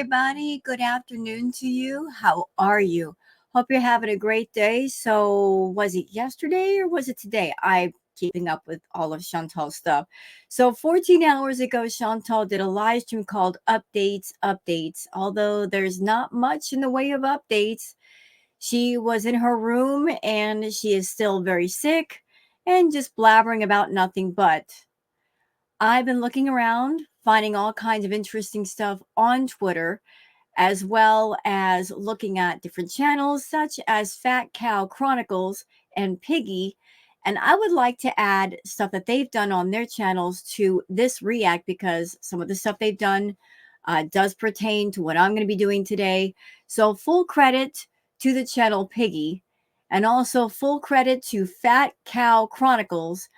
everybody. Good afternoon to you. How are you? Hope you're having a great day. So, was it yesterday or was it today? I'm keeping up with all of Chantal's stuff. So, 14 hours ago, Chantal did a live stream called Updates. Although there's not much in the way of updates, she was in her room and she is still very sick and just blabbering about nothing but. I've been looking around, finding all kinds of interesting stuff on Twitter, as well as looking at different channels such as Fat Cow Chronicles and Piggy. And I would like to add stuff that they've done on their channels to this react because some of the stuff they've done does pertain to what I'm going to be doing today. So full credit to the channel Piggy, and also full credit to Fat Cow Chronicles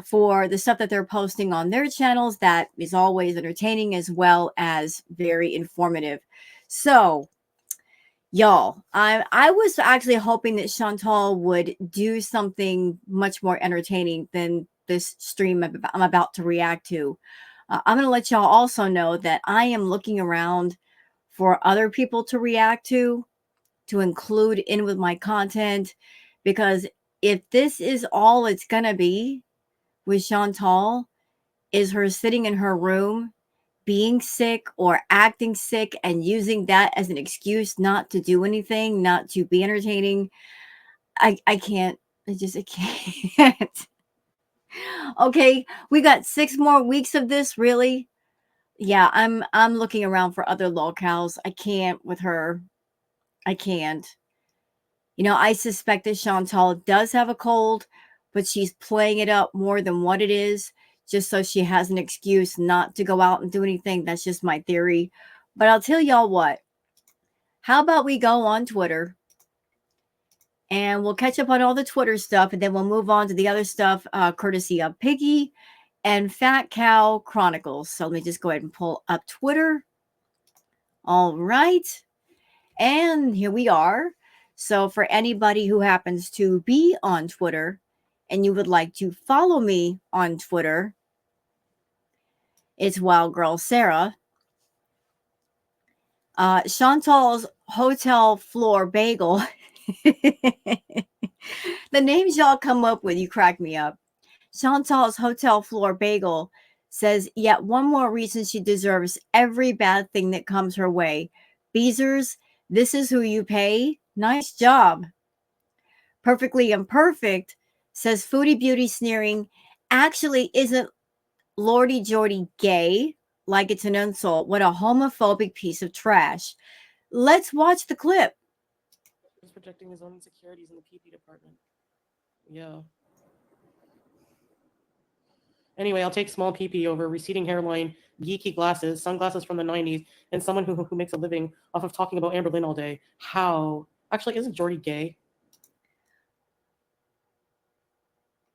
for the stuff that they're posting on their channels. That is always entertaining as well as very informative. So, y'all, I was actually hoping that Chantal would do something much more entertaining than this stream I'm about to react to. I'm going to let y'all also know that I am looking around for other people to react to include in with my content, because if this is all it's going to be with Chantal, is her sitting in her room being sick or acting sick and using that as an excuse not to do anything, not to be entertaining. I can't. I can't. Okay, we got 6 more weeks of this, really? Yeah, I'm looking around for other locales. I can't with her. I can't. You know, I suspect that Chantal does have a cold, but she's playing it up more than what it is, just so she has an excuse not to go out and do anything. That's just my theory. But I'll tell y'all what. How about we go on Twitter and we'll catch up on all the Twitter stuff, and then we'll move on to the other stuff, courtesy of Piggy and Fat Cow Chronicles. So let me just go ahead and pull up Twitter. All right. And here we are. So for anybody who happens to be on Twitter and you would like to follow me on Twitter, it's Wild Girl Sarah. Chantal's Hotel Floor Bagel. The names y'all come up with, you crack me up. Chantal's Hotel Floor Bagel says, yet one more reason she deserves every bad thing that comes her way. Beezers, this is who you pay. Nice job. Perfectly Imperfect says, Foodie Beauty sneering, actually isn't Lordy Jordy gay? Like it's an insult. What a homophobic piece of trash. Let's watch the clip. He's projecting his own insecurities in the PP department. Yeah. Anyway, I'll take small PP over receding hairline, geeky glasses, sunglasses from the 90s, and someone who makes a living off of talking about Amber Lynn all day. How? Actually, isn't Jordy gay?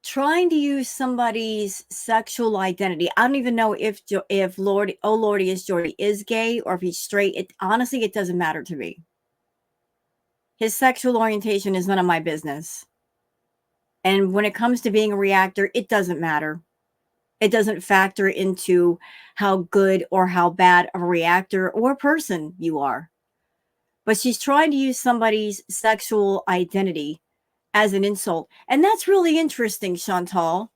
Trying to use somebody's sexual identity. I don't even know if Lordy, oh Lordy is Jordy, is gay or if he's straight. Honestly, it doesn't matter to me. His sexual orientation is none of my business. And when it comes to being a reactor, it doesn't matter. It doesn't factor into how good or how bad of a reactor or person you are. But she's trying to use somebody's sexual identity as an insult. And that's really interesting, Chantal.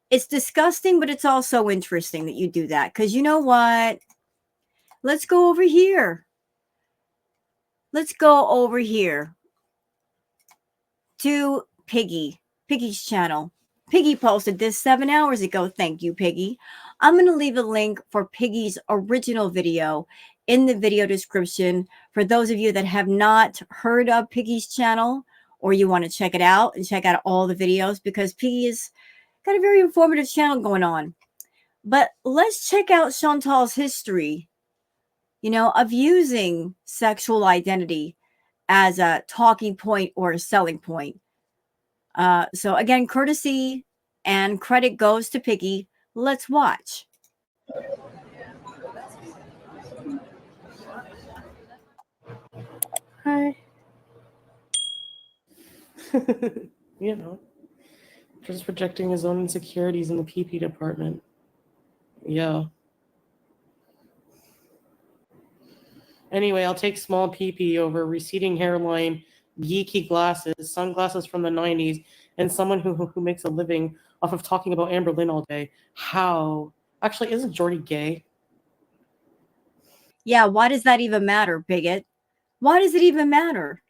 It's disgusting, but it's also interesting that you do that. Because you know what? Let's go over here. Let's go over here to Piggy's channel. Piggy posted this 7 hours ago. Thank you, Piggy. I'm going to leave a link for Piggy's original video in the video description for those of you that have not heard of Piggy's channel, or you want to check it out and check out all the videos, because Piggy has got a very informative channel going on. But let's check out Chantal's history, of using sexual identity as a talking point or a selling point. So again, courtesy and credit goes to Piggy. Let's watch. Hi. Just projecting his own insecurities in the PP department. Yeah. Anyway, I'll take small pee over receding hairline, geeky glasses, sunglasses from the 90s, and someone who makes a living off of talking about Amber Lynn all day. How? Actually, isn't Jordy gay? Yeah, why does that even matter, bigot? Why does it even matter?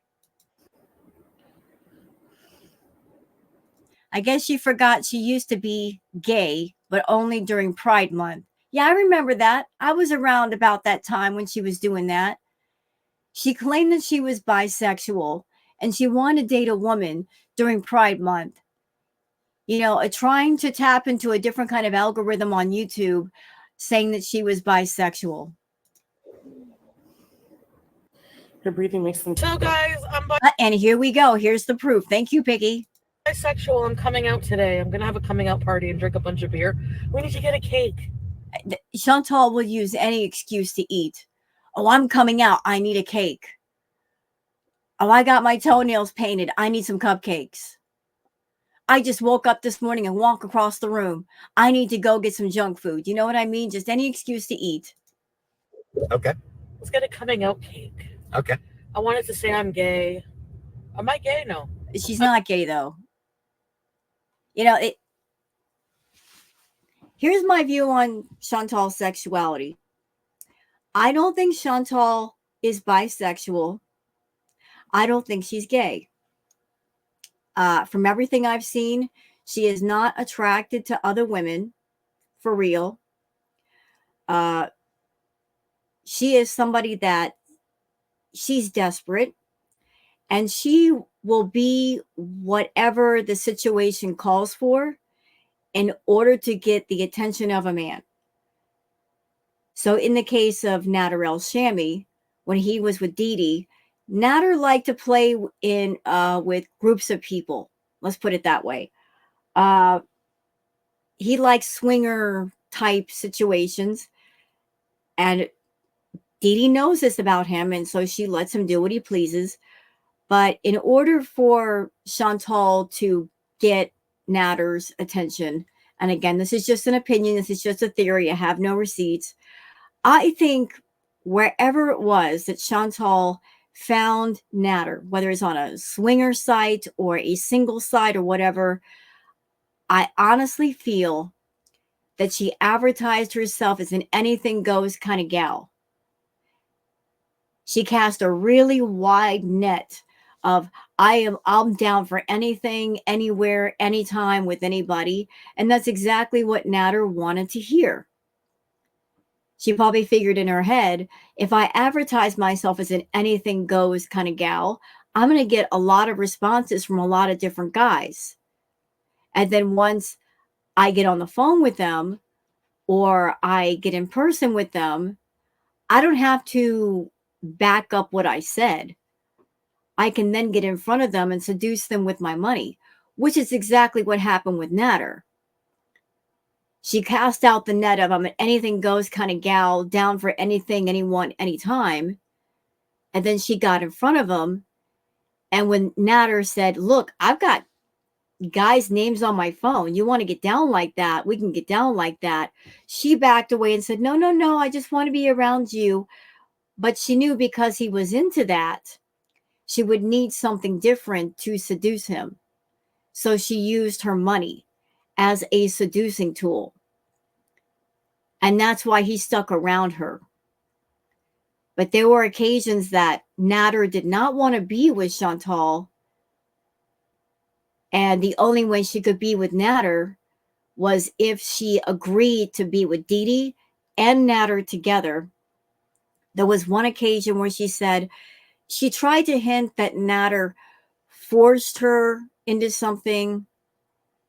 I guess she forgot she used to be gay, but only during Pride Month. Yeah, I remember that. I was around about that time when she was doing that. She claimed that she was bisexual and she wanted to date a woman during Pride Month. You know, trying to tap into a different kind of algorithm on YouTube saying that she was bisexual. Her breathing makes them. So, guys, I'm And here we go. Here's the proof. Thank you, Piggy. bisexual. I'm coming out today. I'm gonna have a coming out party and drink a bunch of beer. We need to get a cake. Chantal will use any excuse to eat. Oh, I'm coming out. I need a cake. Oh, I got my toenails painted. I need some cupcakes. I just woke up this morning and walk across the room. I need to go get some junk food. You know what I mean? Just any excuse to eat. Okay. Let's get a coming out cake. Okay. I wanted to say I'm gay. Am I gay? No. She's not gay, though. You know, here's my view on Chantal's sexuality. I don't think Chantal is bisexual. I don't think she's gay. From everything I've seen, she is not attracted to other women, for real. She is somebody that she's desperate, and she will be whatever the situation calls for in order to get the attention of a man. So in the case of Nader El-Shami, when he was with Dee Dee, Nader liked to play in with groups of people. Let's put it that way. He likes swinger type situations, and Dee Dee knows this about him, and so she lets him do what he pleases. But in order for Chantal to get Nader's attention, and again, this is just an opinion, this is just a theory, I have no receipts. I think wherever it was that Chantal found Nader, whether it's on a swinger site or a single site or whatever, I honestly feel that she advertised herself as an anything goes kind of gal. She cast a really wide net of I'm down for anything, anywhere, anytime with anybody. And that's exactly what Nader wanted to hear. She probably figured in her head, if I advertise myself as an anything goes kind of gal, I'm going to get a lot of responses from a lot of different guys. And then once I get on the phone with them or I get in person with them, I don't have to back up what I said. I can then get in front of them and seduce them with my money, which is exactly what happened with Nader. She cast out the net of I'm an anything goes kind of gal, down for anything, anyone, anytime. And then she got in front of him. And when Nader said, look, I've got guys' names on my phone. You want to get down like that? We can get down like that. She backed away and said, no, no, no, I just want to be around you. But she knew because he was into that, she would need something different to seduce him. So she used her money as a seducing tool. And that's why he stuck around her. But there were occasions that Nader did not want to be with Chantal. And the only way she could be with Nader was if she agreed to be with Dee Dee and Nader together. There was one occasion where she said she tried to hint that Nader forced her into something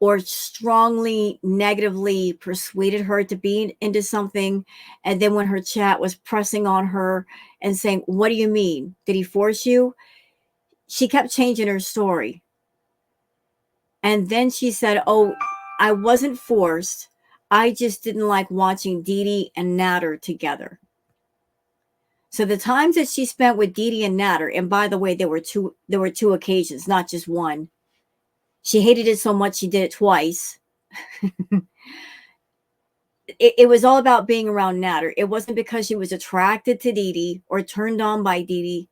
or strongly negatively persuaded her to be into something. And then when her chat was pressing on her and saying, what do you mean? Did he force you? She kept changing her story. And then she said, oh, I wasn't forced. I just didn't like watching Dee Dee and Nader together. So the times that she spent with Dee Dee and Nader, and by the way, there were two occasions, not just one. She hated it so much she did it twice. it was all about being around Natter. It wasn't because she was attracted to Dee Dee or turned on by Dee Dee.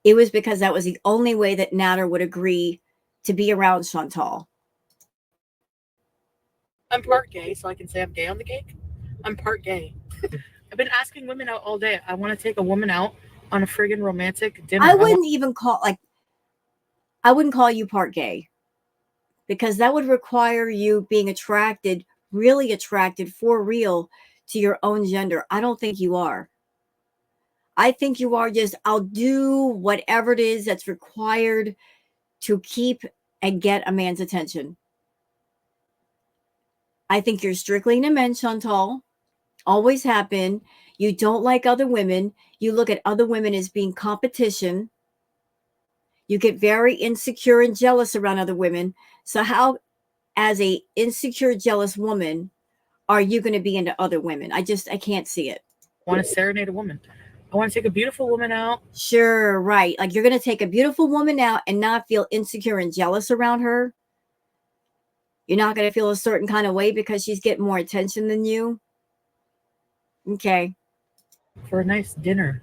It was because that was the only way that Natter would agree to be around Chantal. I'm part gay, so I can say I'm gay on the cake. I'm part gay. I've been asking women out all day. I want to take a woman out on a friggin' romantic dinner. I wouldn't even I wouldn't call you part gay, because that would require you being attracted, really attracted for real, to your own gender. I don't think you are. I think you are just, I'll do whatever it is that's required to keep and get a man's attention. I think you're strictly into men, Chantal. Always have been. You don't like other women. You look at other women as being competition. You get very insecure and jealous around other women. So how, as a insecure, jealous woman, are you going to be into other women? I can't see it. I want to serenade a woman. I want to take a beautiful woman out. Sure, right. Like you're going to take a beautiful woman out and not feel insecure and jealous around her. You're not going to feel a certain kind of way because she's getting more attention than you. Okay. For a nice dinner.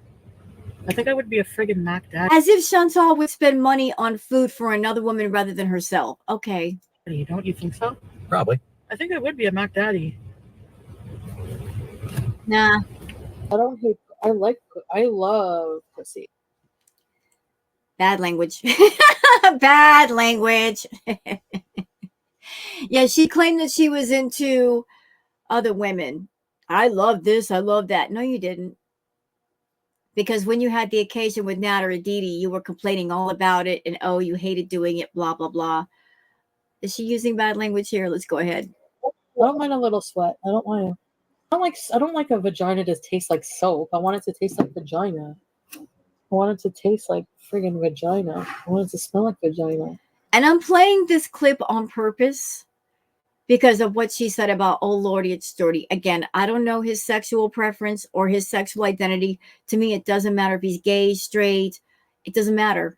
I think I would be a friggin' Mac Daddy. As if Chantal would spend money on food for another woman rather than herself. Okay. Don't you think so? Probably. I think I would be a Mac Daddy. Nah. I don't hate. I love pussy. Bad language. Bad language. Yeah, she claimed that she was into other women. I love this. I love that. No, you didn't. Because when you had the occasion with Nat or Aditi, you were complaining all about it and, oh, you hated doing it, blah, blah, blah. Is she using bad language here? Let's go ahead. I don't mind a little sweat. I don't mind. I don't like a vagina to taste like soap. I want it to taste like vagina. I want it to taste like friggin' vagina. I want it to smell like vagina. And I'm playing this clip on purpose because of what she said about, oh, Lordy, it's Jordy. Again, I don't know his sexual preference or his sexual identity. To me, it doesn't matter if he's gay, straight. It doesn't matter.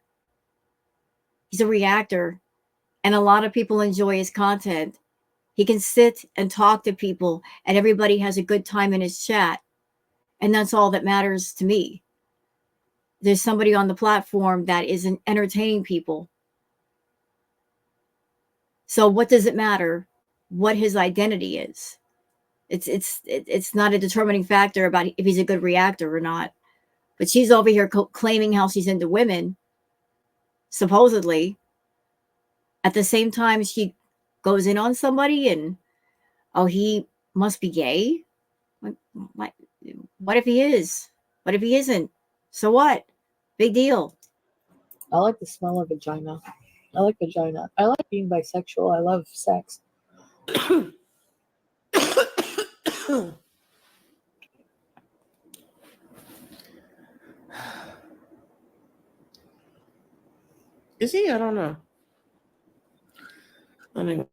He's a reactor. And a lot of people enjoy his content. He can sit and talk to people and everybody has a good time in his chat. And that's all that matters to me. There's somebody on the platform that isn't entertaining people. So what does it matter what his identity is? It's not a determining factor about if he's a good reactor or not. But she's over here claiming how she's into women, supposedly. At the same time, she goes in on somebody and, oh, he must be gay. What if he is? What if he isn't? So what? Big deal. I like the smell of vagina. I like vagina. I like being bisexual. I love sex. Is he? I don't know. Anyway,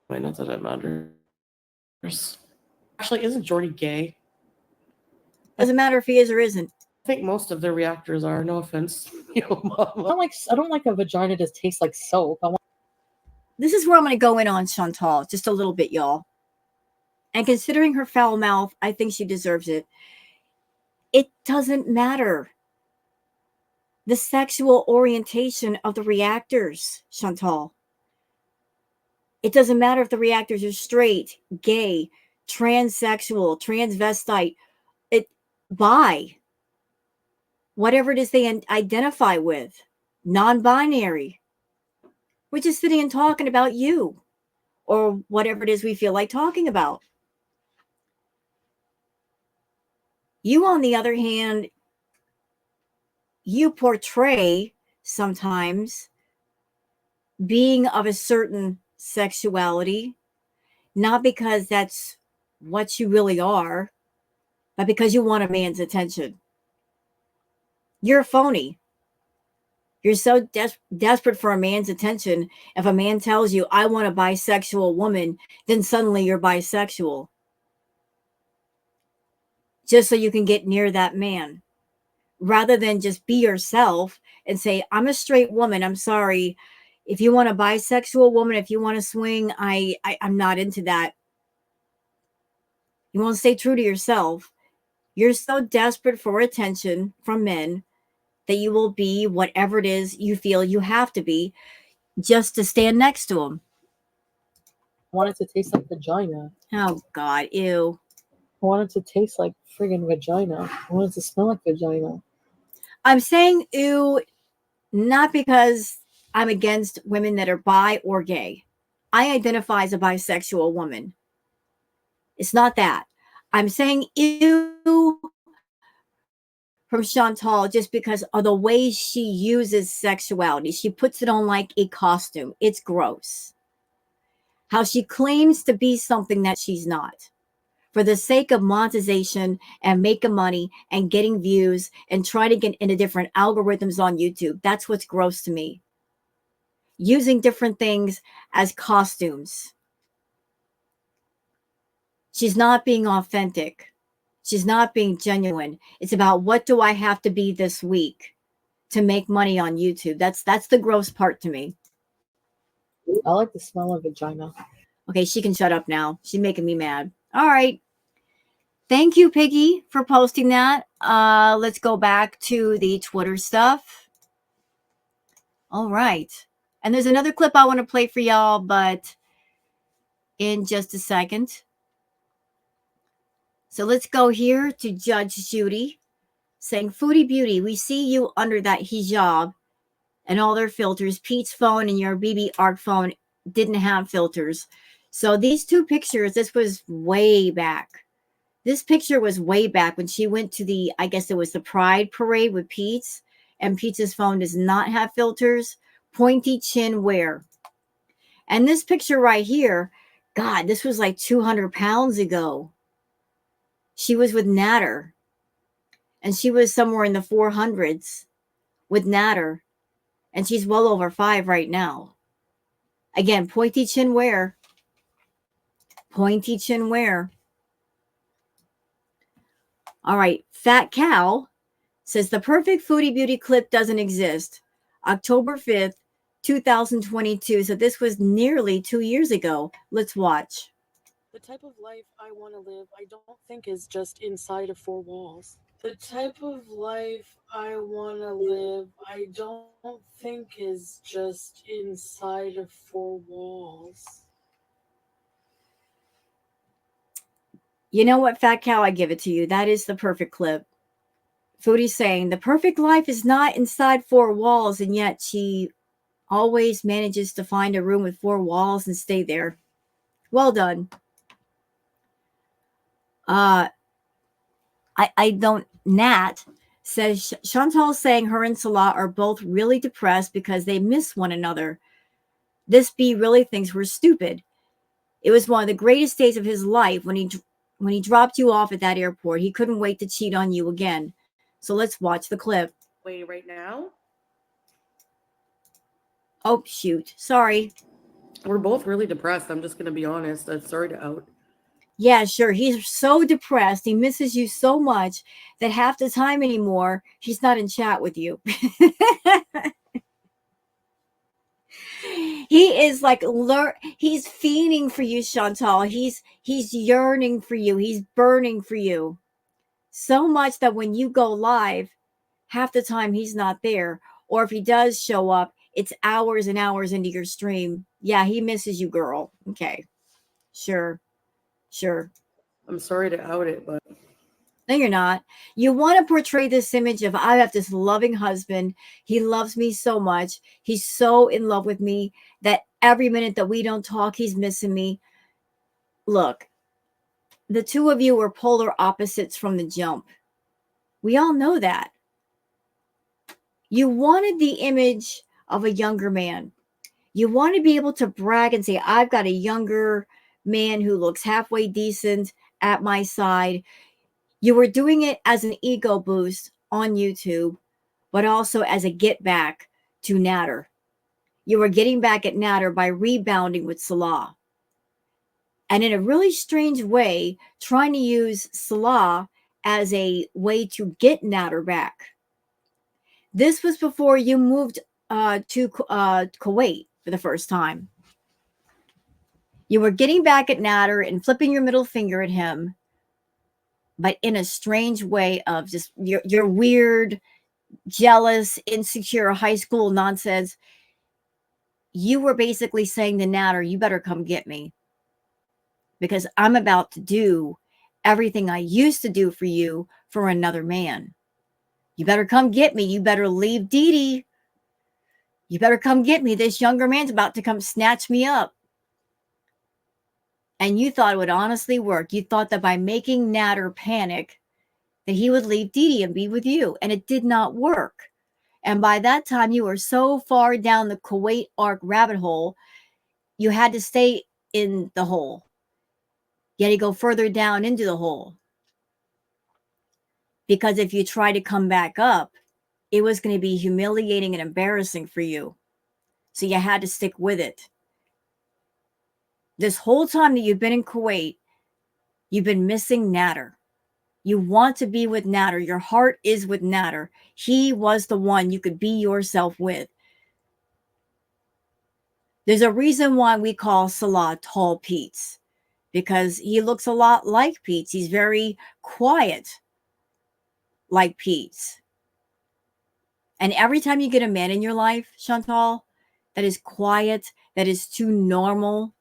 not that it matters. Actually, isn't Jordy gay? Doesn't matter if he is or isn't. I think most of their reactors are. No offense. I don't like a vagina to taste like soap. This is where I'm going to go in on Chantal just a little bit, y'all. And considering her foul mouth, I think she deserves it. It doesn't matter the sexual orientation of the reactors, Chantal. It doesn't matter if the reactors are straight, gay, transsexual, transvestite, bi, whatever it is they identify with, non-binary. We're just sitting and talking about you or whatever it is we feel like talking about. You, on the other hand, you portray sometimes being of a certain sexuality, not because that's what you really are, but because you want a man's attention. You're a phony. You're so desperate for a man's attention. If a man tells you, I want a bisexual woman, then suddenly you're bisexual. Just so you can get near that man. Rather than just be yourself and say, I'm a straight woman. I'm sorry. If you want a bisexual woman, if you want to swing, I'm not into that. You won't stay true to yourself. You're so desperate for attention from men that you will be whatever it is you feel you have to be just to stand next to them. I want it to taste like vagina. Oh, God, ew. I want it to taste like friggin' vagina. I want it to smell like vagina. I'm saying ew not because I'm against women that are bi or gay. I identify as a bisexual woman. It's not that. I'm saying ew from Chantal just because of the way she uses sexuality. She puts it on like a costume. It's gross. How she claims to be something that she's not for the sake of monetization and making money and getting views and trying to get into different algorithms on YouTube. That's what's gross to me. Using different things as costumes. She's not being authentic. She's not being genuine. It's about what do I have to be this week to make money on YouTube. That's the gross part to me. I like the smell of vagina. Okay, she can shut up now. She's making me mad. All right. Thank you, Piggy, for posting that. Let's go back to the Twitter stuff. All right. And there's another clip I want to play for y'all, but in just a second. So let's go here to Judge Judy saying, Foodie Beauty, we see you under that hijab and all their filters. Pete's phone and your BB Arc phone didn't have filters. So these two pictures, this was way back. This picture was way back when she went to the, I guess it was the Pride Parade with Pete's, and Pete's phone does not have filters. Pointy chin wear. And this picture right here, God, this was like 200 pounds ago. She was with Natter, and she was somewhere in the 400s with Natter, and she's well over 5 right now. Again, pointy chin wear. Pointy chin wear. All right, Fat Cow says the perfect Foodie Beauty clip doesn't exist. October 5th, 2022. So this was nearly 2 years ago. Let's watch. The type of life I want to live, I don't think is just inside of four walls. The type of life I want to live, I don't think is just inside of four walls. You know what, Fat Cow? I give it to you. That is the perfect clip. Foodie's saying the perfect life is not inside four walls, and yet she always manages to find a room with four walls and stay there. Well done. I don't. Nat says Chantal saying her and Salah are both really depressed because they miss one another. This B really thinks we're stupid. It was one of the greatest days of his life when he dropped you off at that airport. He couldn't wait to cheat on you again. So let's watch the clip. Wait, right now? Oh, shoot. Sorry. We're both really depressed. I'm just going to be honest. I'm sorry to out. Yeah, sure. He's so depressed. He misses you so much that half the time anymore, he's not in chat with you. He is like he's fiending for you, Chantal. He's yearning for you. He's burning for you. So much that when you go live, half the time he's not there. Or if he does show up, it's hours and hours into your stream. Yeah, he misses you, girl. Okay. Sure. I'm sorry to out it, but No, you're not. You want to portray this image of I have this loving husband. He loves me so much. He's so in love with me that every minute that we don't talk, he's missing me. Look, the two of you are polar opposites from the jump. We all know that. You wanted the image of a younger man. You want to be able to brag and say, I've got a younger man who looks halfway decent at my side. You were doing it as an ego boost on YouTube, but also as a get back to Natter. You were getting back at Natter by rebounding with Salah. And in a really strange way, trying to use Salah as a way to get Natter back. This was before you moved to Kuwait for the first time. You were getting back at Natter and flipping your middle finger at him but in a strange way of just your weird, jealous, insecure high school nonsense. You were basically saying to Natter, you better come get me because I'm about to do everything I used to do for you for another man. You better come get me. You better leave Dee Dee. You better come get me. This younger man's about to come snatch me up. And you thought it would honestly work. You thought that by making Natter panic, that he would leave Dee Dee and be with you. And it did not work. And by that time, you were so far down the Kuwait arc rabbit hole, you had to stay in the hole. You had to go further down into the hole. Because if you try to come back up, it was going to be humiliating and embarrassing for you. So you had to stick with it. This whole time that you've been in Kuwait, you've been missing Natter. You want to be with Natter. Your heart is with Natter. He was the one you could be yourself with. There's a reason why we call Salah Tall Pete's, because he looks a lot like Pete's. He's very quiet like Pete's. And every time you get a man in your life, Chantal, that is quiet, that is too normal,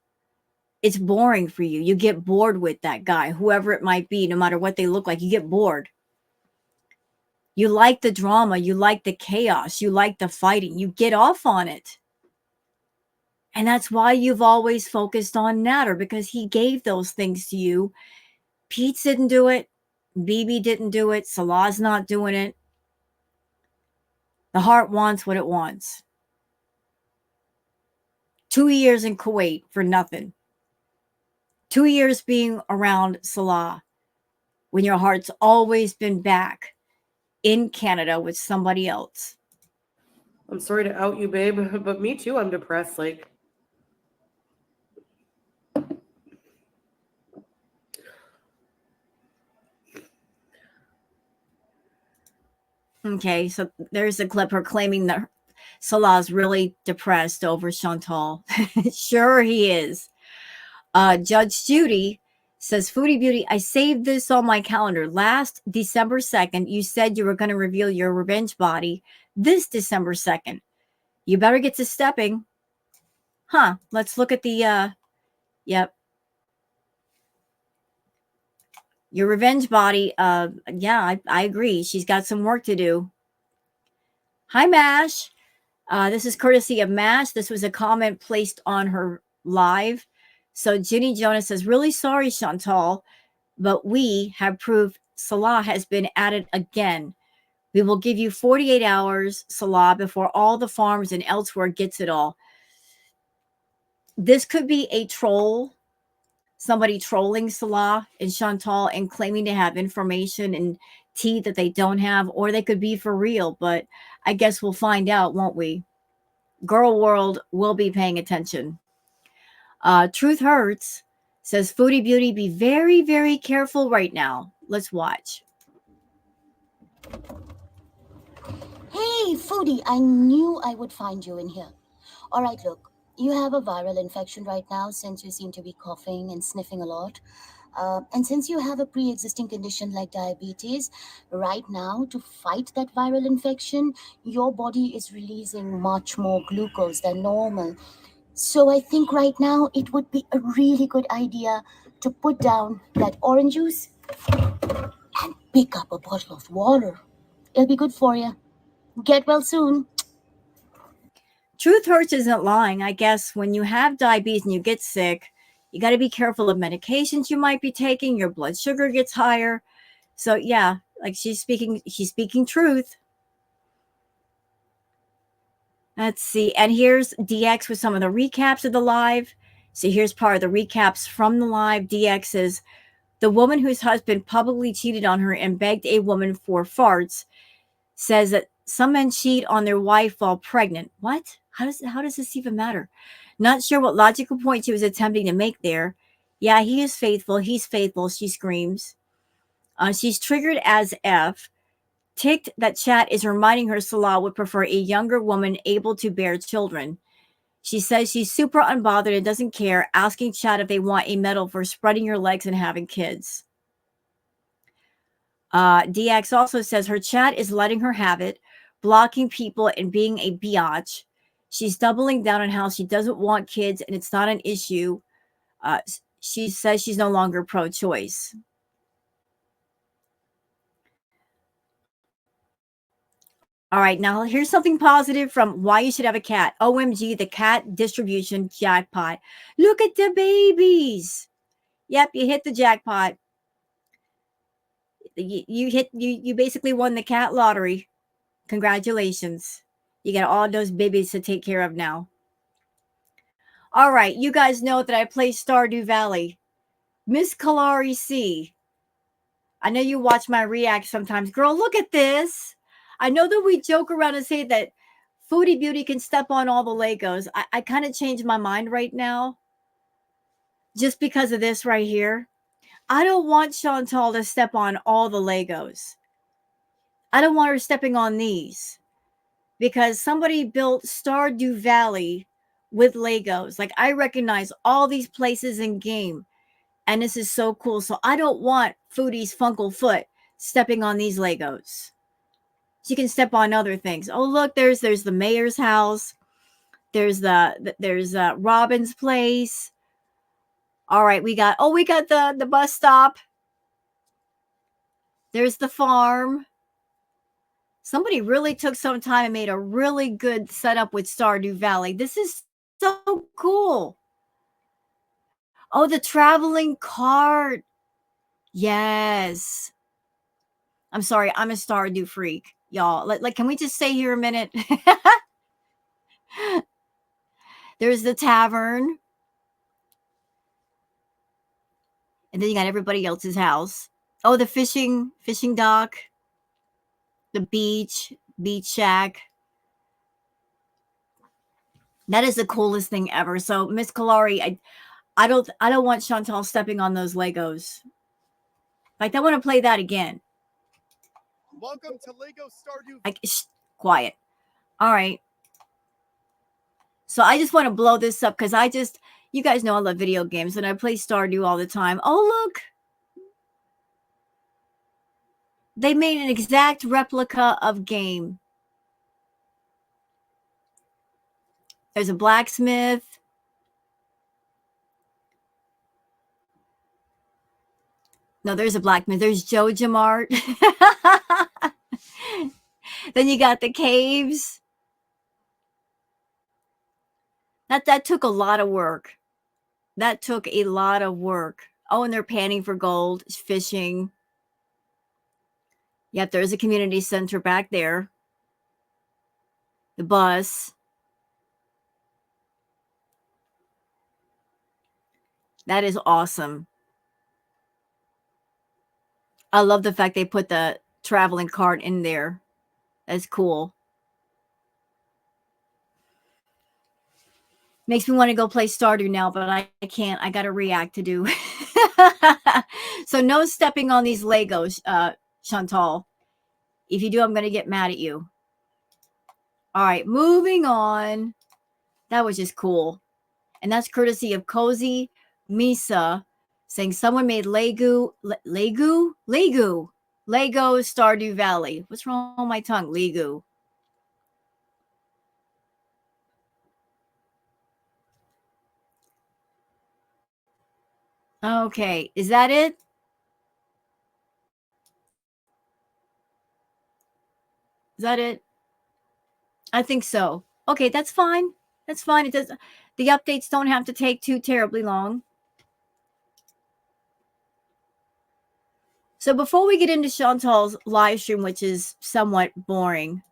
it's boring for you. You get bored with that guy, whoever it might be, no matter what they look like, you get bored. You like the drama, you like the chaos, you like the fighting, you get off on it. And that's why you've always focused on Natter, because he gave those things to you. Pete didn't do it. Bibi didn't do it. Salah's not doing it. The heart wants what it wants. 2 years in Kuwait for nothing. 2 years being around Salah when your heart's always been back in Canada with somebody else. I'm sorry to out you, babe, but me too. I'm depressed. Like, Okay, so there's a clip her claiming that Salah's really depressed over Chantal. Sure he is. Judge Judy says, Foodie Beauty, I saved this on my calendar. Last December 2nd, you said you were going to reveal your revenge body this December 2nd. You better get to stepping. Huh, let's look at the, yep. Your revenge body, yeah, I agree. She's got some work to do. Hi, Mash. This is courtesy of Mash. This was a comment placed on her live. So Ginny Jonas says, really sorry, Chantal, but we have proved Salah has been at it again. We will give you 48 hours, Salah, before all the farms and elsewhere gets it all. This could be a troll, somebody trolling Salah and Chantal and claiming to have information and tea that they don't have, or they could be for real, but I guess we'll find out, won't we? Girl World will be paying attention. Truth Hurts says, Foodie Beauty, be very, very careful right now. Let's watch. Hey, Foodie, I knew I would find you in here. All right, look, you have a viral infection right now since you seem to be coughing and sniffing a lot. And since you have a pre-existing condition like diabetes, right now, to fight that viral infection, your body is releasing much more glucose than normal. So I think right now it would be a really good idea to put down that orange juice and pick up a bottle of water. It'll be good for you. Get well soon. Truth Hurts isn't lying. I guess when you have diabetes and you get sick, you got to be careful of medications you might be taking. Your blood sugar gets higher. So yeah, like she's speaking truth. Let's see. And here's DX with some of the recaps of the live. So here's part of the recaps from the live. DX says, the woman whose husband publicly cheated on her and begged a woman for farts says that some men cheat on their wife while pregnant. What? How does this even matter? Not sure what logical point she was attempting to make there. Yeah, he is faithful. He's faithful, she screams. She's triggered as F. Ticked that chat is reminding her Salah would prefer a younger woman able to bear children. She says she's super unbothered and doesn't care, asking chat if they want a medal for spreading your legs and having kids. DX also says her chat is letting her have it, blocking people and being a biatch. She's doubling down on how she doesn't want kids and it's not an issue. She says she's no longer pro-choice. All right, now here's something positive from Why You Should Have a Cat. OMG, the cat distribution jackpot. Look at the babies. Yep, you hit the jackpot. You basically won the cat lottery. Congratulations. You got all those babies to take care of now. All right, you guys know that I play Stardew Valley. Miss Kalari C. I know you watch my react sometimes. Girl, look at this. I know that we joke around and say that Foodie Beauty can step on all the Legos. I kind of changed my mind right now just because of this right here. I don't want Chantal to step on all the Legos. I don't want her stepping on these because somebody built Stardew Valley with Legos. Like, I recognize all these places in game, and this is so cool. So I don't want Foodie's Funkle Foot stepping on these Legos. She can step on other things. Oh, look, there's the mayor's house. There's Robin's place. All right, we got the bus stop. There's the farm. Somebody really took some time and made a really good setup with Stardew Valley. This is so cool. Oh, the traveling cart. Yes. I'm sorry, I'm a Stardew freak, y'all. Like, can we just stay here a minute? There's the tavern. And then you got everybody else's house. Oh, the fishing dock. The beach shack. That is the coolest thing ever. So, Miss Kalari, I don't want Chantal stepping on those Legos. Like, I want to play that again. Welcome to Lego Stardew. Quiet. All right. So I just want to blow this up because you guys know I love video games and I play Stardew all the time. Oh, look. They made an exact replica of game. There's a blacksmith. No, there's a blacksmith. There's Joja Mart. Then you got the caves. That took a lot of work. That took a lot of work. Oh, and they're panning for gold, fishing. Yep, there's a community center back there. The bus. That is awesome. I love the fact they put the traveling cart in there. That's cool. Makes me want to go play Stardew now, but I can't. I got a react to do. So no stepping on these Legos, Chantal. If you do, I'm going to get mad at you. All right, moving on. That was just cool. And that's courtesy of Cozy Misa saying someone made Lego Stardew Valley. What's wrong with my tongue? Lego. Okay, is that it? Is that it? I think so. Okay, that's fine. That's fine. It does. The updates don't have to take too terribly long. So before we get into Chantal's live stream, which is somewhat boring,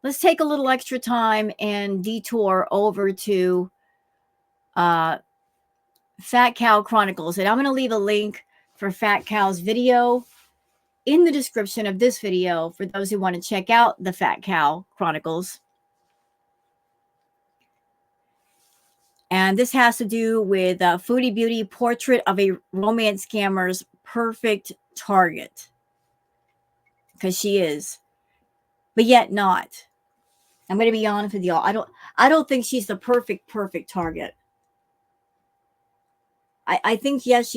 let's take a little extra time and detour over to Fat Cow Chronicles. And I'm going to leave a link for Fat Cow's video in the description of this video for those who want to check out the Fat Cow Chronicles. And this has to do with Foodie Beauty Portrait of a Romance Scammer's Perfect Target. Because she is. But yet not. I'm going to be honest with y'all. I don't think she's the perfect target. I think, yes,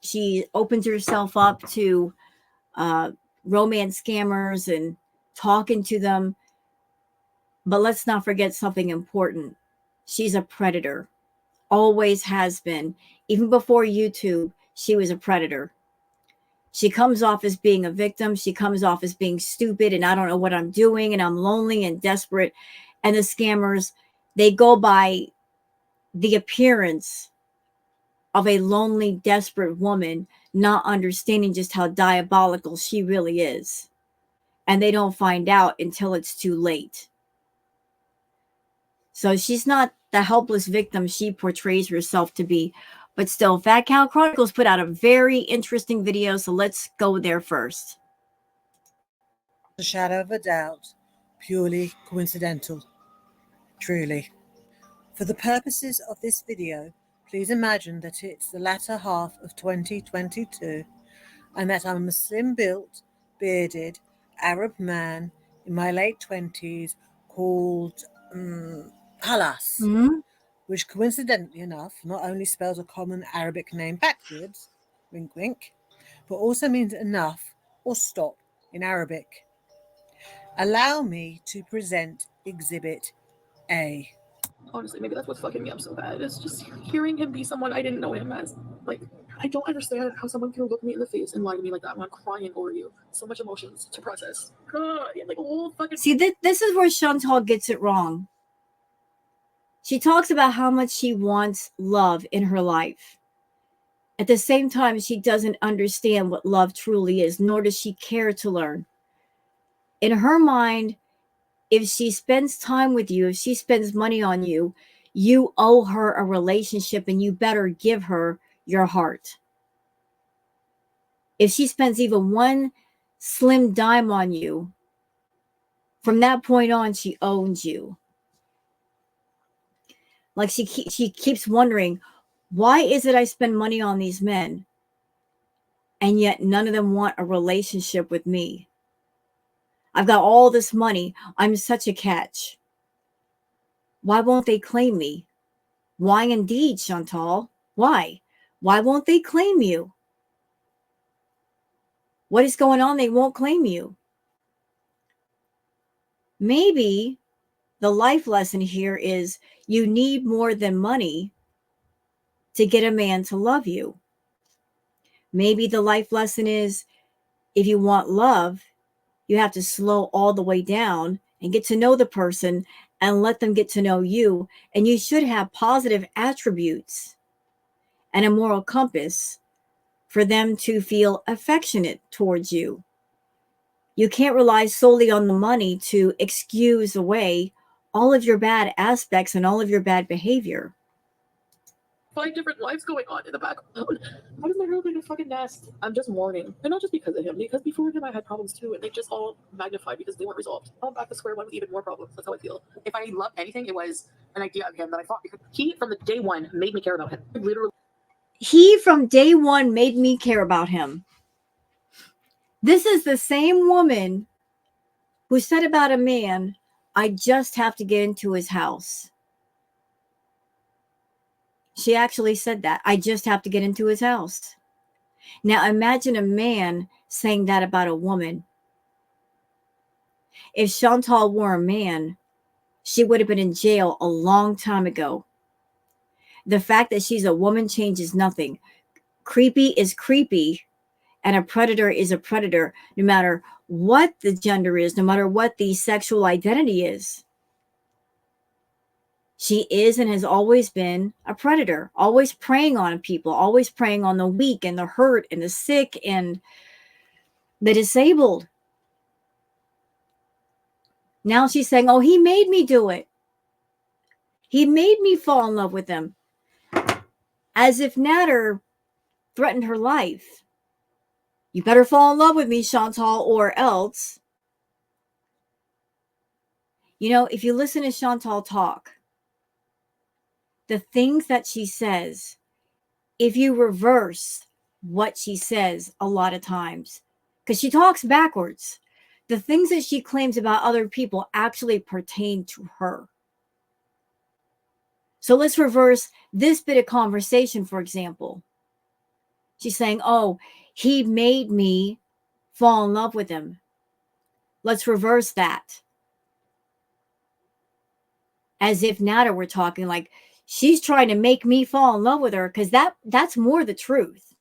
she opens herself up to romance scammers and talking to them. But let's not forget something important. She's a predator. Always has been. Even before YouTube, she was a predator. She comes off as being a victim. She comes off as being stupid and I don't know what I'm doing and I'm lonely and desperate. And the scammers, they go by the appearance of a lonely, desperate woman, not understanding just how diabolical she really is. And they don't find out until it's too late. So she's not the helpless victim she portrays herself to be. But still, Phat Cow Chronicles put out a very interesting video, so let's go there first. The shadow of a doubt, purely coincidental. Truly. For the purposes of this video, please imagine that it's the latter half of 2022 and that I'm a slim-built, bearded, Arab man in my late 20s called Halas, which coincidentally enough not only spells a common Arabic name backwards, wink wink, but also means enough or stop in Arabic. Allow me to present Exhibit A. Honestly, maybe that's what's fucking me up so bad. It's just hearing him be someone I didn't know him as. Like, I don't understand how someone can look me in the face and lie to me like that when I'm crying over you. So much emotions to process. Like a whole fucking. See, this is where Chantal gets it wrong. She talks about how much she wants love in her life. At the same time, she doesn't understand what love truly is, nor does she care to learn. In her mind, if she spends time with you, if she spends money on you, you owe her a relationship and you better give her your heart. If she spends even one slim dime on you, from that point on, she owns you. Like she keeps wondering, why is it I spend money on these men and yet none of them want a relationship with me? I've got all this money. I'm such a catch. Why won't they claim me? Why indeed, Chantal? Why? Why won't they claim you? What is going on? They won't claim you. Maybe the life lesson here is you need more than money to get a man to love you. Maybe the life lesson is if you want love, you have to slow all the way down and get to know the person and let them get to know you. And you should have positive attributes and a moral compass for them to feel affectionate towards you. You can't rely solely on the money to excuse away all of your bad aspects and all of your bad behavior. 5 different lives going on in the background. Why does my girl in a fucking nest? I'm just mourning. And not just because of him, because before him I had problems too, and they just all magnified because they weren't resolved. I'm back to square one with even more problems. That's how I feel. If I loved anything, it was an idea of him that I thought because he, from the day one, made me care about him. Literally. He, from day one, made me care about him. This is the same woman who said about a man, I just have to get into his house. She actually said that. I just have to get into his house. Now imagine a man saying that about a woman. If Chantal were a man, she would have been in jail a long time ago. The fact that she's a woman changes nothing. Creepy is creepy, and a predator is a predator, no matter what the gender is, no matter what the sexual identity is. She is and has always been a predator, always preying on people, always preying on the weak and the hurt and the sick and the disabled. Now she's saying, oh, he made me do it. He made me fall in love with him. As if Natter threatened her life. You better fall in love with me, Chantal, or else. You know, if you listen to Chantal talk, the things that she says, if you reverse what she says a lot of times, because she talks backwards, the things that she claims about other people actually pertain to her. So let's reverse this bit of conversation, for example. She's saying, oh, he made me fall in love with him. Let's reverse that. As if Nada were talking, like, she's trying to make me fall in love with her, because that's more the truth.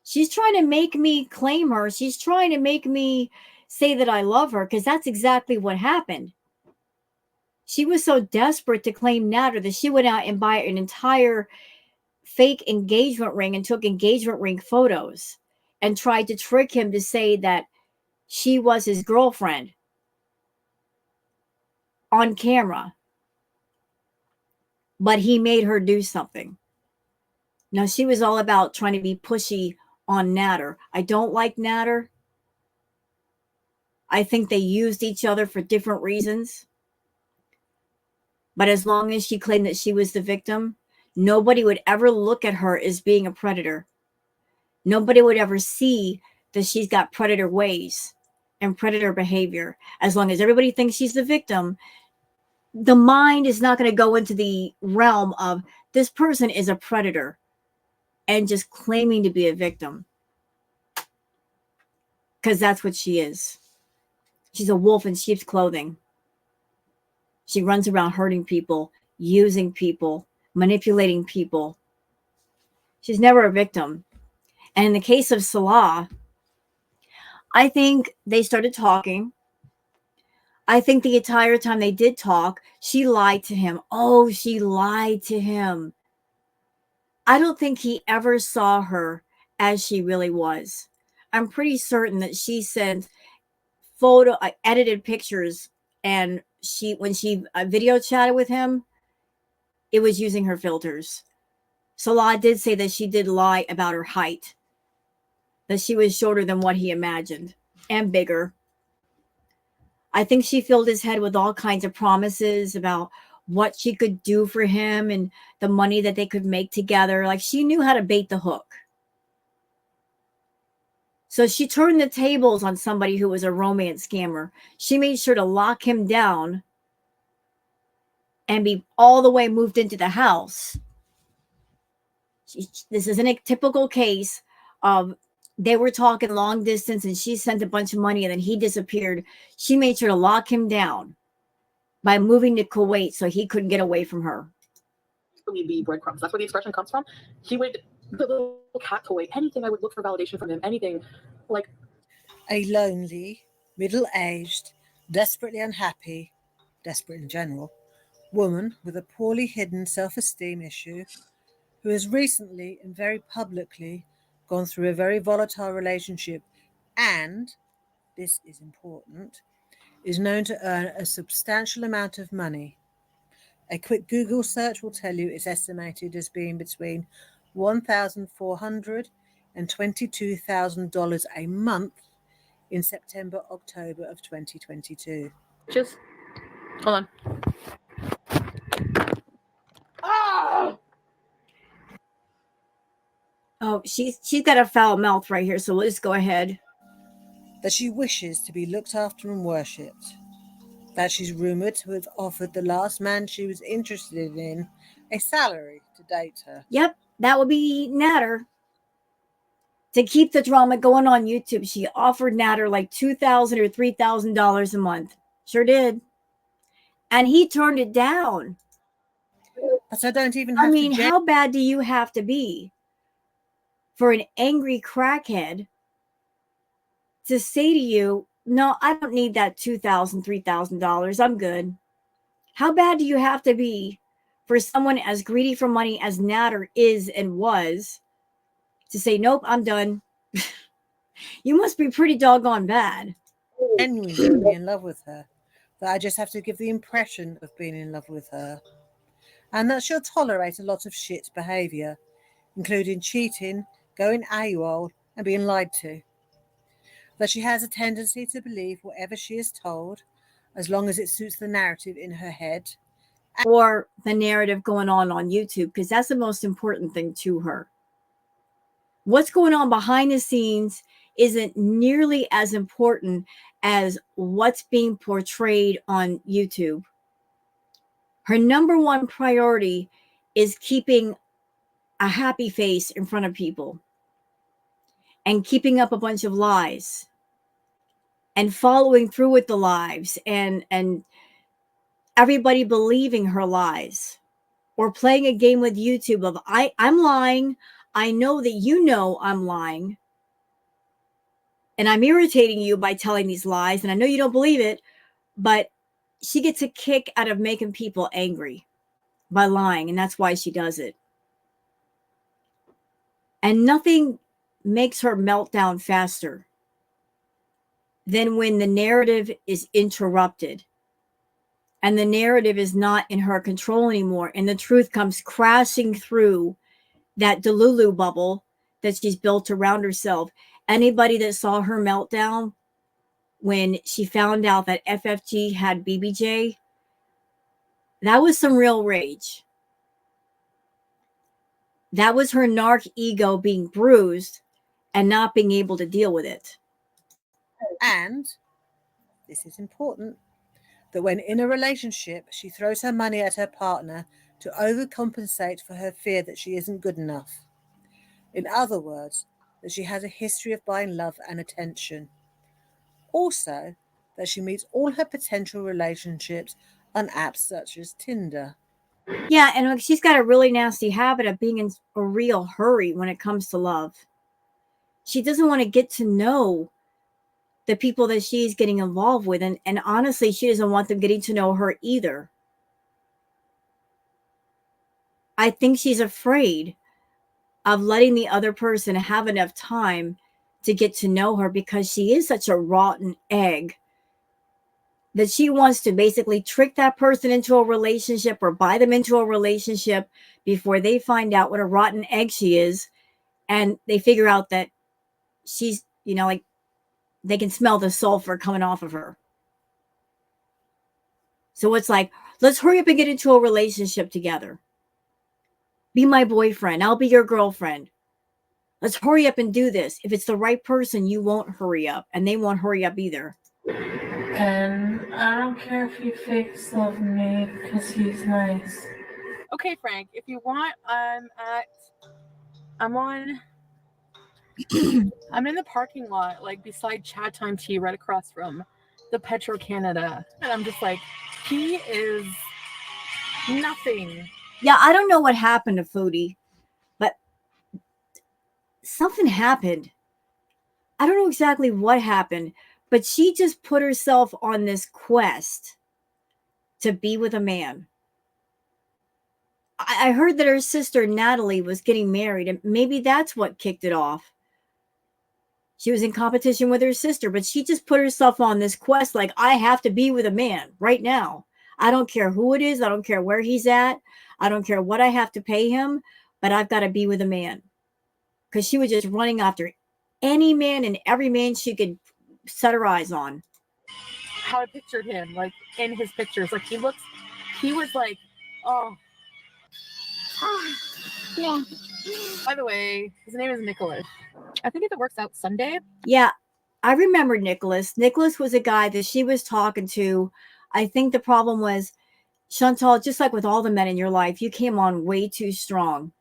She's trying to make me claim her. She's trying to make me say that I love her, because that's exactly what happened. She was so desperate to claim Nada that she went out and bought an entire fake engagement ring and took engagement ring photos and tried to trick him to say that she was his girlfriend on camera. But he made her do something. Now, she was all about trying to be pushy on Nader. I don't like Nader. I think they used each other for different reasons. But as long as she claimed that she was the victim, nobody would ever look at her as being a predator. Nobody would ever see that she's got predator ways and predator behavior. As long as everybody thinks she's the victim, the mind is not going to go into the realm of this person is a predator and just claiming to be a victim. Because that's what she is. She's a wolf in sheep's clothing. She runs around hurting people, using people, manipulating people. She's never a victim. And in the case of Salah, I think they started talking. I think the entire time they did talk, she lied to him. Oh, she lied to him. I don't think he ever saw her as she really was. I'm pretty certain that she sent edited pictures, and when she video chatted with him, it was using her filters. Salah did say that she did lie about her height, that she was shorter than what he imagined and bigger. I think she filled his head with all kinds of promises about what she could do for him and the money that they could make together. Like, she knew how to bait the hook. So she turned the tables on somebody who was a romance scammer. She made sure to lock him down and be all the way moved into the house. This isn't a typical case of they were talking long distance and she sent a bunch of money and then he disappeared. She made sure to lock him down by moving to Kuwait so he couldn't get away from her. The breadcrumbs. That's where the expression comes from. He would, the little cat Kuwait, anything I would look for validation from him, anything. Like, a lonely, middle-aged, desperately unhappy, desperate in general, woman with a poorly hidden self-esteem issue who has recently and very publicly gone through a very volatile relationship and, this is important, is known to earn a substantial amount of money. A quick Google search will tell you it's estimated as being between $1,400 and $22,000 a month in September, October of 2022. just, hold on. Ah! Oh, she's got a foul mouth right here, so let's go ahead. That she wishes to be looked after and worshipped. That she's rumoured to have offered the last man she was interested in a salary to date her. Yep, that would be Nader. To keep the drama going on YouTube, she offered Nader like $2,000 or $3,000 a month. Sure did. And he turned it down. But I don't even have how bad do you have to be for an angry crackhead to say to you, no, I don't need that $2,000, $3,000. I'm good. How bad do you have to be for someone as greedy for money as Nader is and was to say, nope, I'm done? You must be pretty doggone bad. genuinely be in love with her. That I just have to give the impression of being in love with her. And that she'll tolerate a lot of shit behaviour, including cheating, going AWOL, and being lied to. That she has a tendency to believe whatever she is told, as long as it suits the narrative in her head. Or the narrative going on YouTube, because that's the most important thing to her. What's going on behind the scenes isn't nearly as important as what's being portrayed on YouTube. Her number one priority is keeping a happy face in front of people and keeping up a bunch of lies. and following through with the lies, and everybody believing her lies, or playing a game with YouTube of I'm lying. I know that you know I'm lying. And I'm irritating you by telling these lies, and I know you don't believe it, but she gets a kick out of making people angry by lying, and that's why she does it. And nothing makes her melt down faster than when the narrative is interrupted and the narrative is not in her control anymore, and the truth comes crashing through that Delulu bubble that she's built around herself. Anybody that saw her meltdown when she found out that FFG had BBJ, that was some real rage. That was her narc ego being bruised and not being able to deal with it. And this is important, that when in a relationship, she throws her money at her partner to overcompensate for her fear that she isn't good enough. In other words, that she has a history of buying love and attention. Also, that she meets all her potential relationships on apps such as Tinder. Yeah, and she's got a really nasty habit of being in a real hurry when it comes to love. She doesn't want to get to know the people that she's getting involved with, and honestly, she doesn't want them getting to know her either. I think she's afraid of letting the other person have enough time to get to know her, because she is such a rotten egg that she wants to basically trick that person into a relationship or buy them into a relationship before they find out what a rotten egg she is, and they figure out that she's, like, they can smell the sulfur coming off of her. So it's like, let's hurry up and get into a relationship together. Be my boyfriend. I'll be your girlfriend. Let's hurry up and do this. If it's the right person, you won't hurry up, and they won't hurry up either. And I don't care if you fake love me because he's nice. Okay, Frank, if you want, I'm in the parking lot, like beside Chat Time Tea, right across from the Petro Canada. And I'm just like, he is nothing. Yeah, I don't know what happened to Foodie, but something happened. I don't know exactly what happened, but she just put herself on this quest to be with a man. I heard that her sister Natalie was getting married, and maybe that's what kicked it off. She was in competition with her sister, but she just put herself on this quest like, I have to be with a man right now. I don't care who it is. I don't care where he's at. I don't care what I have to pay him, but I've got to be with a man. Because she was just running after any man and every man she could set her eyes on. How I pictured him, like in his pictures, like he was like, oh. Yeah. By the way, his name is Nicholas. I think if it works out Sunday. Yeah, I remember Nicholas. Nicholas was a guy that she was talking to. I think the problem was, Chantal, just like with all the men in your life, you came on way too strong.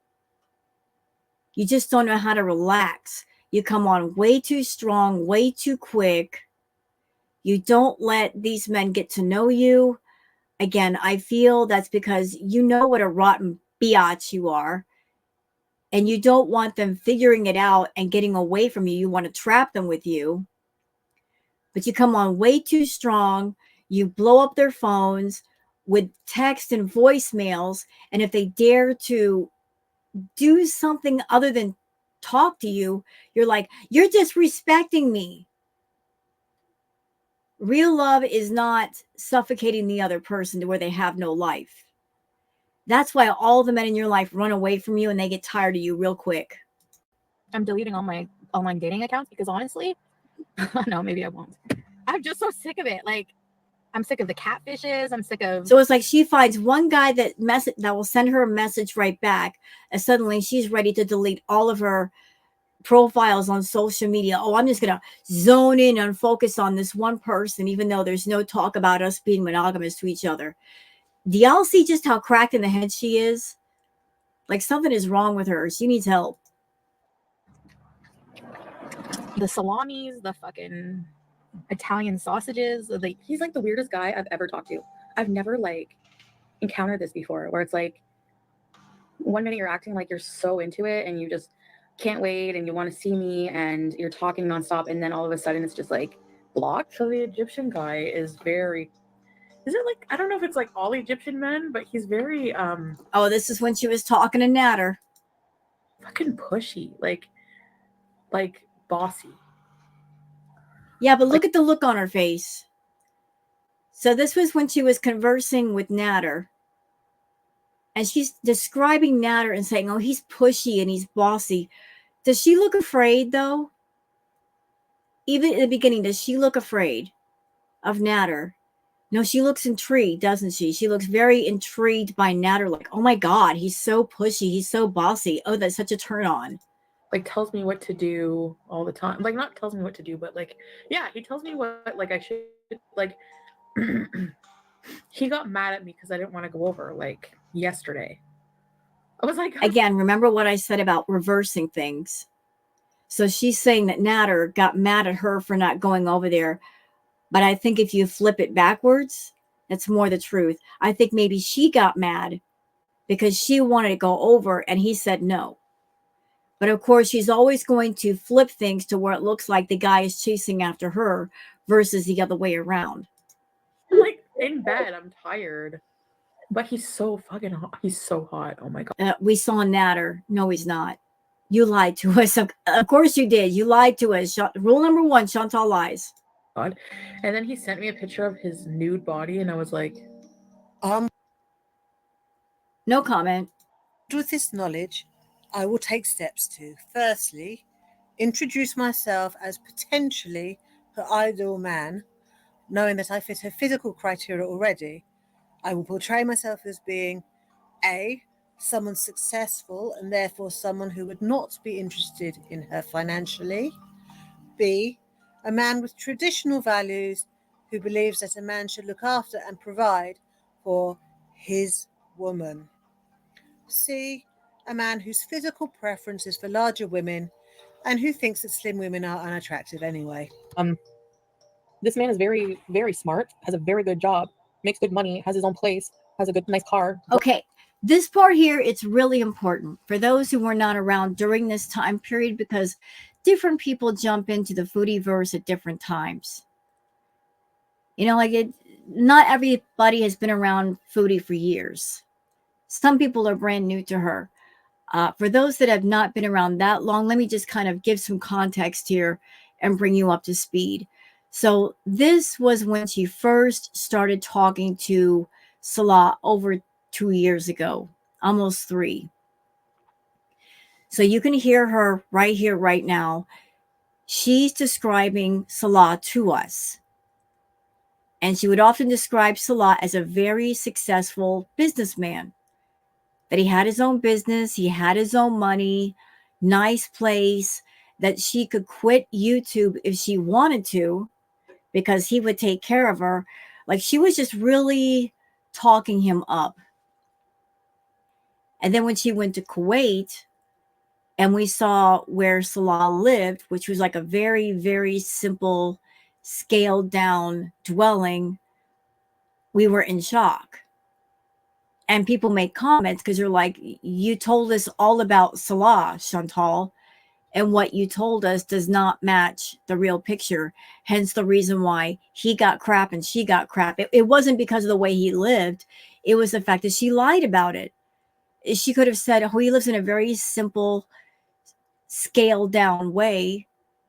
You just don't know how to relax. You come on way too strong, way too quick. You don't let these men get to know you. Again, I feel that's because you know what a rotten biatch you are. And you don't want them figuring it out and getting away from you. You want to trap them with you. But you come on way too strong. You blow up their phones with text and voicemails. And if they dare to do something other than talk to you, you're like, you're disrespecting me. Real love is not suffocating the other person to where they have no life. That's why all the men in your life run away from you and they get tired of you real quick. I'm deleting all my online dating accounts because honestly, no, maybe I won't. I'm just so sick of it. Like, I'm sick of the catfishes. I'm sick of. So it's like she finds one guy that will send her a message right back, and suddenly she's ready to delete all of her profiles on social media. Oh, I'm just gonna zone in and focus on this one person, even though there's no talk about us being monogamous to each other. Do y'all see just how cracked in the head she is? Like, something is wrong with her. She needs help. The salamis, the fucking Italian sausages. Like, he's like the weirdest guy I've ever talked to. I've never like encountered this before, where it's like 1 minute you're acting like you're so into it and you just can't wait and you want to see me and you're talking nonstop, and then all of a sudden it's just like blocked. So the Egyptian guy is very, is it like, I don't know if it's like all Egyptian men, but he's very Oh, this is when she was talking to Natter. fucking pushy, like bossy. Yeah, but look at the look on her face. So this was when she was conversing with Natter. And she's describing Natter and saying, oh, he's pushy and he's bossy. Does she look afraid, though? Even in the beginning, does she look afraid of Natter? No, she looks intrigued, doesn't she? She looks very intrigued by Natter, like, oh my God, he's so pushy, he's so bossy. Oh, that's such a turn on. Like, tells me what to do all the time. Like, not tells me what to do, but like, yeah, he tells me what like I should, like. He got mad at me because I didn't want to go over like yesterday. I was like, again, remember what I said about reversing things. So she's saying that Natter got mad at her for not going over there. But I think if you flip it backwards, that's more the truth. I think maybe she got mad because she wanted to go over and he said no. But of course, she's always going to flip things to where it looks like the guy is chasing after her versus the other way around. I'm like in bed, I'm tired. But he's so fucking hot. He's so hot. Oh my God. We saw Natter. No, he's not. You lied to us. Of course you did. You lied to us. Rule number 1, Chantal lies. God. And then he sent me a picture of his nude body, and I was like, no comment. With this knowledge, I will take steps to, firstly, introduce myself as potentially her ideal man, knowing that I fit her physical criteria already. I will portray myself as being A, someone successful and therefore someone who would not be interested in her financially. B, a man with traditional values who believes that a man should look after and provide for his woman. C, a man whose physical preference is for larger women and who thinks that slim women are unattractive anyway. this man is very, very smart, has a very good job, makes good money, has his own place, has a good, nice car. Okay, this part here, it's really important for those who were not around during this time period because different people jump into the foodieverse at different times. You know, like not everybody has been around foodie for years. Some people are brand new to her. For those that have not been around that long, let me just kind of give some context here and bring you up to speed. So this was when she first started talking to Salah over 2 years ago, almost 3. So you can hear her right here, right now. She's describing Salah to us. And she would often describe Salah as a very successful businessman. That he had his own business, he had his own money, nice place, that she could quit YouTube if she wanted to because he would take care of her. Like, she was just really talking him up. And then when she went to Kuwait and we saw where Salah lived, which was like a very, very simple, scaled down dwelling, we were in shock. And people make comments because they're like, you told us all about Salah, Chantal, and what you told us does not match the real picture. Hence the reason why he got crap and she got crap. It wasn't because of the way he lived. It was the fact that she lied about it. She could have said, oh, he lives in a very simple, scaled down way,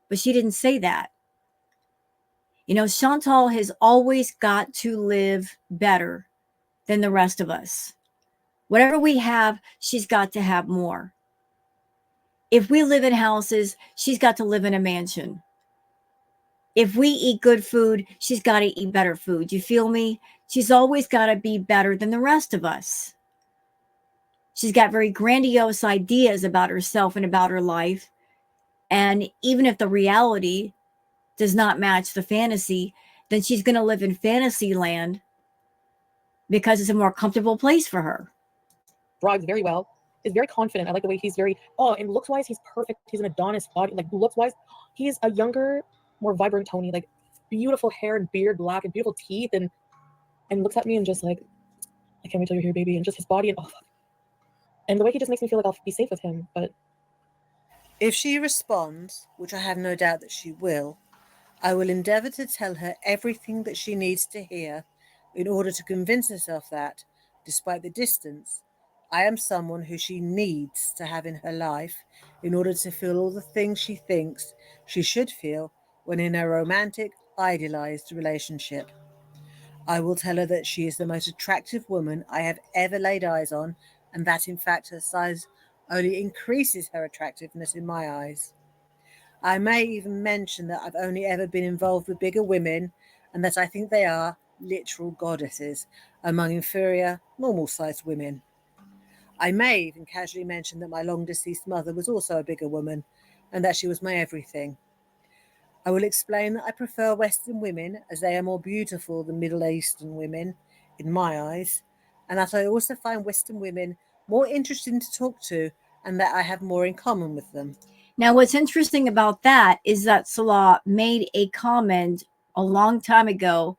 but she didn't say that. You know, Chantal has always got to live better than the rest of us. Whatever we have, she's got to have more. If we live in houses, she's got to live in a mansion. If we eat good food, she's got to eat better food. You feel me? She's always got to be better than the rest of us. She's got very grandiose ideas about herself and about her life. And even if the reality does not match the fantasy, then she's going to live in fantasy land because it's a more comfortable place for her. Drives very well, is very confident. I like the way he's very, and looks-wise, he's perfect. He's an Adonis body. Like, looks-wise, he's a younger, more vibrant Tony. Like, beautiful hair and beard, black and beautiful teeth, and looks at me and just like, I can't wait till you're here, baby, and just his body and and the way he just makes me feel like I'll be safe with him. But If she responds, which I have no doubt that she will, I will endeavour to tell her everything that she needs to hear in order to convince herself that, despite the distance, I am someone who she needs to have in her life in order to feel all the things she thinks she should feel when in a romantic, idealised relationship. I will tell her that she is the most attractive woman I have ever laid eyes on, and that in fact her size only increases her attractiveness in my eyes. I may even mention that I've only ever been involved with bigger women and that I think they are literal goddesses among inferior, normal-sized women. I may even casually mention that my long-deceased mother was also a bigger woman and that she was my everything. I will explain that I prefer Western women as they are more beautiful than Middle Eastern women, in my eyes, and that I also find Western women more interesting to talk to and that I have more in common with them. Now, what's interesting about that is that Salah made a comment a long time ago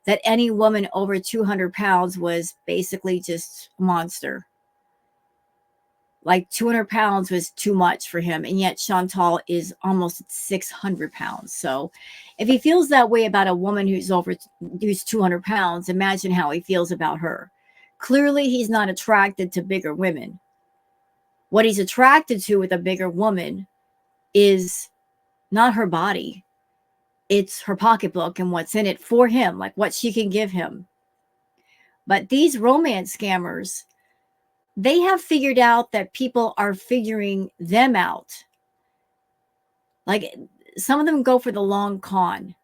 that any woman over 200 pounds was basically just a monster. Like 200 pounds was too much for him. And yet Chantal is almost at 600 pounds. So if he feels that way about a woman who's 200 pounds, imagine how he feels about her. Clearly, he's not attracted to bigger women. What he's attracted to with a bigger woman is not her body. It's her pocketbook and what's in it for him, like what she can give him. But these romance scammers, they have figured out that people are figuring them out. Like some of them go for the long con.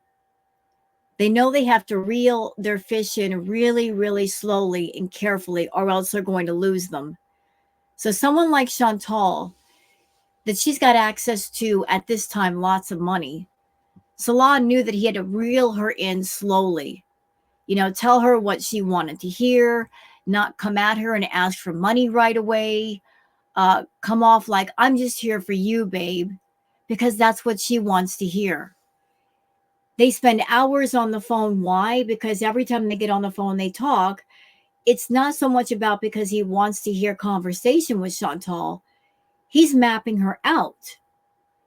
They know they have to reel their fish in really, really slowly and carefully, or else they're going to lose them. So someone like Chantal, that she's got access to at this time, lots of money. Salah knew that he had to reel her in slowly. You know, tell her what she wanted to hear, not come at her and ask for money right away. Come off like, I'm just here for you, babe, because that's what she wants to hear. They spend hours on the phone. Why? Because every time they get on the phone, they talk. It's not so much about because he wants to hear conversation with Chantal. He's mapping her out.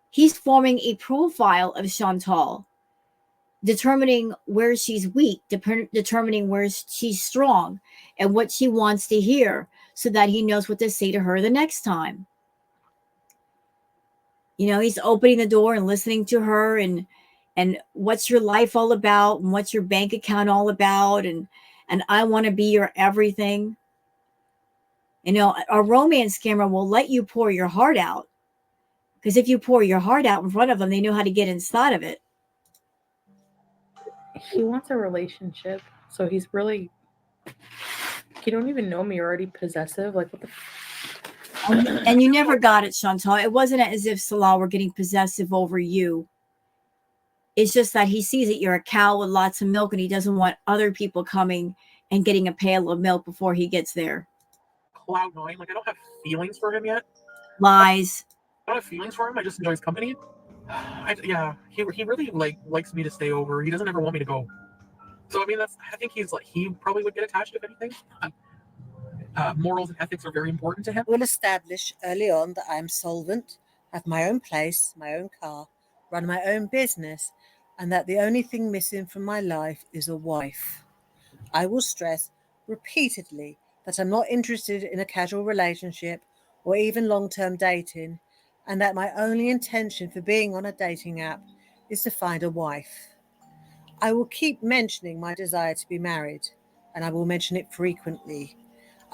He's forming a profile of Chantal, determining where she's weak, determining where she's strong and what she wants to hear so that he knows what to say to her the next time. You know, he's opening the door and listening to her and what's your life all about and what's your bank account all about and I want to be your everything. You know, a romance scammer will let you pour your heart out, because if you pour your heart out in front of them, they know how to get inside of it. he wants a relationship, so he's really, you don't even know me, you're already possessive. Like, what the And you never got it, Chantal. It wasn't as if Salah were getting possessive over you. It's just that he sees that you're a cow with lots of milk and he doesn't want other people coming and getting a pail of milk before he gets there. Cloud nine, like I don't have feelings for him yet. Lies. I don't have feelings for him. I just enjoy his company. He really likes me to stay over. He doesn't ever want me to go. So I mean, I think he probably would get attached if anything. Morals and ethics are very important to him. We'll establish early on that I am solvent, have my own place, my own car, run my own business, and that the only thing missing from my life is a wife. I will stress repeatedly that I'm not interested in a casual relationship or even long-term dating, and that my only intention for being on a dating app is to find a wife. I will keep mentioning my desire to be married, and I will mention it frequently.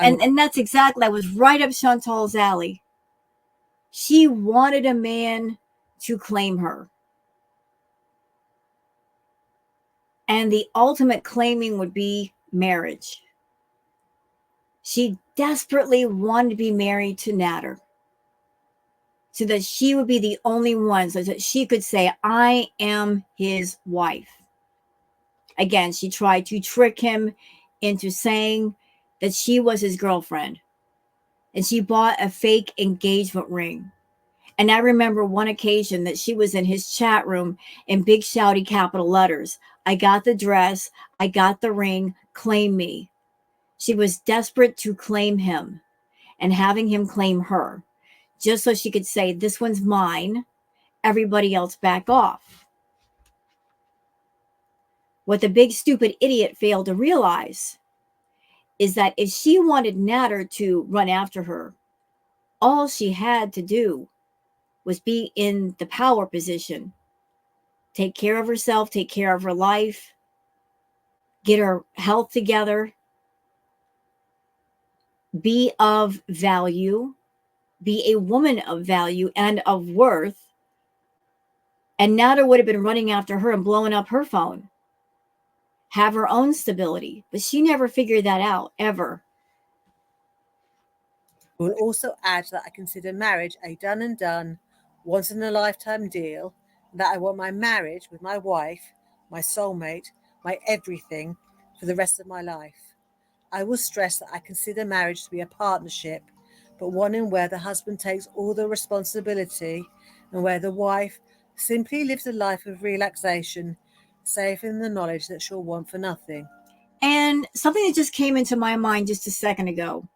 And that's exactly, that was right up Chantal's alley. She wanted a man to claim her. And the ultimate claiming would be marriage. She desperately wanted to be married to Nader, so that she would be the only one, so that she could say, I am his wife. Again, she tried to trick him into saying that she was his girlfriend. And she bought a fake engagement ring. And I remember one occasion that she was in his chat room in big shouty capital letters. I got the dress. I got the ring. Claim me. She was desperate to claim him and having him claim her, just so she could say, this one's mine. Everybody else back off. What the big stupid idiot failed to realize is that if she wanted Natter to run after her, all she had to do was be in the power position, take care of herself, take care of her life, get her health together, be of value, be a woman of value and of worth. And Natter would have been running after her and blowing up her phone, have her own stability. But she never figured that out, ever. I will also add that I consider marriage a done and done, once in a lifetime deal, and that I want my marriage with my wife, my soulmate, my everything for the rest of my life. I will stress that I consider marriage to be a partnership, but one in where the husband takes all the responsibility and where the wife simply lives a life of relaxation, safe in the knowledge that she'll want for nothing. And something that just came into my mind just a second ago.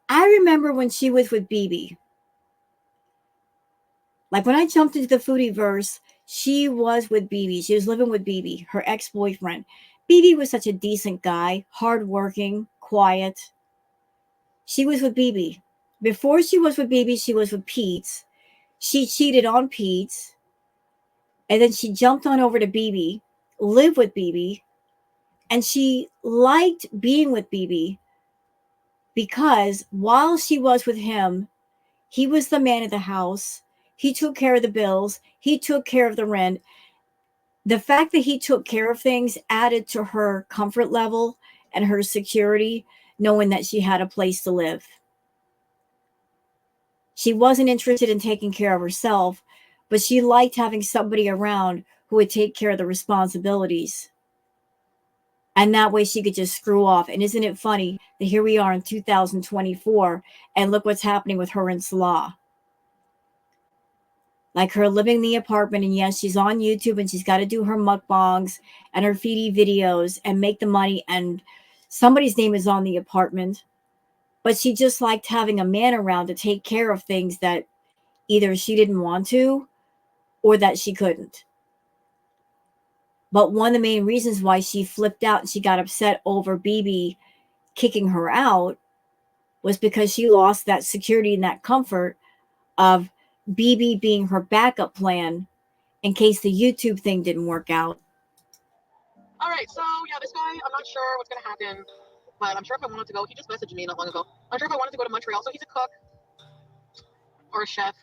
I remember when she was with BB. Like when I jumped into the foodie verse, she was with BB. She was living with BB, her ex-boyfriend. BB was such a decent guy, hardworking, quiet. She was with BB. Before she was with BB, she was with Pete. She cheated on Pete. And then she jumped on over to BB, lived with BB. And she liked being with BB because while she was with him, he was the man of the house. He took care of the bills. He took care of the rent. The fact that he took care of things added to her comfort level and her security, knowing that she had a place to live. She wasn't interested in taking care of herself, but she liked having somebody around who would take care of the responsibilities. And that way she could just screw off. And isn't it funny that here we are in 2024 and look what's happening with her and Salah? Like her living in the apartment, and yes, she's on YouTube and she's got to do her mukbangs and her feedy videos and make the money, and somebody's name is on the apartment. But she just liked having a man around to take care of things that either she didn't want to or that she couldn't. But one of the main reasons why she flipped out and she got upset over BB kicking her out was because she lost that security and that comfort of BB being her backup plan in case the YouTube thing didn't work out. All right, so yeah, this guy, I'm not sure what's gonna happen, but I'm sure if I wanted to go, he just messaged me not long ago. I'm sure if I wanted to go to Montreal, so he's a cook or a chef.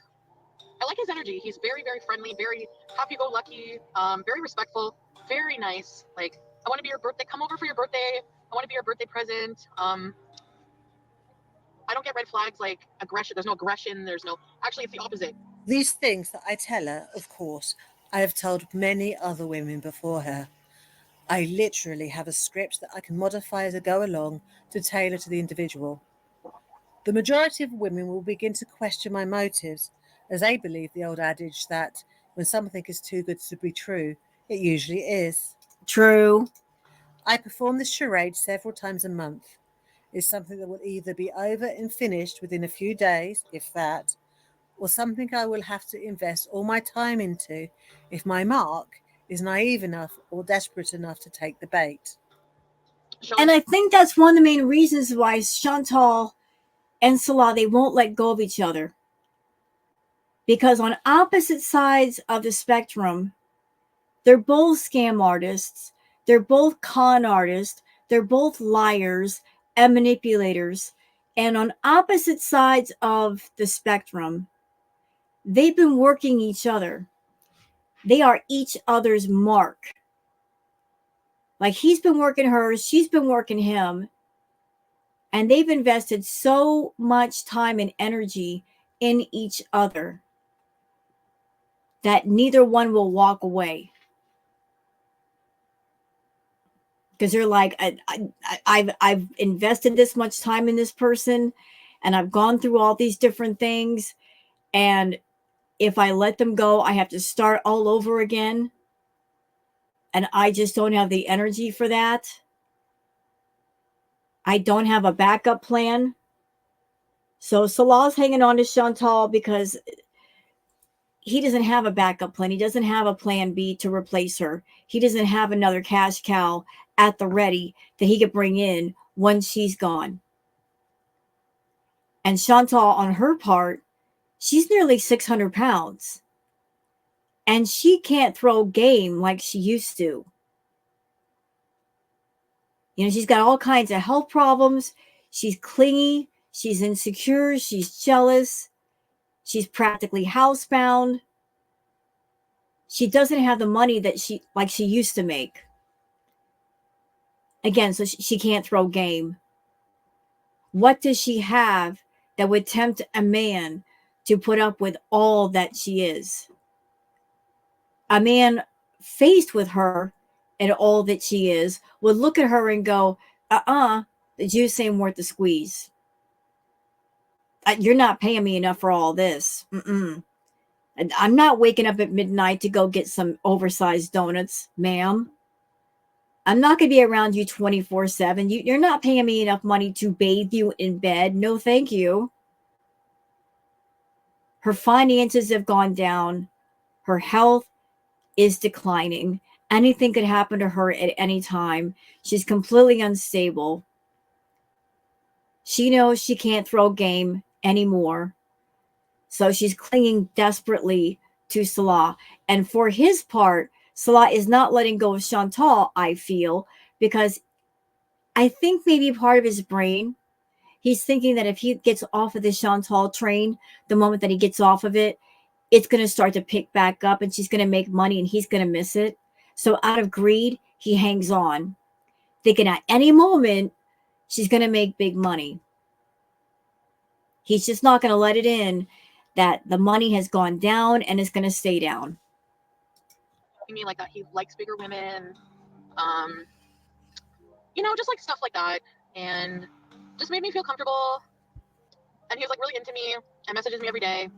I like his energy. He's very, very friendly, very happy-go-lucky, very respectful, very nice. Like, I want to be your birthday. Come over for your birthday. I want to be your birthday present. I don't get red flags like aggression. There's no aggression. There's no. Actually, it's the opposite. These things that I tell her, of course, I have told many other women before her. I literally have a script that I can modify as I go along to tailor to the individual. The majority of women will begin to question my motives, as they believe the old adage that when something is too good to be true, it usually is. True. I perform this charade several times a month. It's something that will either be over and finished within a few days, if that, or something I will have to invest all my time into if my mark is naive enough or desperate enough to take the bait. And I think that's one of the main reasons why Chantal and Salah, they won't let go of each other. Because on opposite sides of the spectrum, they're both scam artists, they're both con artists, they're both liars and manipulators. And on opposite sides of the spectrum, they've been working each other. They are each other's mark. Like he's been working her, she's been working him. And they've invested so much time and energy in each other that neither one will walk away. Because they're like, I've invested this much time in this person, and I've gone through all these different things, and if I let them go, I have to start all over again, and I just don't have the energy for that. I don't have a backup plan. So Salah's hanging on to Chantal because he doesn't have a backup plan. He doesn't have a plan B to replace her. He doesn't have another cash cow at the ready that he could bring in once she's gone. And Chantal, on her part, she's nearly 600 pounds. And she can't throw game like she used to. You know, she's got all kinds of health problems. She's clingy. She's insecure. She's jealous. She's practically housebound. She doesn't have the money that she used to make. Again, so she can't throw game. What does she have that would tempt a man to put up with all that she is? A man faced with her and all that she is would look at her and go, the juice ain't worth the squeeze. You're not paying me enough for all this. And I'm not waking up at midnight to go get some oversized donuts, ma'am. I'm not going to be around you 24/7. You're not paying me enough money to bathe you in bed. No, thank you. Her finances have gone down. Her health is declining. Anything could happen to her at any time. She's completely unstable. She knows she can't throw game anymore. So she's clinging desperately to Salah. And for his part, Salah is not letting go of Chantal, I feel, because I think maybe part of his brain, he's thinking that if he gets off of the Chantal train, the moment that he gets off of it, it's going to start to pick back up and she's going to make money and he's going to miss it. So out of greed, he hangs on, thinking at any moment she's going to make big money. He's just not going to let it in that the money has gone down and is going to stay down. I mean, like that he likes bigger women, just like stuff like that, and just made me feel comfortable. And he was like really into me and messages me every day,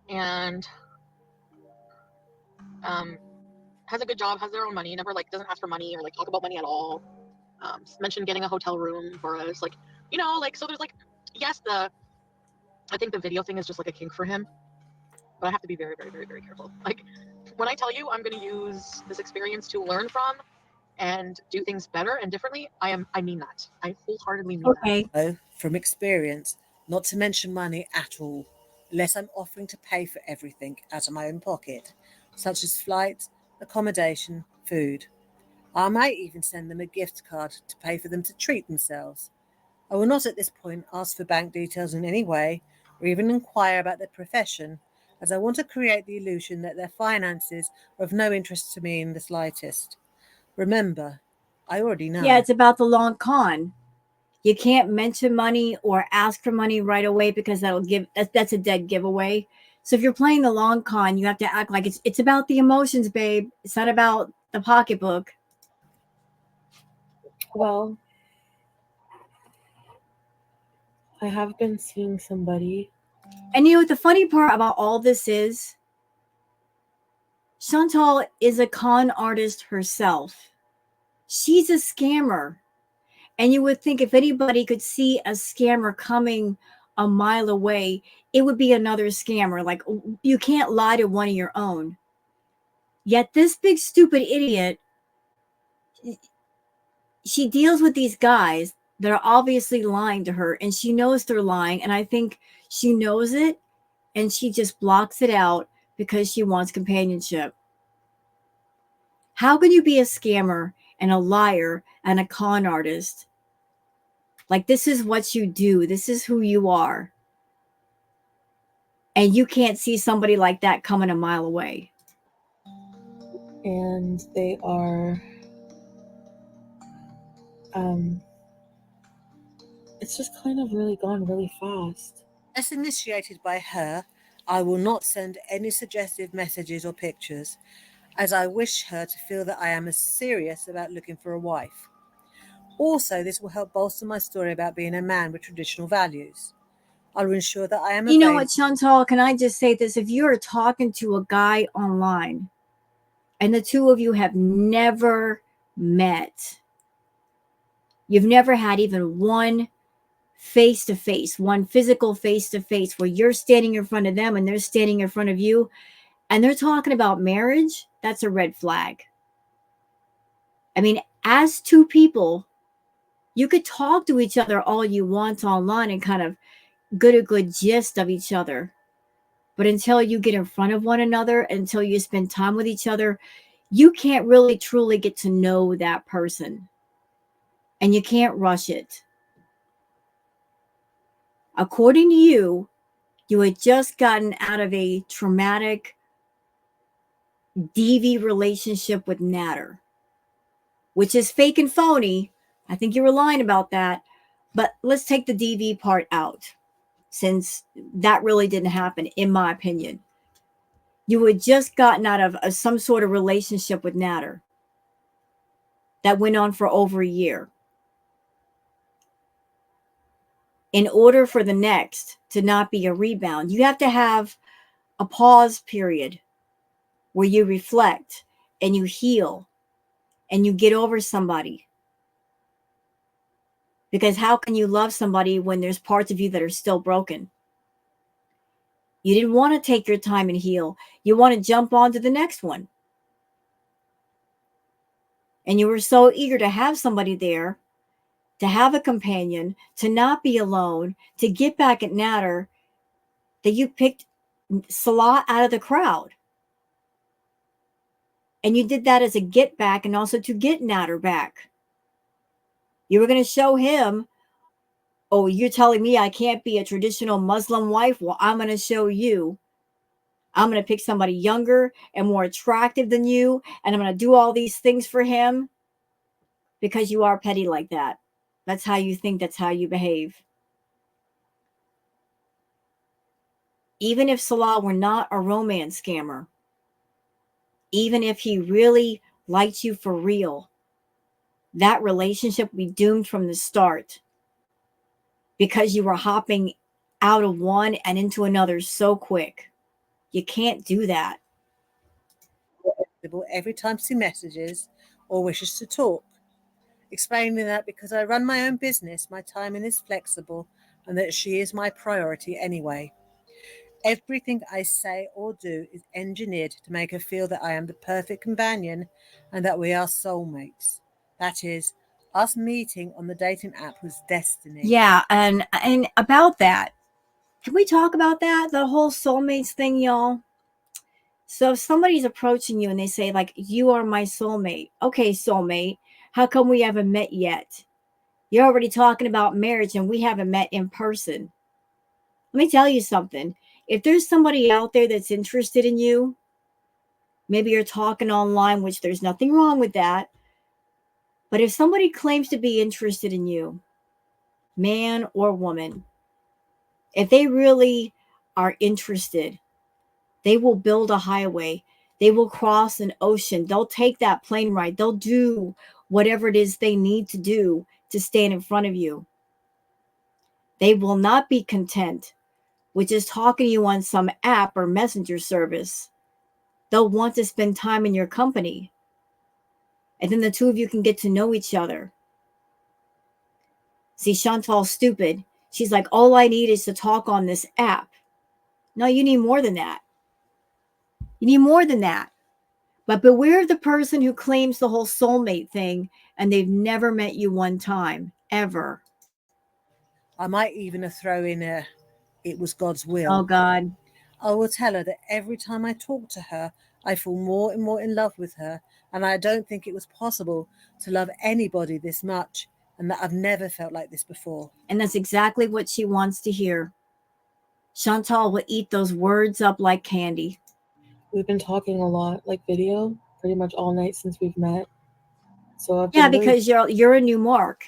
and has a good job, has their own money, never like doesn't ask for money or like talk about money at all. Mentioned getting a hotel room for us, like so there's like, yes, I think the video thing is just like a kink for him, but I have to be very, very, very, very careful. Like when I tell you I'm going to use this experience to learn from and do things better and differently, I mean that. I wholeheartedly mean that. So, from experience, not to mention money at all, unless I'm offering to pay for everything out of my own pocket, such as flights, accommodation, food. I might even send them a gift card to pay for them to treat themselves. I will not at this point ask for bank details in any way or even inquire about their profession, as I want to create the illusion that their finances are of no interest to me in the slightest. Remember, I already know. Yeah, it's about the long con. You can't mention money or ask for money right away because that's a dead giveaway. So if you're playing the long con, you have to act like it's about the emotions, babe. It's not about the pocketbook. Well, I have been seeing somebody. And you know what the funny part about all this is? Chantal is a con artist herself. She's a scammer. And you would think if anybody could see a scammer coming a mile away, it would be another scammer. Like, you can't lie to one of your own. Yet this big stupid idiot, she deals with these guys that are obviously lying to her, and she knows they're lying, and I think she knows it, and she just blocks it out because she wants companionship. How can you be a scammer and a liar and a con artist? Like, this is what you do. This is who you are. And you can't see somebody like that coming a mile away. And they are it's just kind of really gone really fast. As initiated by her, I will not send any suggestive messages or pictures, as I wish her to feel that I am as serious about looking for a wife. Also, this will help bolster my story about being a man with traditional values. I will ensure that I am You know available. what, Chantal? Can I just say this? If you're talking to a guy online and the two of you have never met, you've never had even one face to face, one physical face to face where you're standing in front of them and they're standing in front of you and they're talking about marriage, that's a red flag. I mean, as two people, you could talk to each other all you want online and kind of get a good gist of each other. But until you get in front of one another, until you spend time with each other, you can't really truly get to know that person. And you can't rush it. According to you, you had just gotten out of a traumatic DV relationship with Natter, which is fake and phony. I think you were lying about that. But let's take the DV part out, since that really didn't happen, in my opinion. You had just gotten out of some sort of relationship with Natter that went on for over a year. In order for the next to not be a rebound, you have to have a pause period where you reflect and you heal and you get over somebody. Because how can you love somebody when there's parts of you that are still broken? You didn't want to take your time and heal. You want to jump on to the next one. And you were so eager to have somebody there, to have a companion, to not be alone, to get back at Natter, that you picked Salah out of the crowd. And you did that as a get back and also to get Natter back. You were going to show him, oh, you're telling me I can't be a traditional Muslim wife? Well, I'm going to show you. I'm going to pick somebody younger and more attractive than you, and I'm going to do all these things for him because you are petty like that. That's how you think, that's how you behave. Even if Salah were not a romance scammer, even if he really liked you for real, that relationship would be doomed from the start because you were hopping out of one and into another so quick. You can't do that. Every time she messages or wishes to talk. Explaining that because I run my own business, my timing is flexible and that she is my priority anyway. Everything I say or do is engineered to make her feel that I am the perfect companion and that we are soulmates. That is, us meeting on the dating app was destiny. Yeah, and about that, can we talk about that? The whole soulmates thing, y'all. So if somebody's approaching you and they say, like, you are my soulmate. Okay, soulmate, how come we haven't met yet? You're already talking about marriage and we haven't met in person. Let me tell you something. If there's somebody out there that's interested in you, maybe you're talking online, which there's nothing wrong with that. But if somebody claims to be interested in you, man or woman, if they really are interested, they will build a highway. They will cross an ocean. They'll take that plane ride. They'll do whatever it is they need to do to stand in front of you. They will not be content with just talking to you on some app or messenger service. They'll want to spend time in your company. And then the two of you can get to know each other. See, Chantal's stupid. She's like, all I need is to talk on this app. No, you need more than that. You need more than that. But beware of the person who claims the whole soulmate thing and they've never met you one time, ever. I might even throw in it was God's will. Oh, God. I will tell her that every time I talk to her, I fall more and more in love with her, and I don't think it was possible to love anybody this much, and that I've never felt like this before. And that's exactly what she wants to hear. Chantal will eat those words up like candy. We've been talking a lot, like video, pretty much all night since we've met. So I've Yeah, been because you're a new Mark.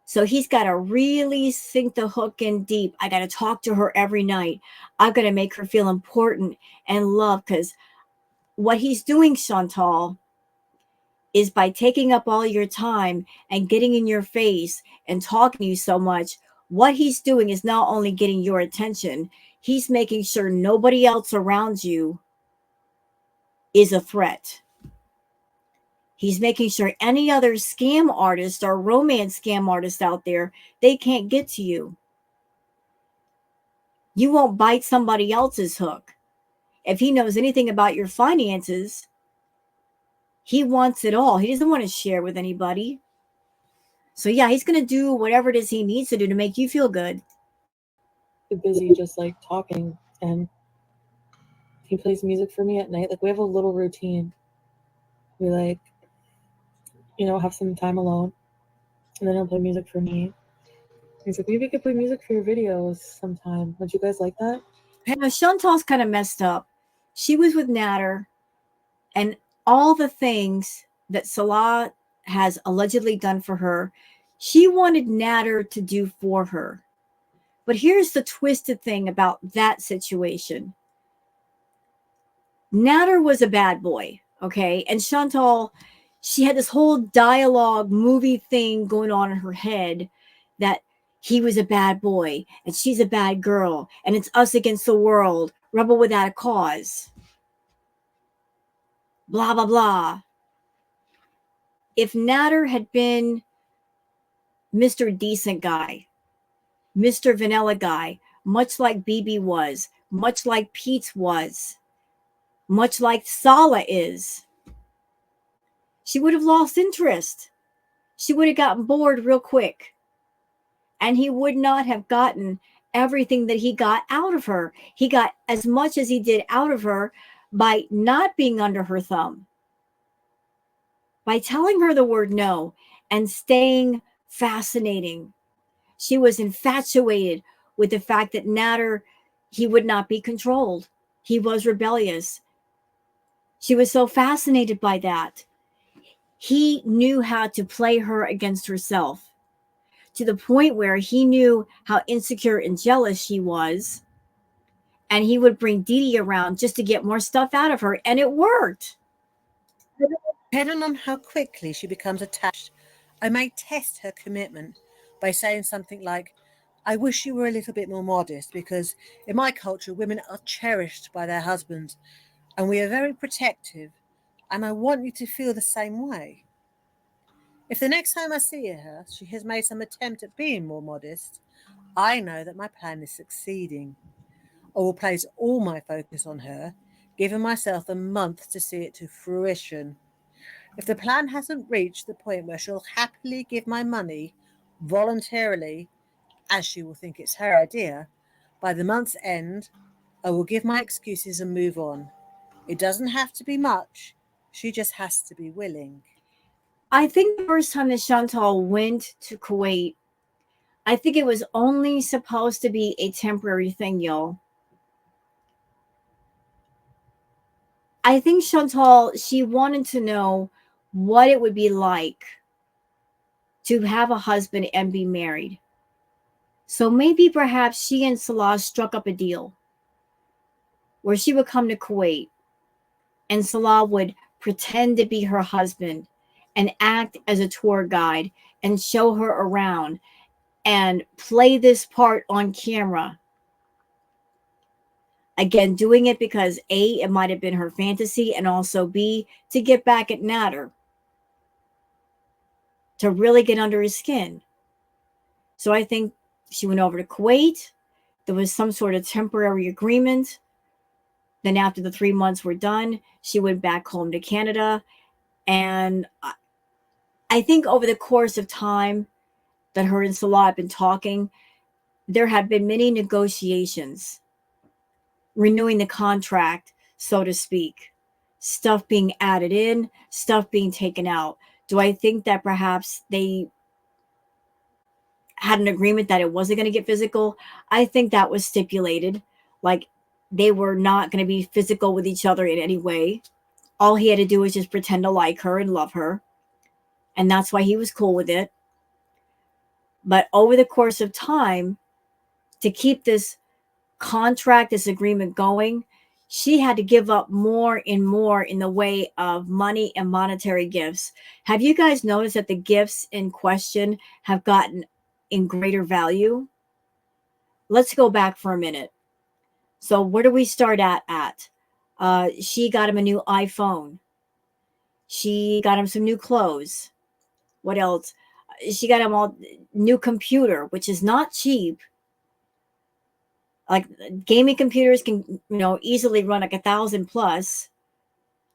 So he's got to really sink the hook in deep. I got to talk to her every night. I've got to make her feel important and loved, because what he's doing, Chantal, is by taking up all your time and getting in your face and talking to you so much. What he's doing is not only getting your attention, he's making sure nobody else around you is a threat. He's making sure any other scam artist or romance scam artist out there, they can't get to you. You won't bite somebody else's hook. If he knows anything about your finances, he wants it all. He doesn't want to share with anybody. So yeah, he's going to do whatever it is he needs to do to make you feel good. Too busy just like talking, and he plays music for me at night. Like, we have a little routine. We like, have some time alone, and then he'll play music for me. He's like, maybe you could play music for your videos sometime. Would you guys like that? Now, Chantal's kind of messed up. She was with Natter, and all the things that Salah has allegedly done for her, she wanted Natter to do for her. But here's the twisted thing about that situation. Natter was a bad boy, okay? And Chantal, she had this whole dialogue movie thing going on in her head that he was a bad boy and she's a bad girl and it's us against the world, rebel without a cause. Blah, blah, blah. If Natter had been Mr. Decent Guy, Mr. Vanilla Guy, much like BB was, much like Pete's was, much like Salah is, she would have lost interest. She would have gotten bored real quick. And he would not have gotten everything that he got out of her. He got as much as he did out of her by not being under her thumb, by telling her the word no and staying fascinating. She was infatuated with the fact that Natter, he would not be controlled. He was rebellious. She was so fascinated by that. He knew how to play her against herself to the point where he knew how insecure and jealous she was. And he would bring Dee Dee around just to get more stuff out of her. And it worked. Depending on how quickly she becomes attached, I may test her commitment by saying something like, I wish you were a little bit more modest, because in my culture, women are cherished by their husbands and we are very protective, and I want you to feel the same way. If the next time I see her, she has made some attempt at being more modest, I know that my plan is succeeding. I will place all my focus on her, giving myself a month to see it to fruition. If the plan hasn't reached the point where she'll happily give my money voluntarily, as she will think it's her idea, by the month's end, I will give my excuses and move on. It doesn't have to be much. She just has to be willing. I think the first time that Chantal went to Kuwait, I think it was only supposed to be a temporary thing, y'all. I think Chantal, she wanted to know what it would be like to have a husband and be married. So maybe perhaps she and Salah struck up a deal where she would come to Kuwait and Salah would pretend to be her husband and act as a tour guide and show her around and play this part on camera. Again, doing it because A, it might have been her fantasy, and also B, to get back at Natter, to really get under his skin. So I think she went over to Kuwait. There was some sort of temporary agreement. Then after the 3 months were done, she went back home to Canada. And I think over the course of time that her and Salah have been talking, there have been many negotiations, renewing the contract, so to speak, stuff being added in, stuff being taken out. Do I think that perhaps they had an agreement that it wasn't going to get physical? I think that was stipulated. Like, they were not going to be physical with each other in any way. All he had to do was just pretend to like her and love her. And that's why he was cool with it. But over the course of time, to keep this contract, this agreement going, she had to give up more and more in the way of money and monetary gifts. Have you guys noticed that the gifts in question have gotten in greater value? Let's go back for a minute. So where do we start at? She got him a new iPhone. She got him some new clothes. What else? She got him all new computer, which is not cheap. Like gaming computers can, easily run like 1,000 plus.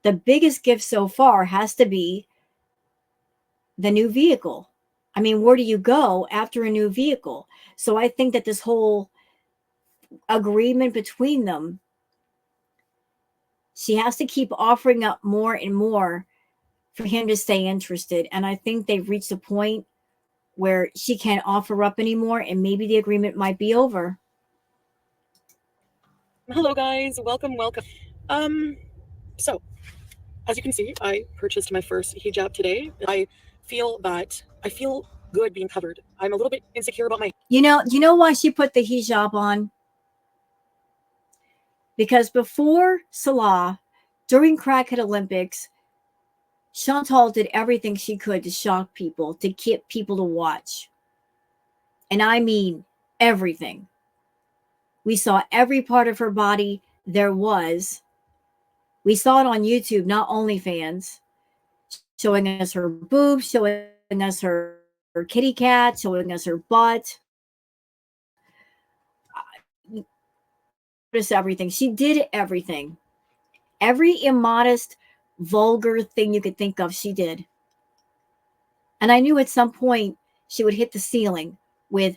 The biggest gift so far has to be the new vehicle. I mean, where do you go after a new vehicle? So I think that this whole agreement between them, she has to keep offering up more and more for him to stay interested. And I think they've reached a point where she can't offer up anymore, and maybe the agreement might be over. Hello guys, welcome. So as you can see, I purchased my first hijab today. I feel good being covered. I'm a little bit insecure about my You know why she put the hijab on? Because before Salah, during Crackhead Olympics, Chantal did everything she could to shock people, to get people to watch. And I mean everything. We saw every part of her body there was. We saw it on YouTube, not OnlyFans, showing us her boobs, showing us her kitty cat, showing us her butt. Just everything. She did everything. Every immodest, vulgar thing you could think of, she did. And I knew at some point she would hit the ceiling with,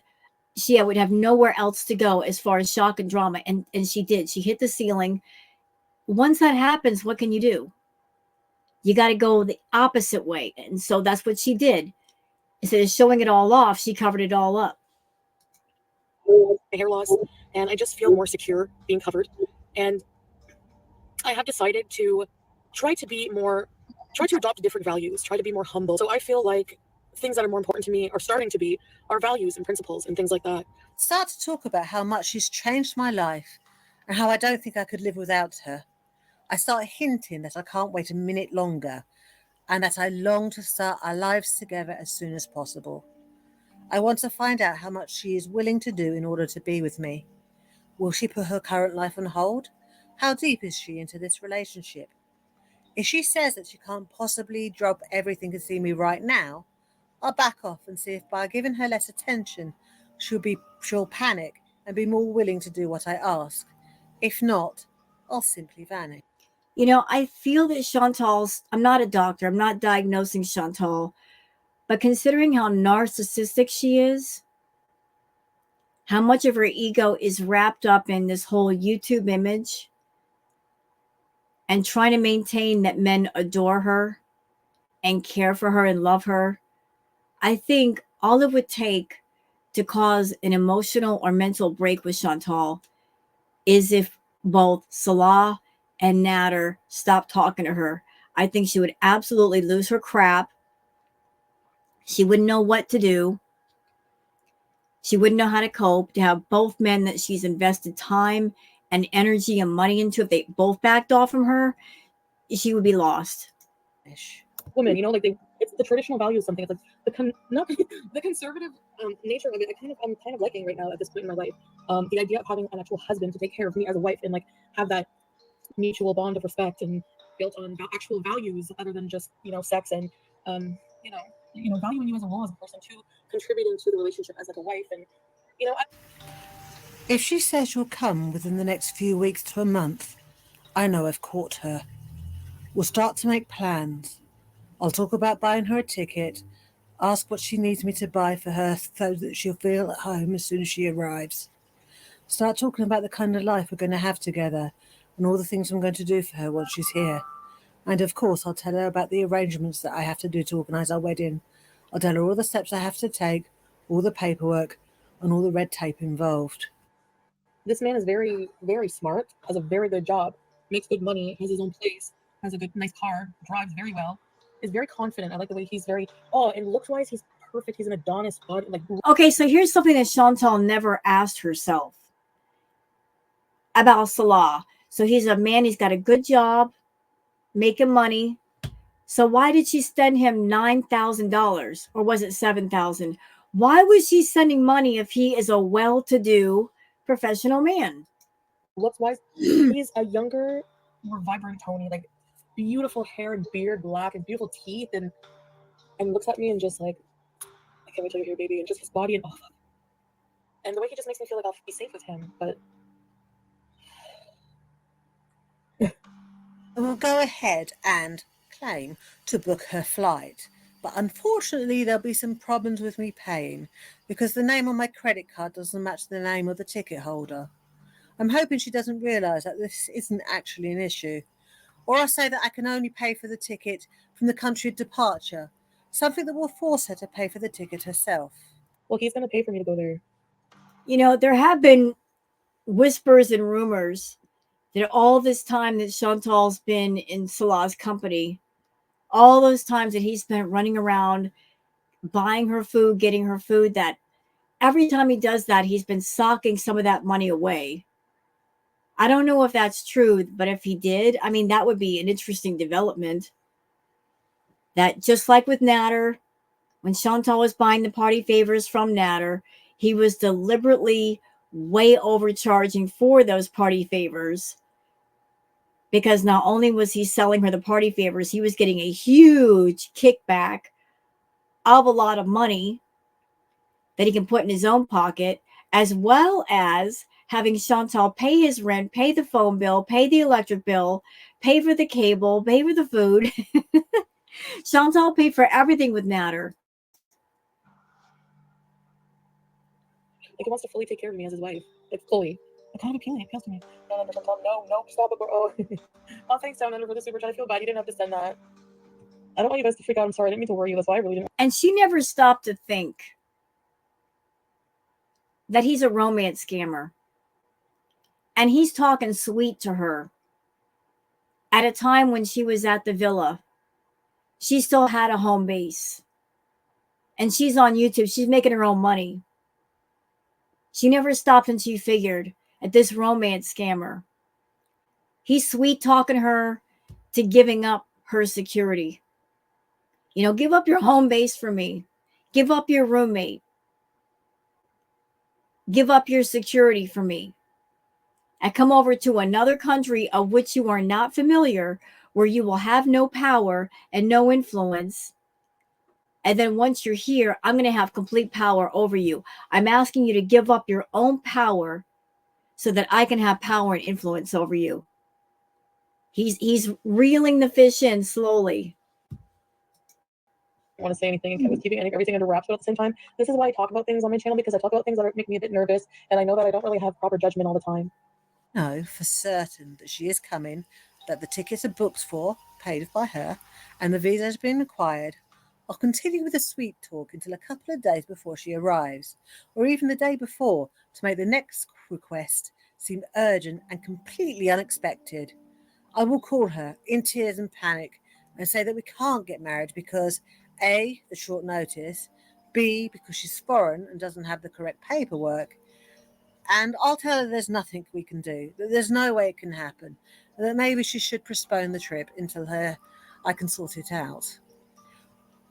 she would have nowhere else to go as far as shock and drama. And she did. She hit the ceiling. Once that happens, what can you do? You got to go the opposite way. And so that's what she did. Instead of showing it all off, she covered it all up. hair loss, and I just feel more secure being covered. And I have decided to try to adopt different values, try to be more humble. So I feel like things that are more important to me are starting to be our values and principles and things like that. Start to talk about how much she's changed my life and how I don't think I could live without her. I start hinting that I can't wait a minute longer and that I long to start our lives together as soon as possible. I want to find out how much she is willing to do in order to be with me. Will she put her current life on hold? How deep is she into this relationship? If she says that she can't possibly drop everything to see me right now, I'll back off and see if by giving her less attention, she'll panic and be more willing to do what I ask. If not, I'll simply vanish. I feel that Chantal's, I'm not a doctor, I'm not diagnosing Chantal, but considering how narcissistic she is, how much of her ego is wrapped up in this whole YouTube image and trying to maintain that men adore her and care for her and love her, I think all it would take to cause an emotional or mental break with Chantal is if both Salah and Nader stopped talking to her. I think she would absolutely lose her crap. She wouldn't know what to do. She wouldn't know how to cope. To have both men that she's invested time and energy and money into, if they both backed off from her, she would be lost. Women, it's the traditional value of something. It's like the conservative nature of it. I'm kind of liking right now at this point in my life. The idea of having an actual husband to take care of me as a wife and have that mutual bond of respect and built on actual values other than just sex and valuing you as a whole as a person too, contributing to the relationship as a wife and If she says she'll come within the next few weeks to a month, I know I've caught her. We'll start to make plans. I'll talk about buying her a ticket, ask what she needs me to buy for her so that she'll feel at home as soon as she arrives. Start talking about the kind of life we're going to have together and all the things I'm going to do for her once she's here. And of course, I'll tell her about the arrangements that I have to do to organise our wedding. I'll tell her all the steps I have to take, all the paperwork, and all the red tape involved. This man is very, very smart, has a very good job, makes good money, has his own place, has a nice car, drives very well, is very confident. I like the way he's and looks-wise, he's perfect. He's an Adonis body. Okay, so here's something that Chantal never asked herself about Salah. So he's a man, he's got a good job, making money. So why did she send him $9,000, or was it 7,000? Why was she sending money if he is a well-to-do professional man? Looks wise, he's a younger, more vibrant Tony, like beautiful hair and beard, black and beautiful teeth, and looks at me and just like, I can't wait till you're here, baby, and just his body and and the way he just makes me feel like I'll be safe with him. But Will go ahead and claim to book her flight. But unfortunately, there'll be some problems with me paying because the name on my credit card doesn't match the name of the ticket holder. I'm hoping she doesn't realise that this isn't actually an issue. Or I'll say that I can only pay for the ticket from the country of departure, something that will force her to pay for the ticket herself. well, he's gonna pay for me to go there. You know, there have been whispers and rumors that all this time that Chantal's been in Salah's company, all those times that he spent running around buying her food, getting her food, that every time he does that, he's been socking some of that money away. I don't know if that's true, but if he did, I mean, that would be an interesting development. That just like with Natter, when Chantal was buying the party favors from Natter, he was deliberately way overcharging for those party favors, because not only was he selling her the party favors, he was getting a huge kickback of a lot of money that he can put in his own pocket, as well as having Chantal pay his rent, pay the phone bill, pay the electric bill, pay for the cable, pay for the food. Chantal paid for everything with Natter. Like he wants to fully take care of me as his wife. Like fully. It kind of appealing. It appeals to me. No, Chantal, no, stop it, bro. Oh, thanks, Down Under, for the super chat. I feel bad. You didn't have to send that. I don't want you guys to freak out. I'm sorry. I didn't mean to worry you. That's why I really didn't. And she never stopped to think that he's a romance scammer. And he's talking sweet to her at a time when she was at the villa. She still had a home base. And she's on YouTube. She's making her own money. She never stopped until she figured at this romance scammer. He's sweet talking her to giving up her security. You know, give up your home base for me. Give up your roommate. Give up your security for me. And come over to another country of which you are not familiar, where you will have no power and no influence. And then once you're here, I'm going to have complete power over you. I'm asking you to give up your own power so that I can have power and influence over you. He's reeling the fish in slowly. I want to say anything, and Kevin's keeping everything under wraps, but at the same time, this is why I talk about things on my channel, because I talk about things that make me a bit nervous, and I know that I don't really have proper judgment all the time. Know for certain that she is coming, that the tickets are booked for, paid by her, and the visa has been acquired. I'll continue with the sweet talk until a couple of days before she arrives, or even the day before, to make the next request seem urgent and completely unexpected. I will call her in tears and panic and say that we can't get married because A, the short notice, B, because she's foreign and doesn't have the correct paperwork, and I'll tell her there's nothing we can do, that there's no way it can happen, and that maybe she should postpone the trip until I can sort it out.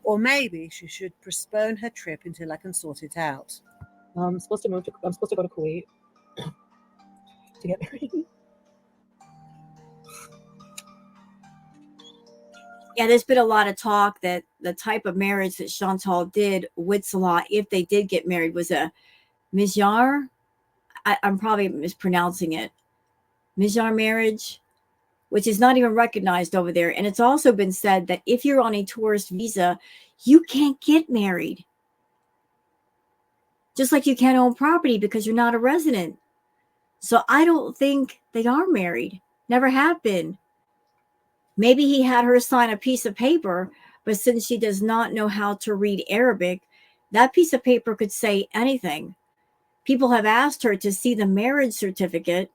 Or maybe she should postpone her trip until I can sort it out. I'm supposed to go to Kuwait to get married. Yeah, there's been a lot of talk that the type of marriage that Chantal did with Salah, if they did get married, was a Mijar. I'm probably mispronouncing it. Mijar marriage, which is not even recognized over there. And it's also been said that if you're on a tourist visa, you can't get married. Just like you can't own property because you're not a resident. So I don't think they are married. Never have been. Maybe he had her sign a piece of paper, but since she does not know how to read Arabic, that piece of paper could say anything. People have asked her to see the marriage certificate,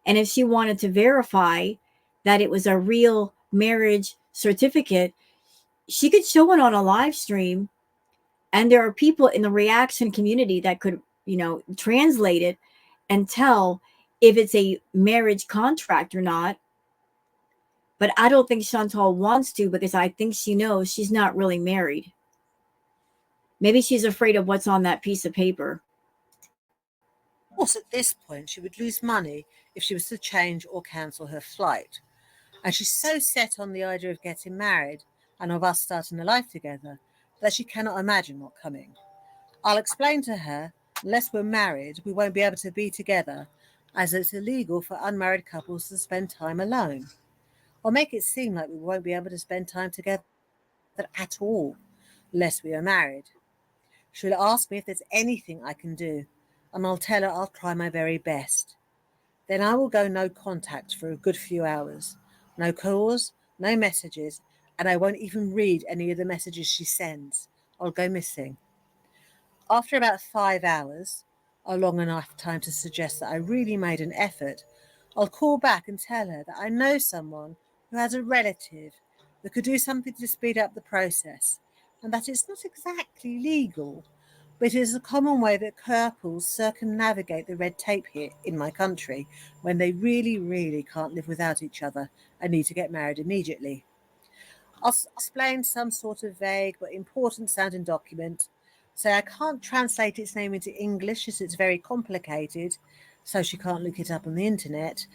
and if she wanted to verify that it was a real marriage certificate, she could show it on a live stream, and there are people in the reaction community that could, translate it and tell if it's a marriage contract or not. But I don't think Chantal wants to, because I think she knows she's not really married. Maybe she's afraid of what's on that piece of paper. Of course, at this point, she would lose money if she was to change or cancel her flight. And she's so set on the idea of getting married and of us starting a life together that she cannot imagine not coming. I'll explain to her, unless we're married, we won't be able to be together, as it's illegal for unmarried couples to spend time alone. Or make it seem like we won't be able to spend time together at all, unless we are married. She'll ask me if there's anything I can do, and I'll tell her I'll try my very best. Then I will go no contact for a good few hours. No calls, no messages, and I won't even read any of the messages she sends. I'll go missing. After about 5 hours, a long enough time to suggest that I really made an effort, I'll call back and tell her that I know someone who has a relative that could do something to speed up the process, and that it's not exactly legal, but it is a common way that couples circumnavigate the red tape here in my country when they really, really can't live without each other and need to get married immediately. I'll explain some sort of vague but important sounding document. Say I can't translate its name into English as it's very complicated, so she can't look it up on the internet,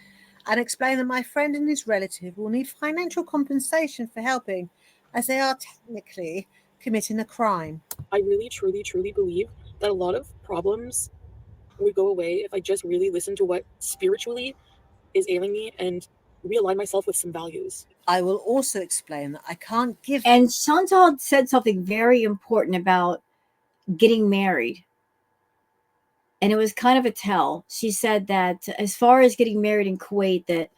and explain that my friend and his relative will need financial compensation for helping, as they are technically committing a crime. I really, truly, truly believe that a lot of problems would go away if I just really listened to what spiritually is ailing me and realign myself with some values. I will also explain that I can't give. And Chantal said something very important about getting married. And it was kind of a tell. She said that as far as getting married in Kuwait, that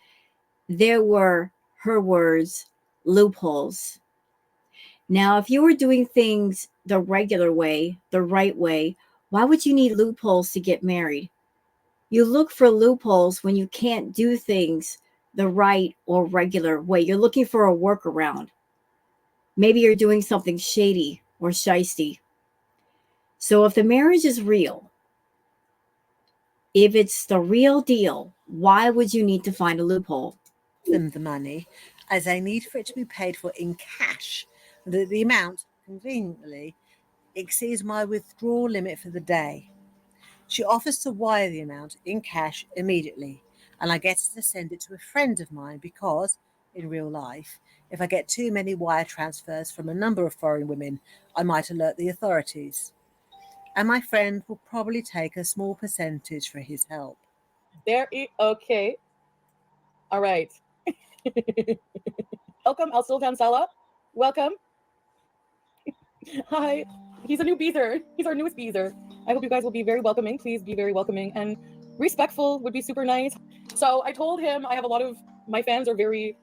there were, her words, loopholes. Now, if you were doing things the regular way, the right way, why would you need loopholes to get married? You look for loopholes when you can't do things the right or regular way. You're looking for a workaround. Maybe you're doing something shady or shisty. So if the marriage is real, if it's the real deal, why would you need to find a loophole? Them the money, as they need for it to be paid for in cash, and that the amount, conveniently, exceeds my withdrawal limit for the day. She offers to wire the amount in cash immediately, and I get to send it to a friend of mine because, in real life, if I get too many wire transfers from a number of foreign women, I might alert the authorities. And my friend will probably take a small percentage for his help. Okay. All right. Welcome, Al Sultan Salah. Welcome. Hi. He's a new beezer. He's our newest beezer. I hope you guys will be very welcoming. Please be very welcoming and respectful would be super nice. So I told him I have a lot of, my fans are very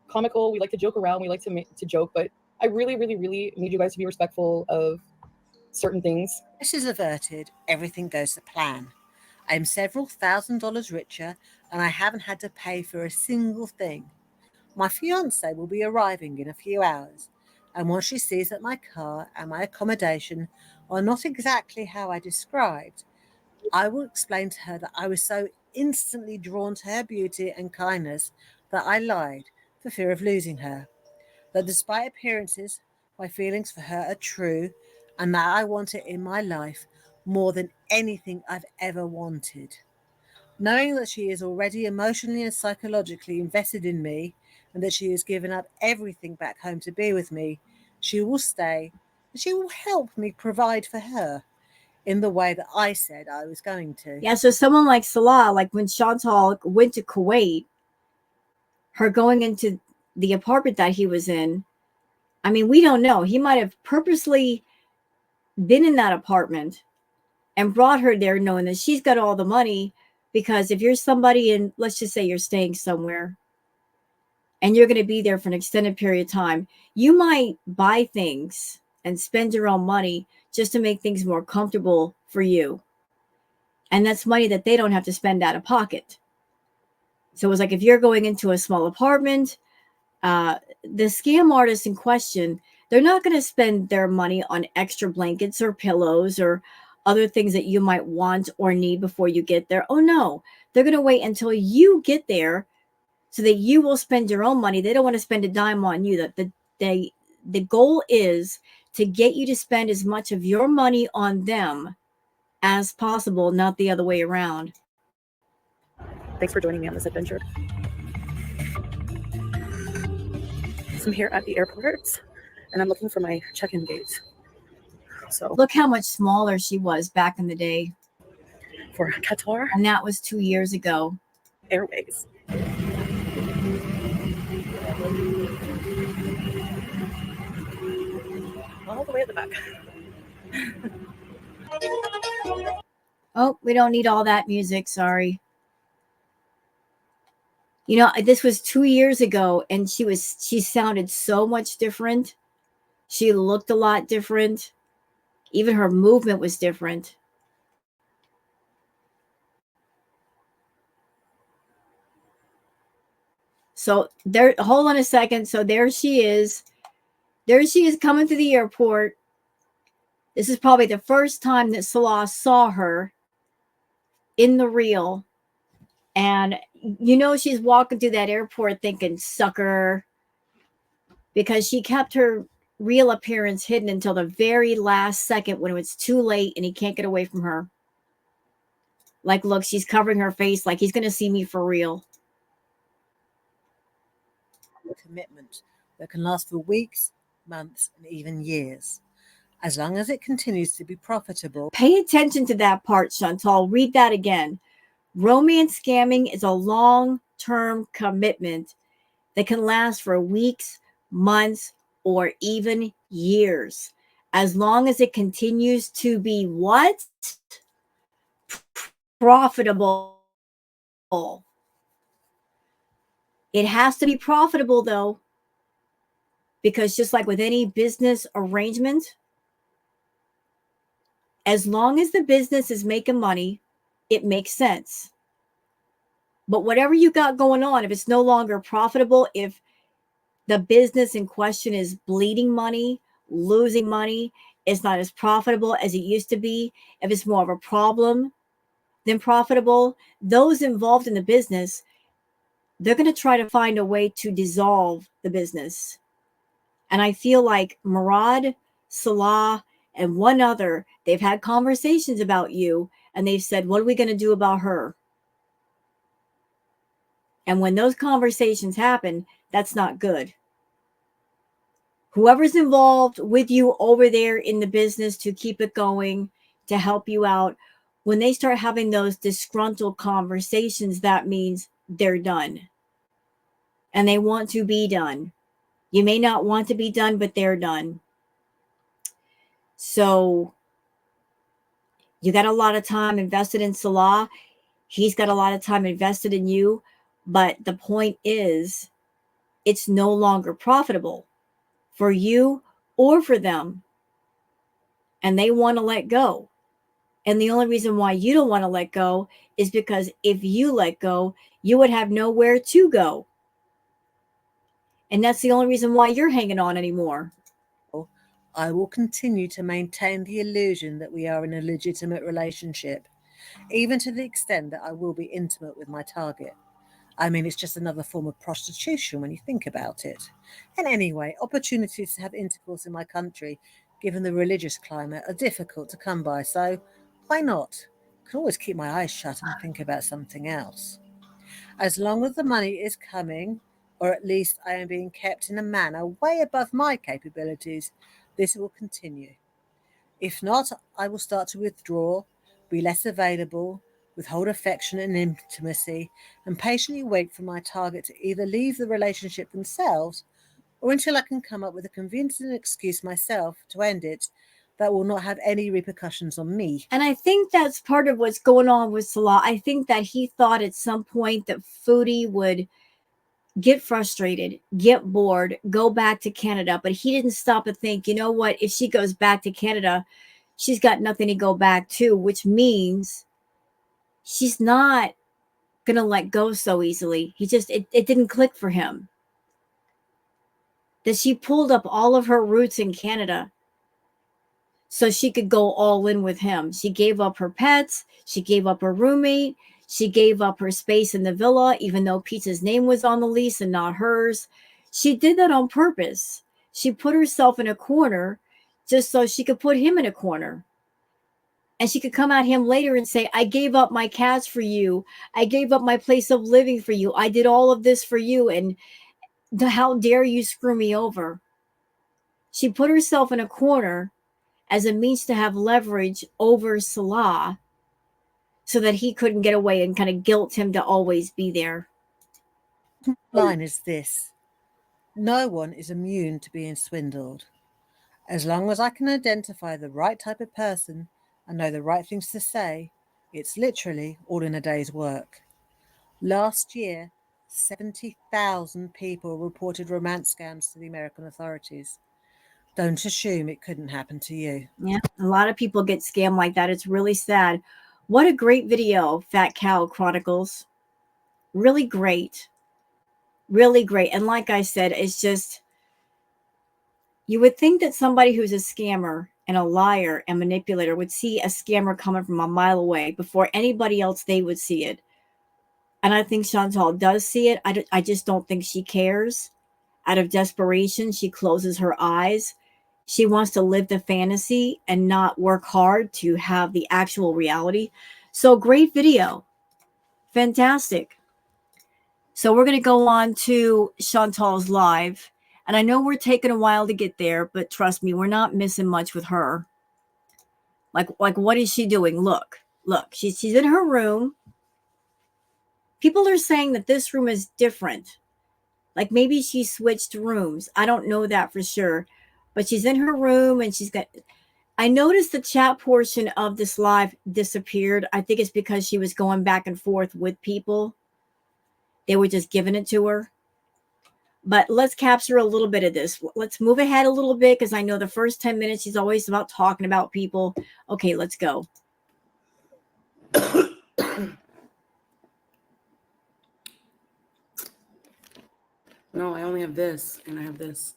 comical. We like to joke around. We like to joke, but I really, really, really need you guys to be respectful of certain things. This is averted, everything goes to plan. I'm several $1,000s richer, and I haven't had to pay for a single thing. My fiancé will be arriving in a few hours, and once she sees that my car and my accommodation are not exactly how I described, I will explain to her that I was so instantly drawn to her beauty and kindness that I lied for fear of losing her. That despite appearances, my feelings for her are true, and that I want her in my life more than anything I've ever wanted. Knowing that she is already emotionally and psychologically invested in me, and that she has given up everything back home to be with me, she will stay, and she will help me provide for her in the way that I said I was going to. Yeah, so someone like Salah, like when Chantal went to Kuwait, her going into the apartment that he was in, I mean, we don't know. He might have purposely been in that apartment and brought her there knowing that she's got all the money, because if you're somebody and let's just say you're staying somewhere and you're going to be there for an extended period of time, you might buy things and spend your own money just to make things more comfortable for you. And that's money that they don't have to spend out of pocket. So it's like if you're going into a small apartment, the scam artists in question, they're not going to spend their money on extra blankets or pillows or other things that you might want or need before you get there. Oh no, they're going to wait until you get there so that you will spend your own money. They don't want to spend a dime on you. The goal is to get you to spend as much of your money on them as possible, not the other way around. Thanks for joining me on this adventure. So I'm here at the airport, and I'm looking for my check-in gate. So look how much smaller she was back in the day. For Qatar, and that was 2 years ago. Airways. All the way at the back. Oh, we don't need all that music. Sorry. You know, this was 2 years ago, and she sounded so much different. She looked a lot different. Even her movement was different. So there, hold on a second. So there she is. There she is coming to the airport. This is probably the first time that Salah saw her in the reel. And you know she's walking through that airport thinking, sucker, because she kept her real appearance hidden until the very last second when it was too late and he can't get away from her. Like, look, she's covering her face like he's going to see me for real. Commitment that can last for weeks, months, and even years, as long as it continues to be profitable. Pay attention to that part, Chantal. Read that again. Romance scamming is a long-term commitment that can last for weeks, months, or even years, as long as it continues to be what? Profitable. It has to be profitable, though, because just like with any business arrangement, as long as the business is making money, it makes sense. But whatever you got going on, if it's no longer profitable, if the business in question is bleeding money, losing money, it's not as profitable as it used to be, if it's more of a problem than profitable, those involved in the business, they're going to try to find a way to dissolve the business. And I feel like Murad, Salah, and one other, they've had conversations about you, and they've said, what are we going to do about her? And when those conversations happen, that's not good. Whoever's involved with you over there in the business to keep it going, to help you out, when they start having those disgruntled conversations, that means they're done. And they want to be done. You may not want to be done, but they're done. So you got a lot of time invested in Salah. He's got a lot of time invested in you. But the point is, it's no longer profitable for you or for them. And they want to let go. And the only reason why you don't want to let go is because if you let go, you would have nowhere to go. And that's the only reason why you're hanging on anymore. I will continue to maintain the illusion that we are in a legitimate relationship, even to the extent that I will be intimate with my target. I mean, it's just another form of prostitution when you think about it. And anyway, opportunities to have intercourse in my country, given the religious climate, are difficult to come by, so why not? I can always keep my eyes shut and think about something else. As long as the money is coming, or at least I am being kept in a manner way above my capabilities, this will continue. If not, I will start to withdraw, be less available, withhold affection and intimacy, and patiently wait for my target to either leave the relationship themselves or until I can come up with a convincing excuse myself to end it that will not have any repercussions on me. And I think that's part of what's going on with Salah. I think that he thought at some point that Foodie would get frustrated, get bored, go back to Canada. But he didn't stop to think, you know what? If she goes back to Canada, she's got nothing to go back to, which means she's not going to let go so easily. It didn't click for him. That she pulled up all of her roots in Canada. so she could go all in with him. She gave up her pets, she gave up her roommate, she gave up her space in the villa, even though Pete's name was on the lease and not hers. She did that on purpose. She put herself in a corner just so she could put him in a corner. And she could come at him later and say, I gave up my cats for you. I gave up my place of living for you. I did all of this for you. And how dare you screw me over? She put herself in a corner as a means to have leverage over Salah so that he couldn't get away and kind of guilt him to always be there. Line is this: no one is immune to being swindled. As long as I can identify the right type of person and know the right things to say, it's literally all in a day's work. Last year, 70,000 people reported romance scams to the American authorities. Don't assume it couldn't happen to you. Yeah, a lot of people get scammed like that. It's really sad. What a great video, Fat Cow Chronicles. Really great. Really great. And like I said, it's just, you would think that somebody who's a scammer and a liar and manipulator would see a scammer coming from a mile away before anybody else they would see it. And I think Chantal does see it. I just don't think she cares. Out of desperation, she closes her eyes. She wants to live the fantasy and not work hard to have the actual reality. So great video. Fantastic. So we're going to go on to Chantal's live. And I know we're taking a while to get there, but trust me, we're not missing much with her. Like what is she doing? Look, she's in her room. People are saying that this room is different. Like maybe she switched rooms. I don't know that for sure. But she's in her room and she's got... I noticed the chat portion of this live disappeared. I think it's because she was going back and forth with people. They were just giving it to her. But let's capture a little bit of this. Let's move ahead a little bit because I know the first 10 minutes she's always about talking about people. Okay, let's go. No, I only have this, and I have this.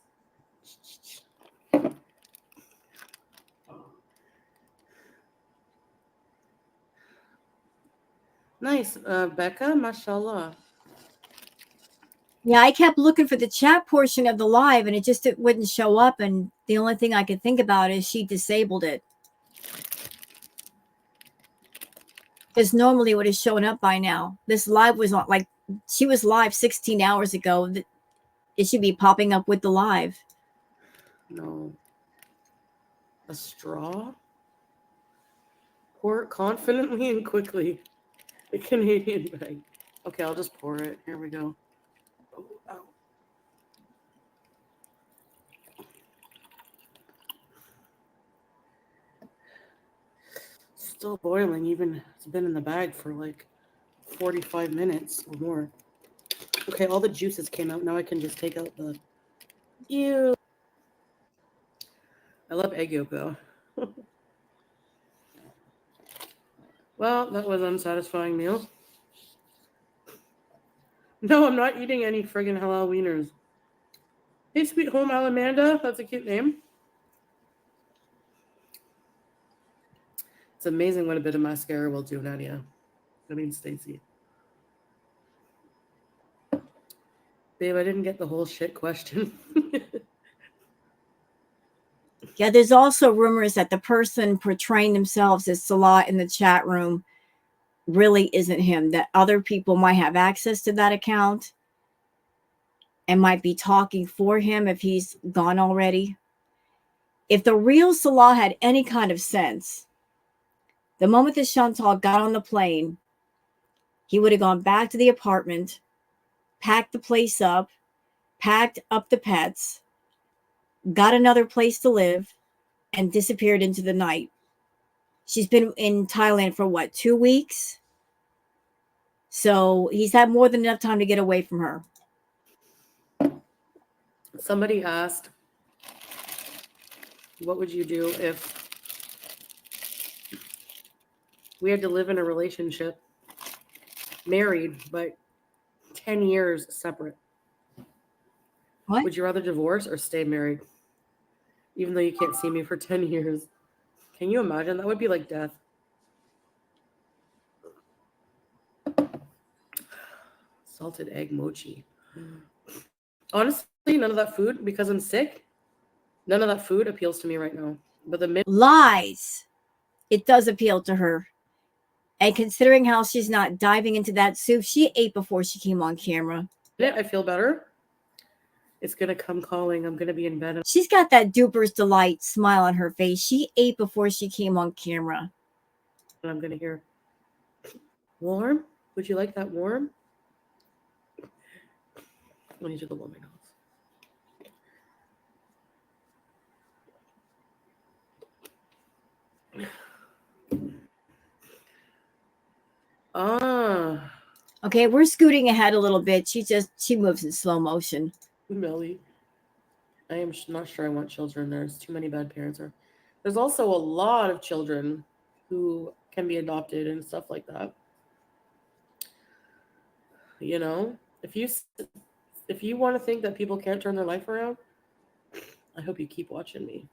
Nice, Becca, mashallah. Yeah, I kept looking for the chat portion of the live and it wouldn't show up. And the only thing I could think about is she disabled it. Because normally it would have shown up by now. This live was on, like, she was live 16 hours ago. It should be popping up with the live. No. A straw? Pour it confidently and quickly. The Canadian bag. Okay, I'll just pour it. Here we go. Oh, ow. Still boiling, even it's been in the bag for like 45 minutes or more. Okay, all the juices came out. Now I can just take out the... Ew. I love egg yolk though. Well, that was an unsatisfying meal. No, I'm not eating any friggin' halal wieners. Hey, Sweet Home Alamanda. That's a cute name. It's amazing what a bit of mascara will do, Nadia. I mean, Stacy. Babe, I didn't get the whole shit question. Yeah, there's also rumors that the person portraying themselves as Salah in the chat room really isn't him, that other people might have access to that account and might be talking for him if he's gone already. If the real Salah had any kind of sense, the moment that Chantal got on the plane, he would have gone back to the apartment, packed the place up, packed up the pets, got another place to live, and disappeared into the night. She's been in Thailand for what, 2 weeks? So he's had more than enough time to get away from her. Somebody asked, what would you do if we had to live in a relationship, married, but 10 years separate? What? Would you rather divorce or stay married? Even though you can't see me for 10 years. Can you imagine? That would be like death. Salted egg mochi. Honestly, none of that food, because I'm sick, none of that food appeals to me right now. But the minute Lies. It does appeal to her. And considering how she's not diving into that soup, she ate before she came on camera. I feel better, it's going to come calling. I'm going to be in bed. She's got that duper's delight smile on her face. She ate before she came on camera. And I'm going to hear, warm? Would you like that warm? I need to go blow my nose. Ah. Okay, we're scooting ahead a little bit. She moves in slow motion. Melly. I am not sure I want children. There's too many bad parents. There's also a lot of children who can be adopted and stuff like that. You know, if you want to think that people can't turn their life around, I hope you keep watching me.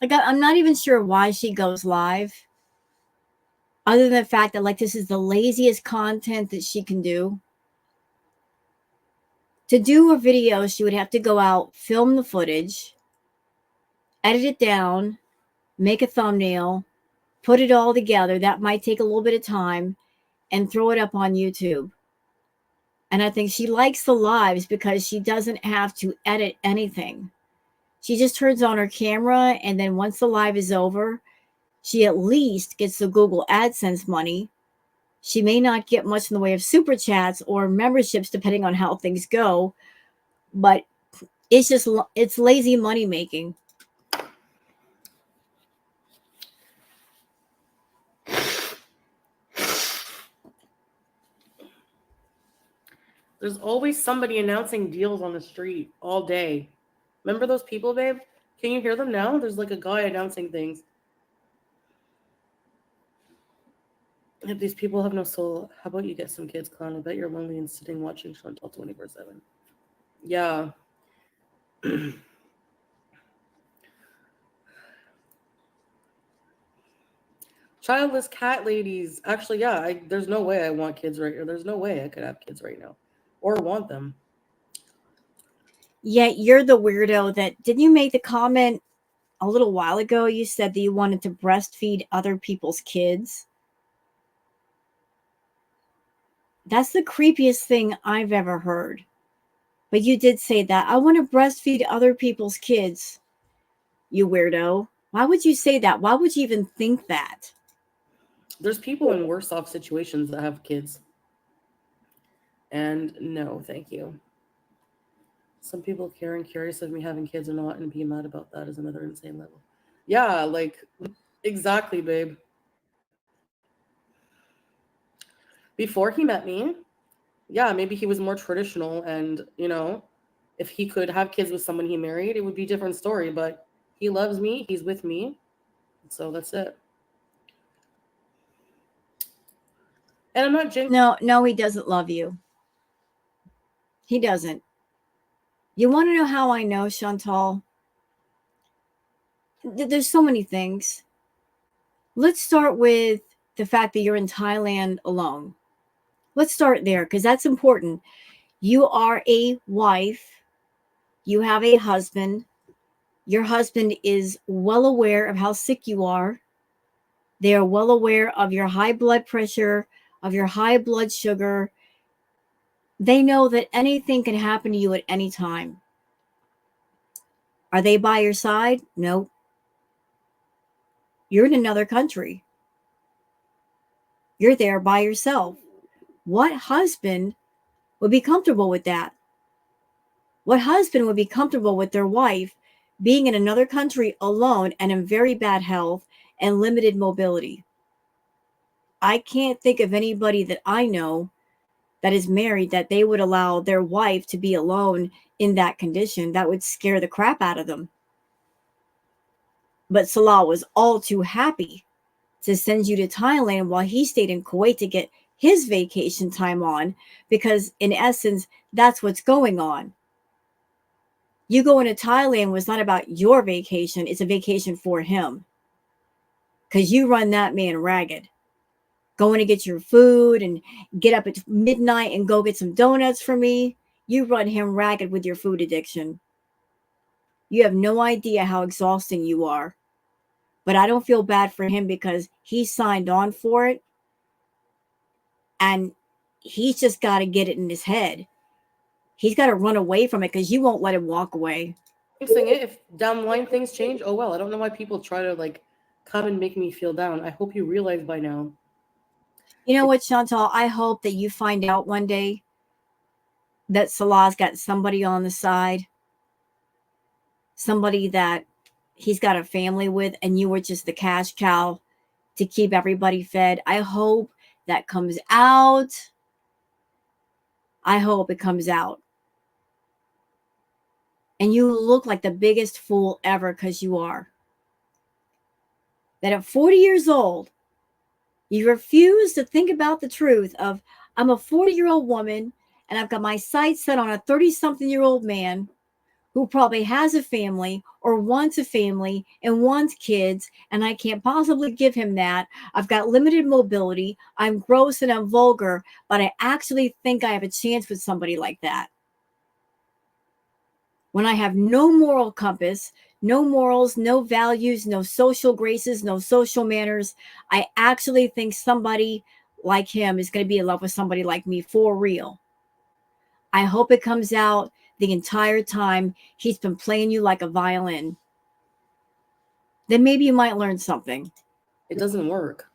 Like, I'm not even sure why she goes live, other than the fact that, like, this is the laziest content that she can do. To do a video, she would have to go out, film the footage, edit it down, make a thumbnail, put it all together. That might take a little bit of time, and throw it up on YouTube. And I think she likes the lives because she doesn't have to edit anything. She just turns on her camera, and then once the live is over, she at least gets the Google AdSense money. She may not get much in the way of super chats or memberships, depending on how things go, but it's lazy money making. There's always somebody announcing deals on the street all day. Remember those people, babe? Can you hear them now? There's like a guy announcing things. If these people have no soul, how about you get some kids, clown? I bet you're lonely and sitting watching Chantal 24/7. Yeah. Childless cat ladies. Actually, yeah, there's no way I want kids right here. There's no way I could have kids right now or want them. Yet you're the weirdo that, didn't you make the comment a little while ago? You said that you wanted to breastfeed other people's kids. That's the creepiest thing I've ever heard. But you did say that. I want to breastfeed other people's kids. You weirdo. Why would you say that? Why would you even think that? There's people in worse off situations that have kids. And no, thank you. Some people care and curious of me having kids or not, and being mad about that is another insane level. Yeah, like, exactly, babe. Before he met me, yeah, maybe he was more traditional, and, you know, if he could have kids with someone he married, it would be a different story, but he loves me, he's with me, so that's it. And I'm not jinxing. No, he doesn't love you. He doesn't. You want to know how I know, Chantal? There's so many things. Let's start with the fact that you're in Thailand alone. Let's start there, because that's important. You are a wife. You have a husband. Your husband is well aware of how sick you are. They are well aware of your high blood pressure, of your high blood sugar. They know that anything can happen to you at any time. Are they by your side? No. You're in another country. You're there by yourself. What husband would be comfortable with that? What husband would be comfortable with their wife being in another country alone and in very bad health and limited mobility? I can't think of anybody that I know that is married that they would allow their wife to be alone in that condition. That would scare the crap out of them. But Salah was all too happy to send you to Thailand while he stayed in Kuwait to get his vacation time on, because in essence, that's what's going on. You going to Thailand was not about your vacation. It's a vacation for him. Because you run that man ragged. Going to get your food and get up at midnight and go get some donuts for me. You run him ragged with your food addiction. You have no idea how exhausting you are. But I don't feel bad for him because he signed on for it. And he's just got to get it in his head. He's got to run away from it because you won't let him walk away. Fixing it. If down the line things change, oh well. I don't know why people try to like come and make me feel down. I hope you realize by now. You know what, Chantal? I hope that you find out one day that Salah's got somebody on the side, somebody that he's got a family with, and you were just the cash cow to keep everybody fed. I hope that comes out. I hope it comes out. And you look like the biggest fool ever, because you are. That at 40 years old, you refuse to think about the truth of, I'm a 40-year-old woman and I've got my sights set on a 30-something-year-old man who probably has a family or wants a family and wants kids, and I can't possibly give him that. I've got limited mobility. I'm gross and I'm vulgar, but I actually think I have a chance with somebody like that. When I have no moral compass, no morals, no values, no social graces, no social manners, I actually think somebody like him is going to be in love with somebody like me for real. I hope it comes out the entire time he's been playing you like a violin. Then maybe you might learn something. It doesn't work.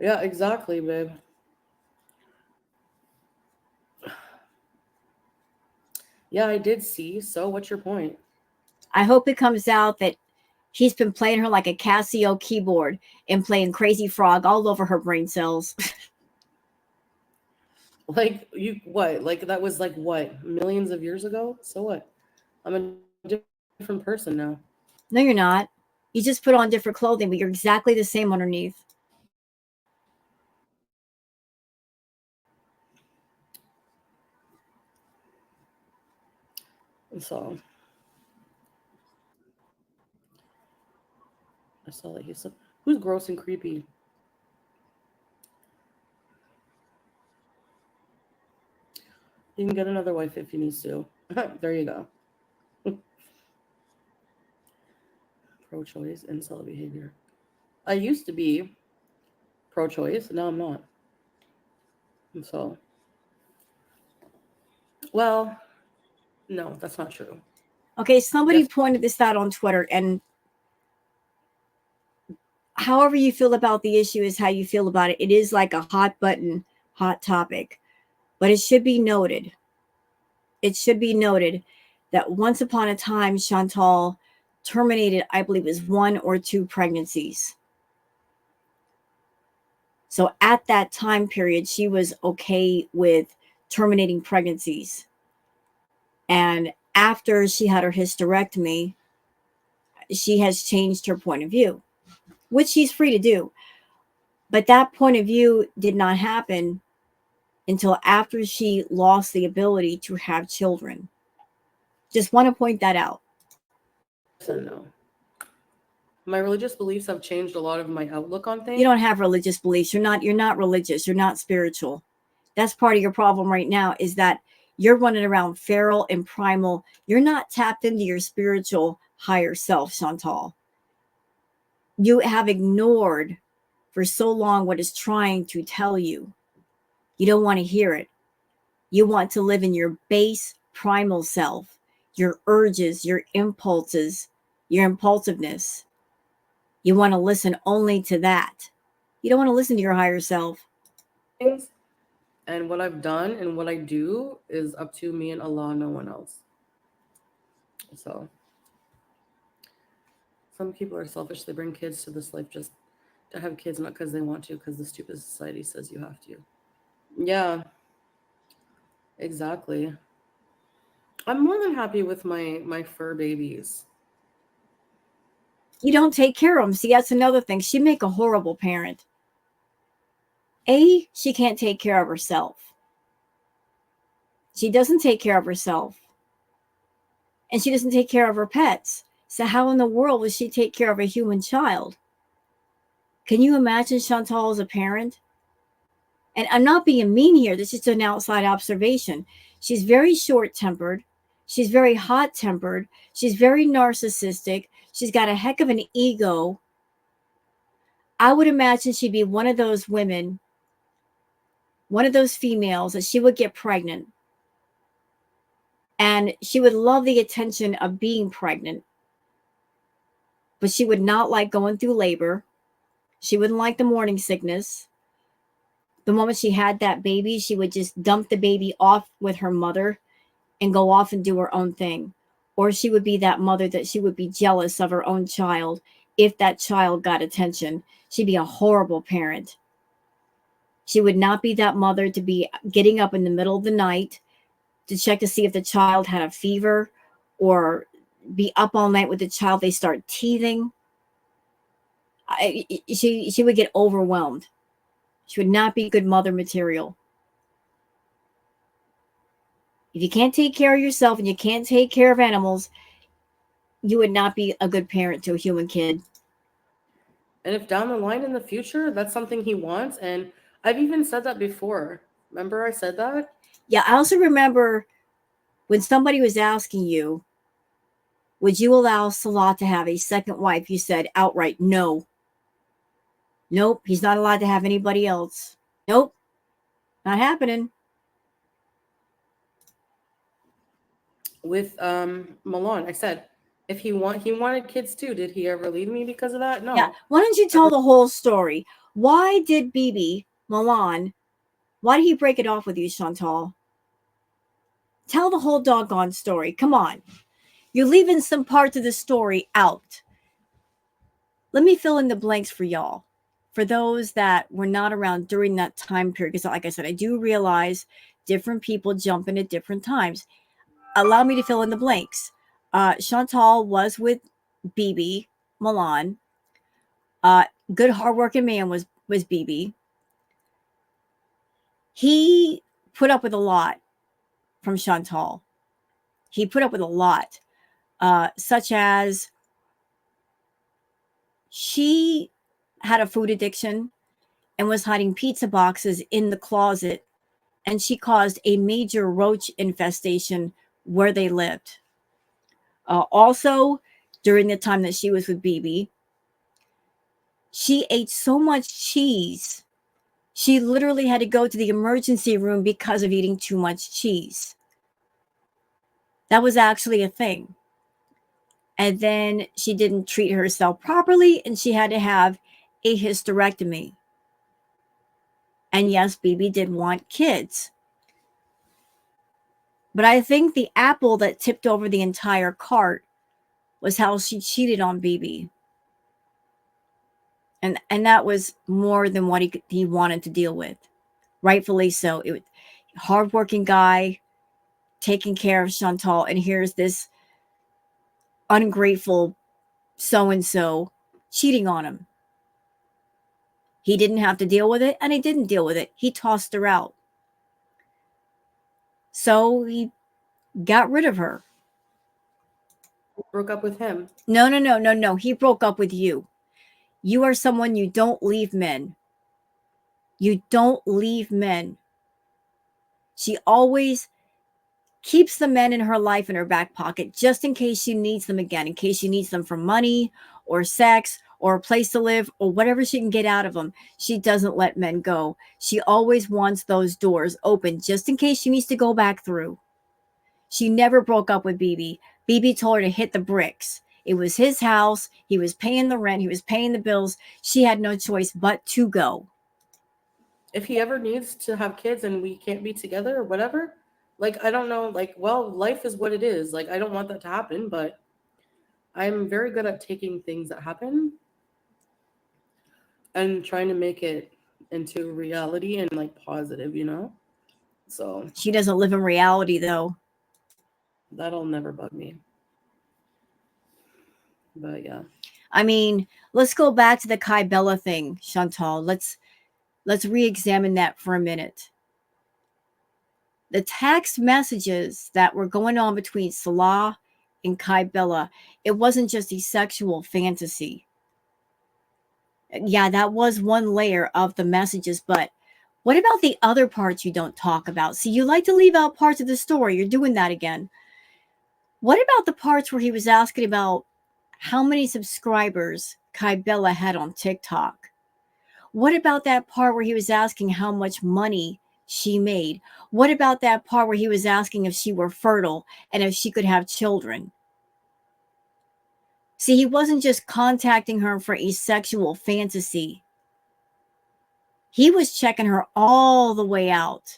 Yeah, exactly, babe. Yeah, I did see. So what's your point? I hope it comes out that he's been playing her like a Casio keyboard and playing Crazy Frog all over her brain cells. Like you what? Like that was like what? Millions of years ago? So what? I'm a different person now. No, you're not. You just put on different clothing, but you're exactly the same underneath. So I saw that he said, who's gross and creepy? You can get another wife if he needs to. There you go. Pro-choice and cell behavior. I used to be pro-choice, now I'm not. And so, well, no, that's not true. Okay, somebody Yes. pointed this out on Twitter, and however you feel about the issue is how you feel about it. It is like a hot button, hot topic. But it should be noted. It should be noted that once upon a time, Chantal terminated, I believe it was 1 or 2 pregnancies. So at that time period, she was okay with terminating pregnancies. And after she had her hysterectomy, she has changed her point of view, which she's free to do. But that point of view did not happen until after she lost the ability to have children. Just want to point that out. No. My religious beliefs have changed a lot of my outlook on things. You don't have religious beliefs. You're not religious. You're not spiritual. That's part of your problem right now, is that you're running around feral and primal. You're not tapped into your spiritual higher self, Chantal. You have ignored for so long what is trying to tell you. You don't want to hear it. You want to live in your base primal self, your urges, your impulses, your impulsiveness. You want to listen only to that. You don't want to listen to your higher self. And what I've done and what I do is up to me and Allah, no one else. So some people are selfish. They bring kids to this life just to have kids, not because they want to, because the stupid society says you have to. Yeah, exactly. I'm more than happy with my fur babies. You don't take care of them. See, that's another thing. She'd make a horrible parent. A, she can't take care of herself. She doesn't take care of herself. And she doesn't take care of her pets. So how in the world would she take care of a human child? Can you imagine Chantal as a parent? And I'm not being mean here. This is an outside observation. She's very short-tempered. She's very hot-tempered. She's very narcissistic. She's got a heck of an ego. I would imagine she'd be one of those women, one of those females that she would get pregnant. And she would love the attention of being pregnant. But she would not like going through labor. She wouldn't like the morning sickness. The moment she had that baby, she would just dump the baby off with her mother and go off and do her own thing. Or she would be that mother that she would be jealous of her own child if that child got attention. She'd be a horrible parent. She would not be that mother to be getting up in the middle of the night to check to see if the child had a fever, or be up all night with the child. They start teething. She would get overwhelmed. She would not be good mother material. If you can't take care of yourself and you can't take care of animals, you would not be a good parent to a human kid. And if down the line in the future, that's something he wants, and I've even said that before. Remember I said that? Yeah, I also remember when somebody was asking you, would you allow Salah to have a second wife? You said outright, no. Nope, he's not allowed to have anybody else. Nope, not happening. With Milan, I said, if he wanted kids too. Did he ever leave me because of that? No. Yeah, why don't you tell the whole story? Why did Milan, why did he break it off with you, Chantal? Tell the whole doggone story. Come on. You're leaving some parts of the story out. Let me fill in the blanks for y'all. For those that were not around during that time period, because like I said, I do realize different people jump in at different times. Allow me to fill in the blanks. Chantal was with Milan. Good hardworking man was BB. He put up with a lot from Chantal. He put up with a lot, such as she had a food addiction and was hiding pizza boxes in the closet, and she caused a major roach infestation where they lived. Also, during the time that she was with BB, she ate so much cheese. She literally had to go to the emergency room because of eating too much cheese. That was actually a thing. And then she didn't treat herself properly, and she had to have a hysterectomy. And yes, BB did want kids. But I think the apple that tipped over the entire cart was how she cheated on BB. And that was more than what he wanted to deal with. Rightfully so. It was a hardworking guy taking care of Chantal, and here's this ungrateful so-and-so cheating on him. He didn't have to deal with it, and he didn't deal with it. He tossed her out. So he got rid of her. Broke up with him. No. He broke up with you. You are someone, you don't leave men. You don't leave men. She always keeps the men in her life in her back pocket just in case she needs them again, in case she needs them for money or sex or a place to live or whatever she can get out of them. She doesn't let men go. She always wants those doors open just in case she needs to go back through. She never broke up with BB. BB told her to hit the bricks. It was his house. He was paying the rent. He was paying the bills. She had no choice but to go. If he ever needs to have kids and we can't be together or whatever, like, I don't know, like, well, life is what it is. Like, I don't want that to happen, but I'm very good at taking things that happen and trying to make it into reality and, like, positive, you know? So She doesn't live in reality, though. that'll never bug me. But yeah. I mean, let's go back to the Kai Bella thing, Chantal. Let's re-examine that for a minute. the text messages that were going on between Salah and Kybella, it wasn't just a sexual fantasy. Yeah, that was one layer of the messages, but what about the other parts you don't talk about? See, you like to leave out parts of the story. You're doing that again. What about the parts where he was asking about how many subscribers Kybella had on TikTok? What about that part where he was asking how much money she made? What about that part where he was asking if she were fertile and if she could have children? See, he wasn't just contacting her for a sexual fantasy. He was checking her all the way out.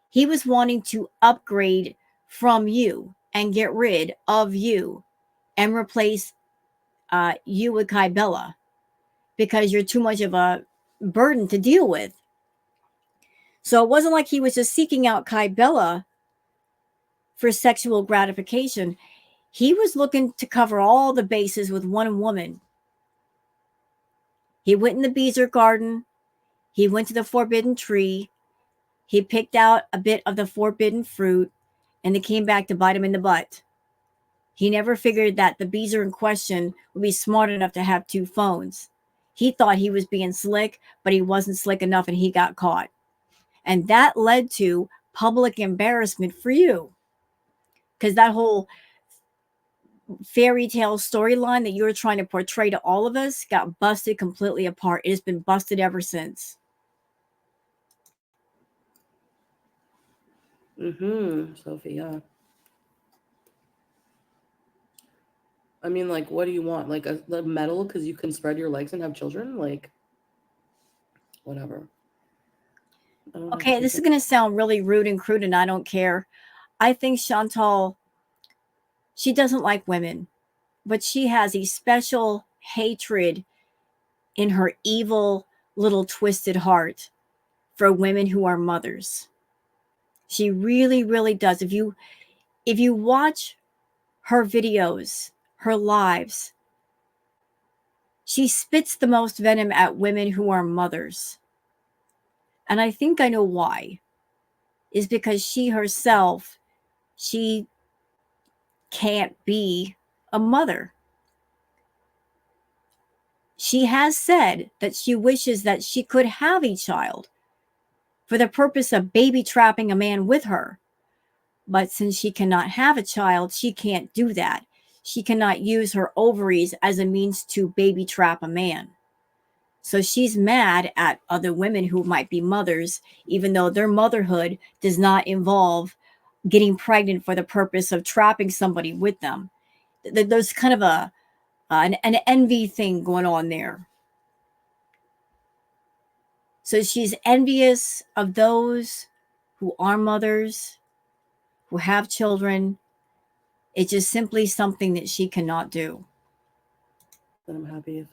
He was wanting to upgrade from you and get rid of you and replace you with Kybella because you're too much of a burden to deal with. So it wasn't like he was just seeking out Kybella for sexual gratification. He was looking to cover all the bases with one woman. He went in the Beezer garden. He went to the forbidden tree. He picked out a bit of the forbidden fruit, and they came back to bite him in the butt. He never figured that the Beezer in question would be smart enough to have two phones. He thought he was being slick, but he wasn't slick enough and he got caught. And that led to public embarrassment for you. Because that whole fairy tale storyline that you were trying to portray to all of us got busted completely apart. It has been busted ever since. Sophie, yeah. I mean, like, what do you want? Like the medal because you can spread your legs and have children? Like, whatever. Okay, this is going to sound really rude and crude, and I don't care. I think Chantal, she doesn't like women, but she has a special hatred in her evil little twisted heart for women who are mothers. She really, really does. If you watch her videos, her lives, she spits the most venom at women who are mothers. And I think I know why. Is because she herself, she can't be a mother. She has said that she wishes that she could have a child for the purpose of baby trapping a man with her. But since she cannot have a child, she can't do that. She cannot use her ovaries as a means to baby trap a man. So she's mad at other women who might be mothers, even though their motherhood does not involve getting pregnant for the purpose of trapping somebody with them. There's kind of an envy thing going on there. So she's envious of those who are mothers, who have children. It's just simply something that she cannot do. I'm happy,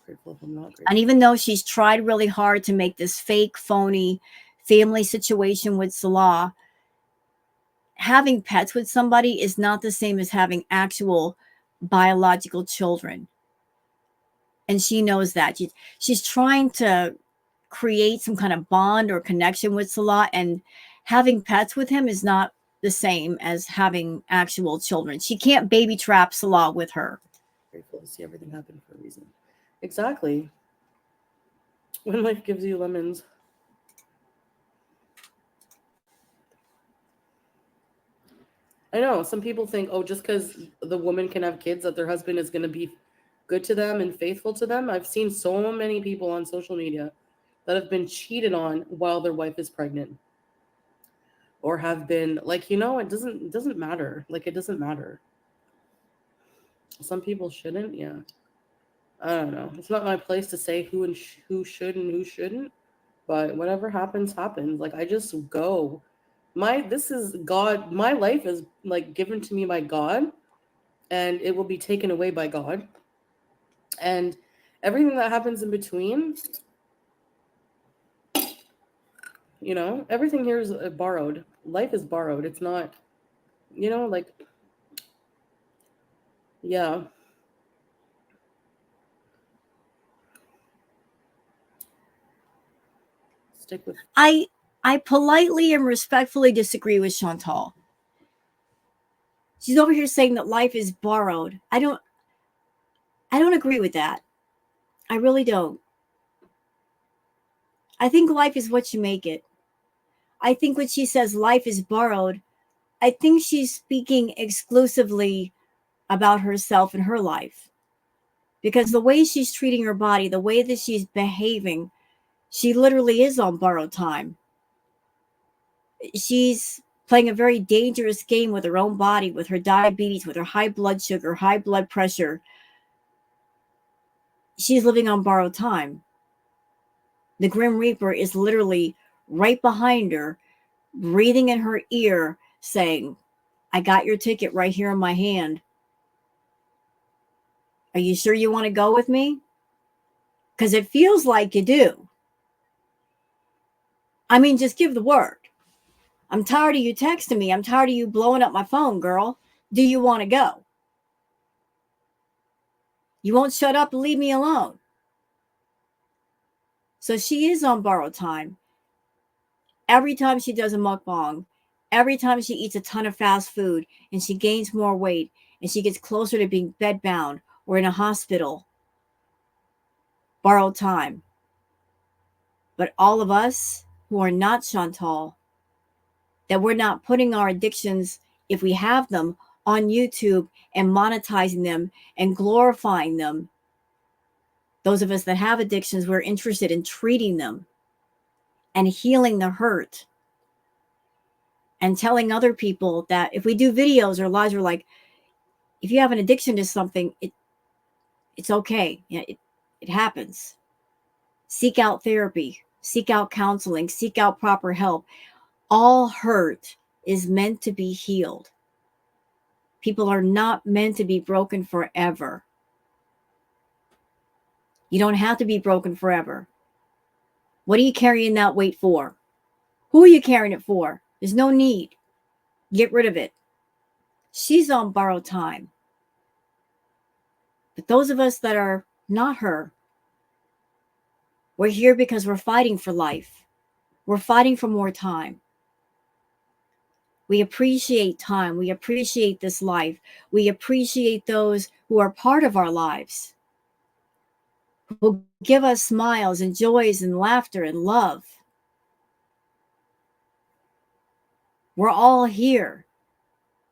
grateful if I'm not grateful. And even though she's tried really hard to make this fake, phony family situation with Salah, having pets with somebody is not the same as having actual biological children. And she knows that. She's trying to create some kind of bond or connection with Salah, and having pets with him is not the same as having actual children. She can't baby trap Salah with her. Grateful to see everything happen for a reason. Exactly. When life gives you lemons. I know some people think, oh, just because the woman can have kids, that their husband is going to be good to them and faithful to them. I've seen so many people on social media that have been cheated on while their wife is pregnant, or have been like, it doesn't matter. Like, it doesn't matter. Some people shouldn't. Yeah. I don't know. It's not my place to say who should and who shouldn't, but whatever happens, happens. Like, I just go. This is God. My life is like given to me by God, and it will be taken away by God. And everything that happens in between, everything here is borrowed. Life is borrowed. It's not, like, yeah. Stick with. I I politely and respectfully disagree with Chantal. She's over here saying that life is borrowed. I don't agree with that. I really don't. I think life is what you make it. I think when she says life is borrowed, I think she's speaking exclusively about herself and her life. Because the way she's treating her body, the way that she's behaving, she literally is on borrowed time. She's playing a very dangerous game with her own body, with her diabetes, with her high blood sugar, high blood pressure. She's living on borrowed time. The Grim Reaper is literally right behind her, breathing in her ear, saying, I got your ticket right here in my hand. Are you sure you want to go with me? Because it feels like you do. I mean, just give the word. I'm tired of you texting me. I'm tired of you blowing up my phone, girl. Do you want to go? You won't shut up and leave me alone. So she is on borrowed time. Every time she does a mukbang, every time she eats a ton of fast food and she gains more weight and she gets closer to being bedbound or in a hospital, borrowed time. But all of us who are not Chantal, that we're not putting our addictions, if we have them, on YouTube and monetizing them and glorifying them. Those of us that have addictions, we're interested in treating them and healing the hurt and telling other people that if we do videos or lives, we're like, if you have an addiction to something, it's okay. It happens. Seek out therapy, seek out counseling, seek out proper help. All hurt is meant to be healed. People are not meant to be broken forever. You don't have to be broken forever. What are you carrying that weight for? Who are you carrying it for? There's no need. Get rid of it. She's on borrowed time. But those of us that are not her, we're here because we're fighting for life. We're fighting for more time. We appreciate time. We appreciate this life. We appreciate those who are part of our lives, who give us smiles and joys and laughter and love. We're all here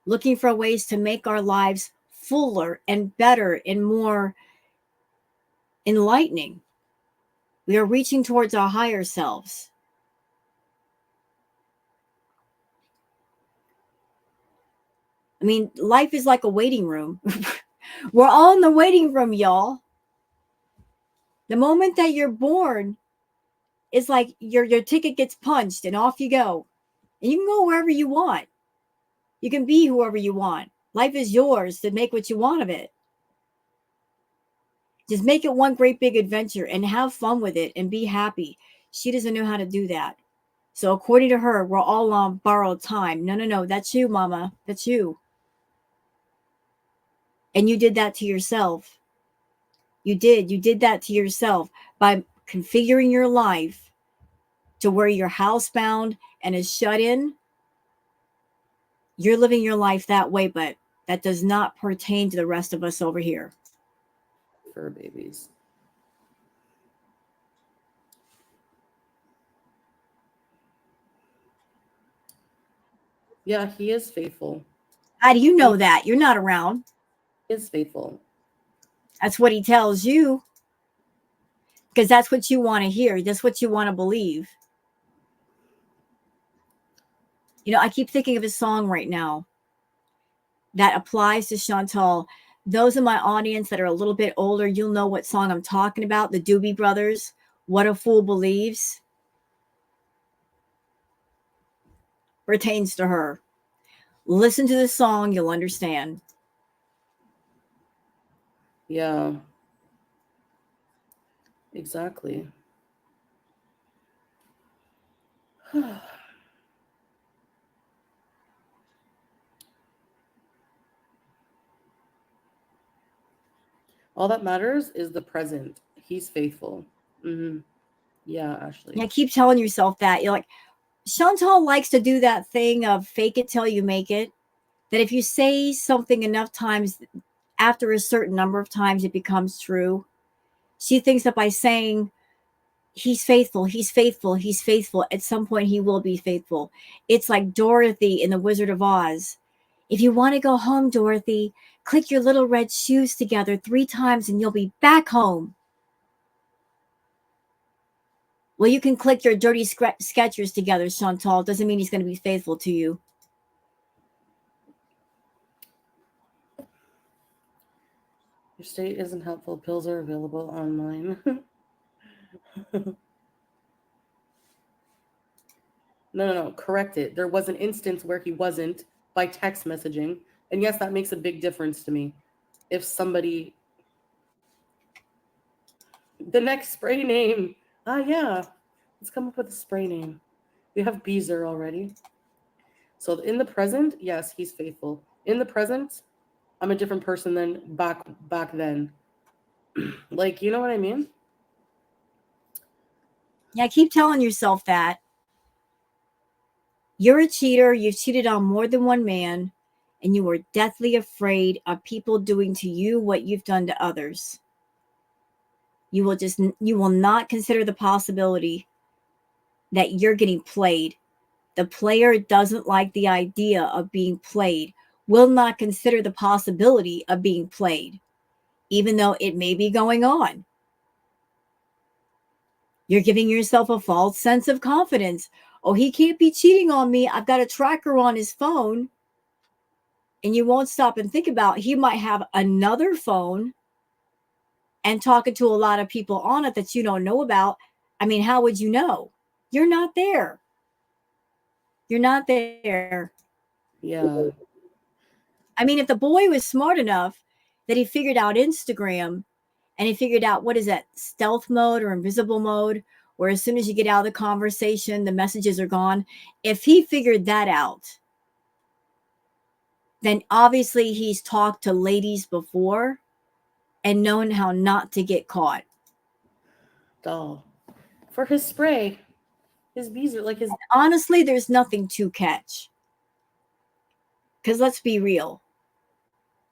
looking for ways to make our lives fuller and better and more enlightening. We are reaching towards our higher selves. I mean, life is like a waiting room. We're all in the waiting room, y'all. The moment that you're born, it's like your ticket gets punched and off you go. And you can go wherever you want. You can be whoever you want. Life is yours to make what you want of it. Just make it one great big adventure and have fun with it and be happy. She doesn't know how to do that. So according to her, we're all on borrowed time. No. That's you, mama. That's you. And you did that to yourself. You did that to yourself by configuring your life to where you're housebound and is shut in. You're living your life that way, but that does not pertain to the rest of us over here. Fur babies. Yeah, he is faithful. How do you know that? You're not around. He is faithful. That's what he tells you. Because that's what you want to hear. That's what you want to believe. You know, I keep thinking of a song right now that applies to Chantal. Those in my audience that are a little bit older, you'll know what song I'm talking about. The Doobie Brothers, What a Fool Believes. Pertains to her. Listen to the song, you'll understand. Yeah. Exactly. All that matters is the present. He's faithful. Mm-hmm. Yeah, Ashley. Yeah, keep telling yourself that. You're like, Chantal likes to do that thing of fake it till you make it. That if you say something enough times, after a certain number of times, it becomes true. She thinks that by saying, he's faithful, he's faithful, he's faithful, at some point he will be faithful. It's like Dorothy in The Wizard of Oz. If you want to go home, Dorothy, click your little red shoes together 3 times and you'll be back home. Well, you can click your dirty Skechers together, Chantal. Doesn't mean he's going to be faithful to you. Your state isn't helpful. Pills are available online. No. Correct it. There was an instance where he wasn't by text messaging. And yes, that makes a big difference to me. If somebody... The next spray name. Yeah. Let's come up with a spray name. We have Beezer already. So in the present, yes, he's faithful. In the present, I'm a different person than back then. Like, you know what I mean? Yeah, keep telling yourself that. You're a cheater. You've cheated on more than one man, and you are deathly afraid of people doing to you what you've done to others. You will not consider the possibility that you're getting played. The player doesn't like the idea of being played, will not consider the possibility of being played, even though it may be going on. You're giving yourself a false sense of confidence. Oh, he can't be cheating on me. I've got a tracker on his phone. And you won't stop and think about he might have another phone and talking to a lot of people on it that you don't know about. I mean, how would you know? You're not there. You're not there. Yeah. I mean, if the boy was smart enough that he figured out Instagram and he figured out, what is that, stealth mode or invisible mode, where as soon as you get out of the conversation, the messages are gone. If he figured that out, then obviously he's talked to ladies before and known how not to get caught. Doll. For his spray. His bees are like his... Honestly, there's nothing to catch. Because let's be real.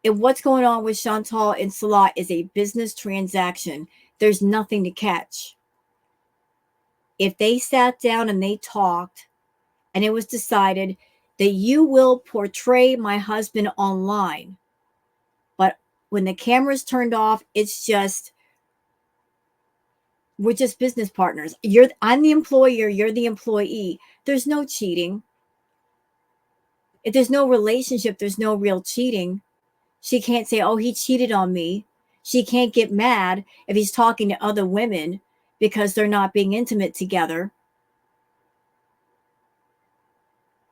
If what's going on with Chantal and Salah is a business transaction, there's nothing to catch. If they sat down and they talked, and it was decided that you will portray my husband online, but when the camera's turned off, it's just, we're just business partners. I'm the employer, you're the employee. There's no cheating. If there's no relationship, there's no real cheating. She can't say, oh, he cheated on me. She can't get mad if he's talking to other women because they're not being intimate together.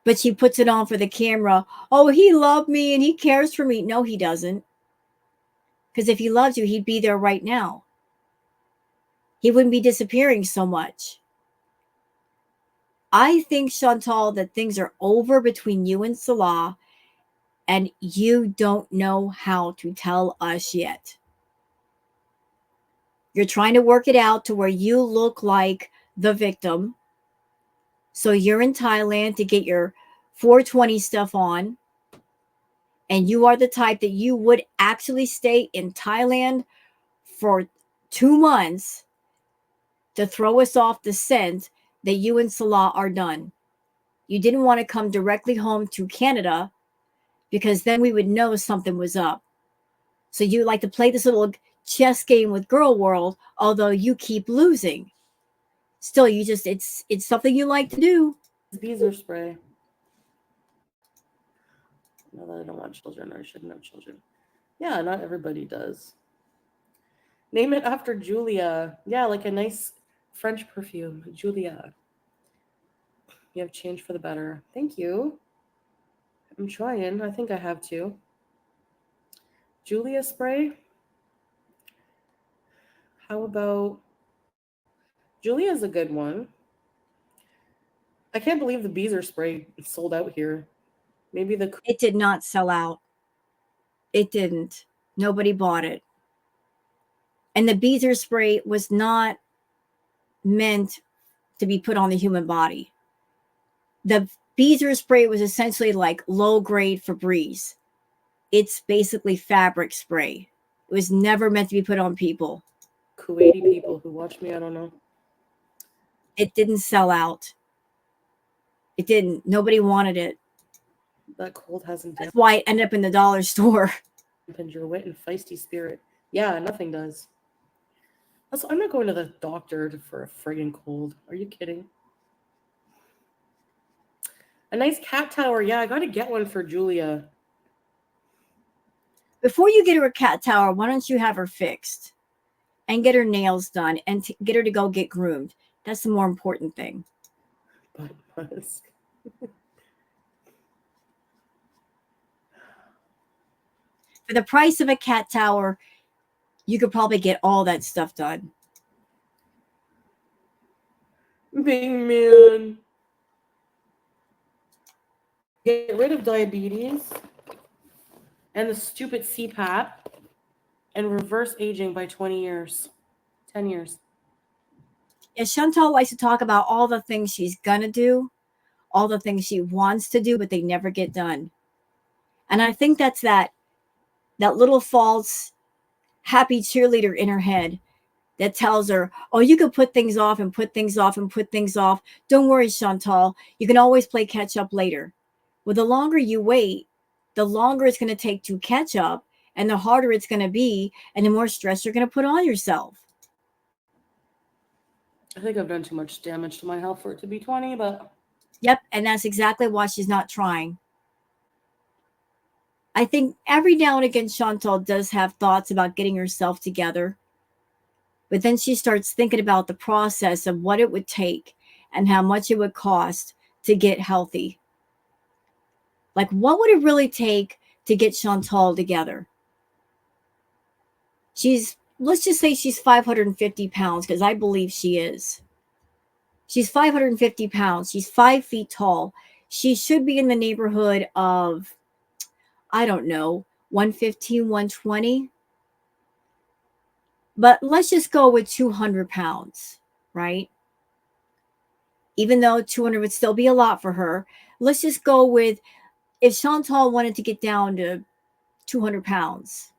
But she puts it on for the camera. Oh, he loved me and he cares for me. No, he doesn't. Because if he loved you, he'd be there right now. He wouldn't be disappearing so much. I think, Chantal, that things are over between you and Salah, and you don't know how to tell us yet. You're trying to work it out to where you look like the victim. So you're in Thailand to get your 420 stuff on. And you are the type that you would actually stay in Thailand for 2 months to throw us off the scent that you and Salah are done. You didn't want to come directly home to Canada because then we would know something was up. So you like to play this little chess game with Girl World, although you keep losing. Still, it's something you like to do. Bees are spray. No, that I don't want children, or I shouldn't have children. Yeah, not everybody does. Name it after Julia. Yeah, like a nice French perfume. Julia. You have changed for the better. Thank you. I'm trying. I think I have to. Julia spray? How about... Julia's a good one. I can't believe the bees are spray sold out here. Maybe the... It did not sell out. It didn't. Nobody bought it. And the beezer spray was not meant to be put on the human body. The beezer spray was essentially like low grade Febreze. It's basically fabric spray. It was never meant to be put on people. Kuwaiti people who watch me, I don't know. It didn't sell out. It didn't. Nobody wanted it. That cold hasn't That's why it ended up in the dollar store. dampened your wet and feisty spirit. Yeah, nothing does. Also, I'm not going to the doctor for a friggin' cold. Are you kidding? A nice cat tower. Yeah, I gotta get one for Julia. Before you get her a cat tower, why don't you have her fixed and get her nails done and get her to go get groomed? That's the more important thing. Butt musk. For the price of a cat tower, you could probably get all that stuff done. Big man. Get rid of diabetes and the stupid CPAP and reverse aging by 20 years. 10 years. Yeah, Chantal likes to talk about all the things she's gonna do, all the things she wants to do, but they never get done. And I think that's that little false happy cheerleader in her head that tells her, oh, you can put things off and put things off and put things off. Don't worry, Chantal. You can always play catch up later. Well, the longer you wait, the longer it's going to take to catch up and the harder it's going to be and the more stress you're going to put on yourself. I think I've done too much damage to my health for it to be 20, but... Yep, and that's exactly why she's not trying. I think every now and again, Chantal does have thoughts about getting herself together. But then she starts thinking about the process of what it would take and how much it would cost to get healthy. Like, what would it really take to get Chantal together? Let's just say she's 550 pounds, because I believe she is. She's 550 pounds. She's 5 feet tall. She should be in the neighborhood of, I don't know, 115, 120. But let's just go with 200 pounds, right? Even though 200 would still be a lot for her, let's just go with, if Chantal wanted to get down to 200 pounds,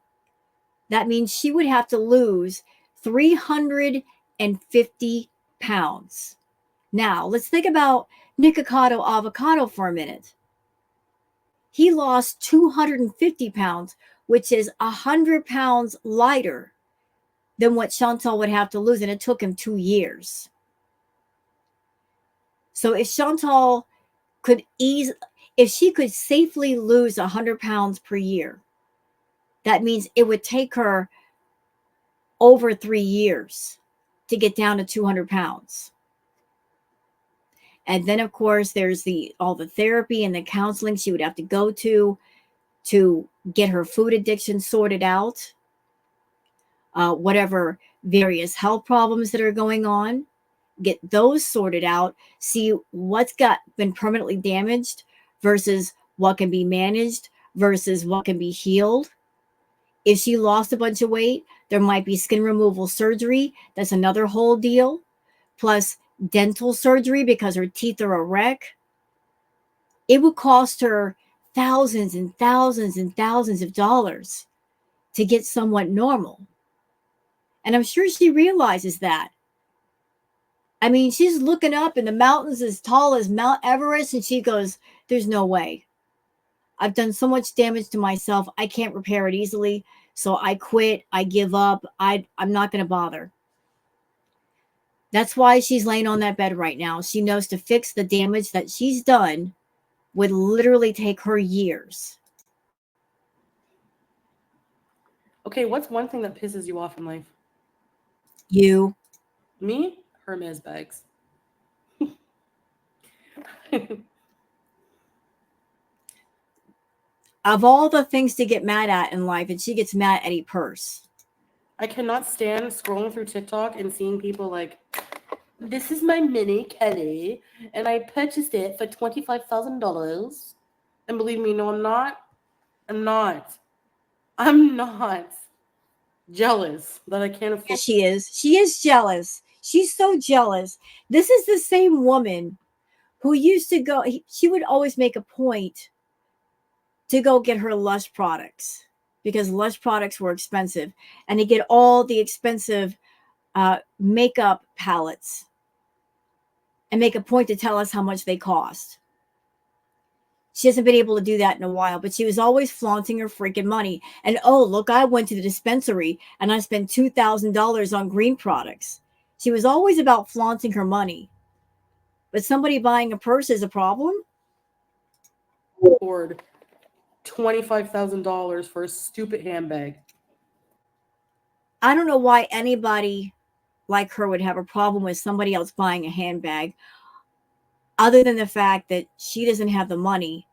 that means she would have to lose 350 pounds. Now, let's think about Nikocado Avocado for a minute. He lost 250 pounds, which is 100 pounds lighter than what Chantal would have to lose, and it took him 2 years. So if Chantal if she could safely lose 100 pounds per year, that means it would take her over 3 years to get down to 200 pounds. And then, of course, there's all the therapy and the counseling she would have to go to get her food addiction sorted out, whatever various health problems that are going on, get those sorted out, see what's been permanently damaged versus what can be managed versus what can be healed. If she lost a bunch of weight, there might be skin removal surgery. That's another whole deal. Plus dental surgery because her teeth are a wreck. It would cost her thousands and thousands and thousands of dollars to get somewhat normal. And I'm sure she realizes that. I mean, she's looking up in the mountains as tall as Mount Everest, and she goes, there's no way. I've done so much damage to myself. I can't repair it easily. So I quit. I give up. I'm not going to bother. That's why she's laying on that bed right now. She knows to fix the damage that she's done would literally take her years. Okay, what's one thing that pisses you off in life? You. Me? Hermes bags. Of all the things to get mad at in life, and she gets mad at a purse. I cannot stand scrolling through TikTok and seeing people like, this is my mini Kelly, and I purchased it for $25,000. And believe me, no, I'm not. I'm not jealous that I can't afford. Yes, she is. She is jealous. She's so jealous. This is the same woman who used to go, she would always make a point to go get her Lush products because Lush products were expensive, and to get all the expensive makeup palettes and make a point to tell us how much they cost. She hasn't been able to do that in a while, but she was always flaunting her freaking money. And oh, look, I went to the dispensary and I spent $2,000 on green products. She was always about flaunting her money. But somebody buying a purse is a problem? Afford $25,000 for a stupid handbag. I don't know why anybody like her would have a problem with somebody else buying a handbag, other than the fact that she doesn't have the money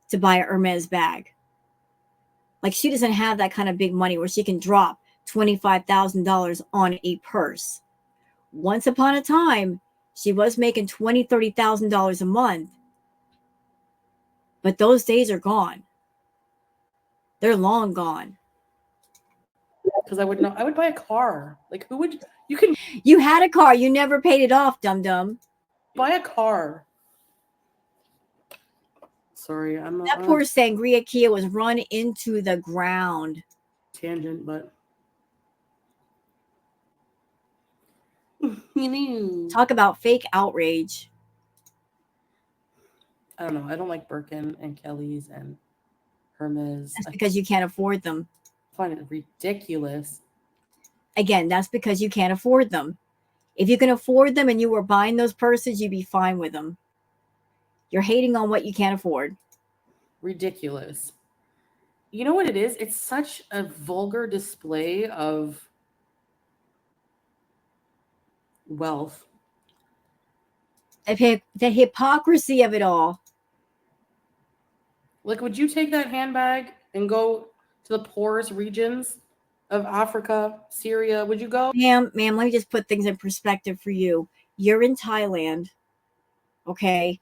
to buy a Hermes bag. Like, she doesn't have that kind of big money where she can drop $25,000 on a purse. Once upon a time, she was making $20,000, $30,000 a month. But those days are gone. They're long gone. Because I would buy a car. Like, who would, you can You had a car. You never paid it off, dum-dum. buy a car. Sorry, I'm That poor Sangria Kia was run into the ground. Tangent, but Talk about fake outrage. I don't know. I don't like Birkin and Kelly's and Hermes. That's because you can't afford them. I find it ridiculous. Again, that's because you can't afford them. If you can afford them and you were buying those purses, you'd be fine with them. You're hating on what you can't afford. Ridiculous. You know what it is? It's such a vulgar display of wealth. The hypocrisy of it all. Like, would you take that handbag and go to the poorest regions of Africa, Syria? Would you go? Ma'am, let me just put things in perspective for you. You're in Thailand, okay?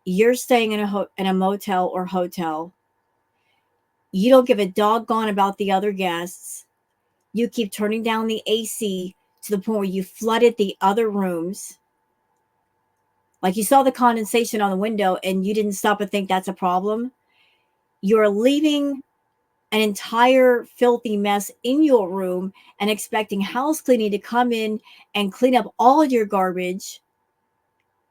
You're staying in a motel or hotel. You don't give a doggone about the other guests. You keep turning down the AC to the point where you flooded the other rooms. Like, you saw the condensation on the window and you didn't stop and think that's a problem. You're leaving an entire filthy mess in your room and expecting house cleaning to come in and clean up all of your garbage.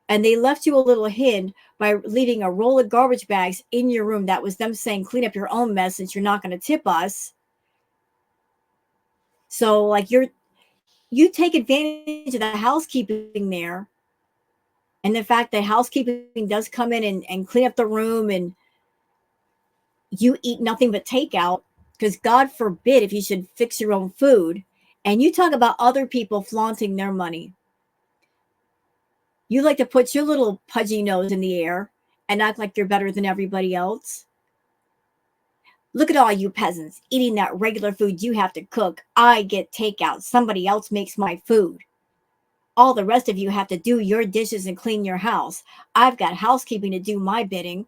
And they left you a little hint by leaving a roll of garbage bags in your room. That was them saying, clean up your own mess since you're not going to tip us. So, like, you take advantage of the housekeeping there. And the fact that housekeeping does come in and clean up the room, and you eat nothing but takeout, because God forbid if you should fix your own food. And you talk about other people flaunting their money. You like to put your little pudgy nose in the air and act like you're better than everybody else. Look at all you peasants eating that regular food you have to cook. I get takeout. Somebody else makes my food. All the rest of you have to do your dishes and clean your house. I've got housekeeping to do my bidding.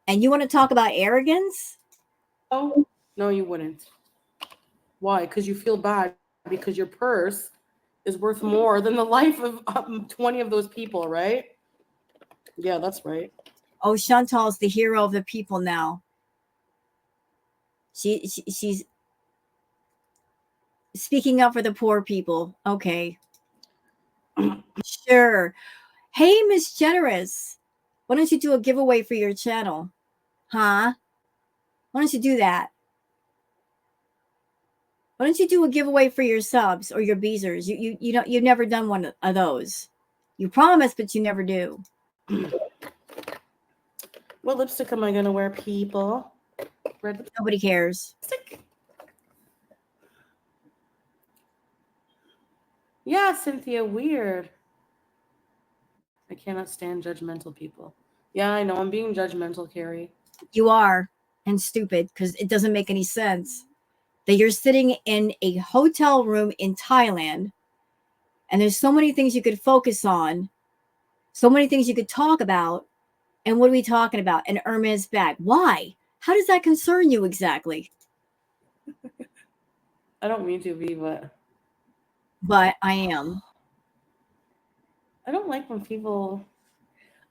And you want to talk about arrogance? Oh, no, you wouldn't. Why? Because you feel bad because your purse is worth more than the life of 20 of those people, right? Yeah, that's right. Oh, Chantal's the hero of the people now. She's speaking up for the poor people. Okay. Sure. Hey, Miss Generous, why don't you do a giveaway for your channel? Huh? Why don't you do that? Why don't you do a giveaway for your subs or your beezers? You know, you've never done one of those. You promise, but you never do. What lipstick am I gonna wear, people? Red Nobody cares. lipstick. Yeah, Cynthia, weird. I cannot stand judgmental people. Yeah, I know. I'm being judgmental, Carrie. You are, and stupid, because it doesn't make any sense that you're sitting in a hotel room in Thailand and there's so many things you could focus on, so many things you could talk about. And what are we talking about? An Hermes bag. Why? How does that concern you exactly? I don't mean to be, but But I am. I don't like when people.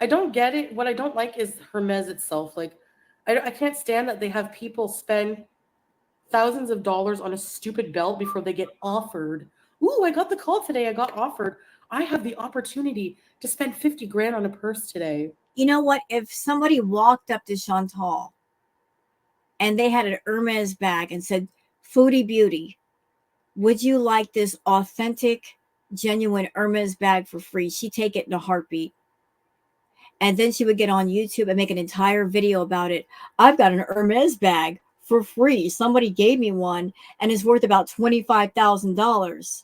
I don't get it. What I don't like is Hermes itself. Like, I can't stand that they have people spend thousands of dollars on a stupid belt before they get offered. Ooh, I got the call today. I got offered. I have the opportunity to spend 50 grand on a purse today. You know what? If somebody walked up to Chantal and they had an Hermes bag and said, Foodie Beauty, would you like this authentic, genuine Hermes bag for free? She'd take it in a heartbeat. And then she would get on YouTube and make an entire video about it. I've got an Hermes bag for free. Somebody gave me one and it's worth about $25,000.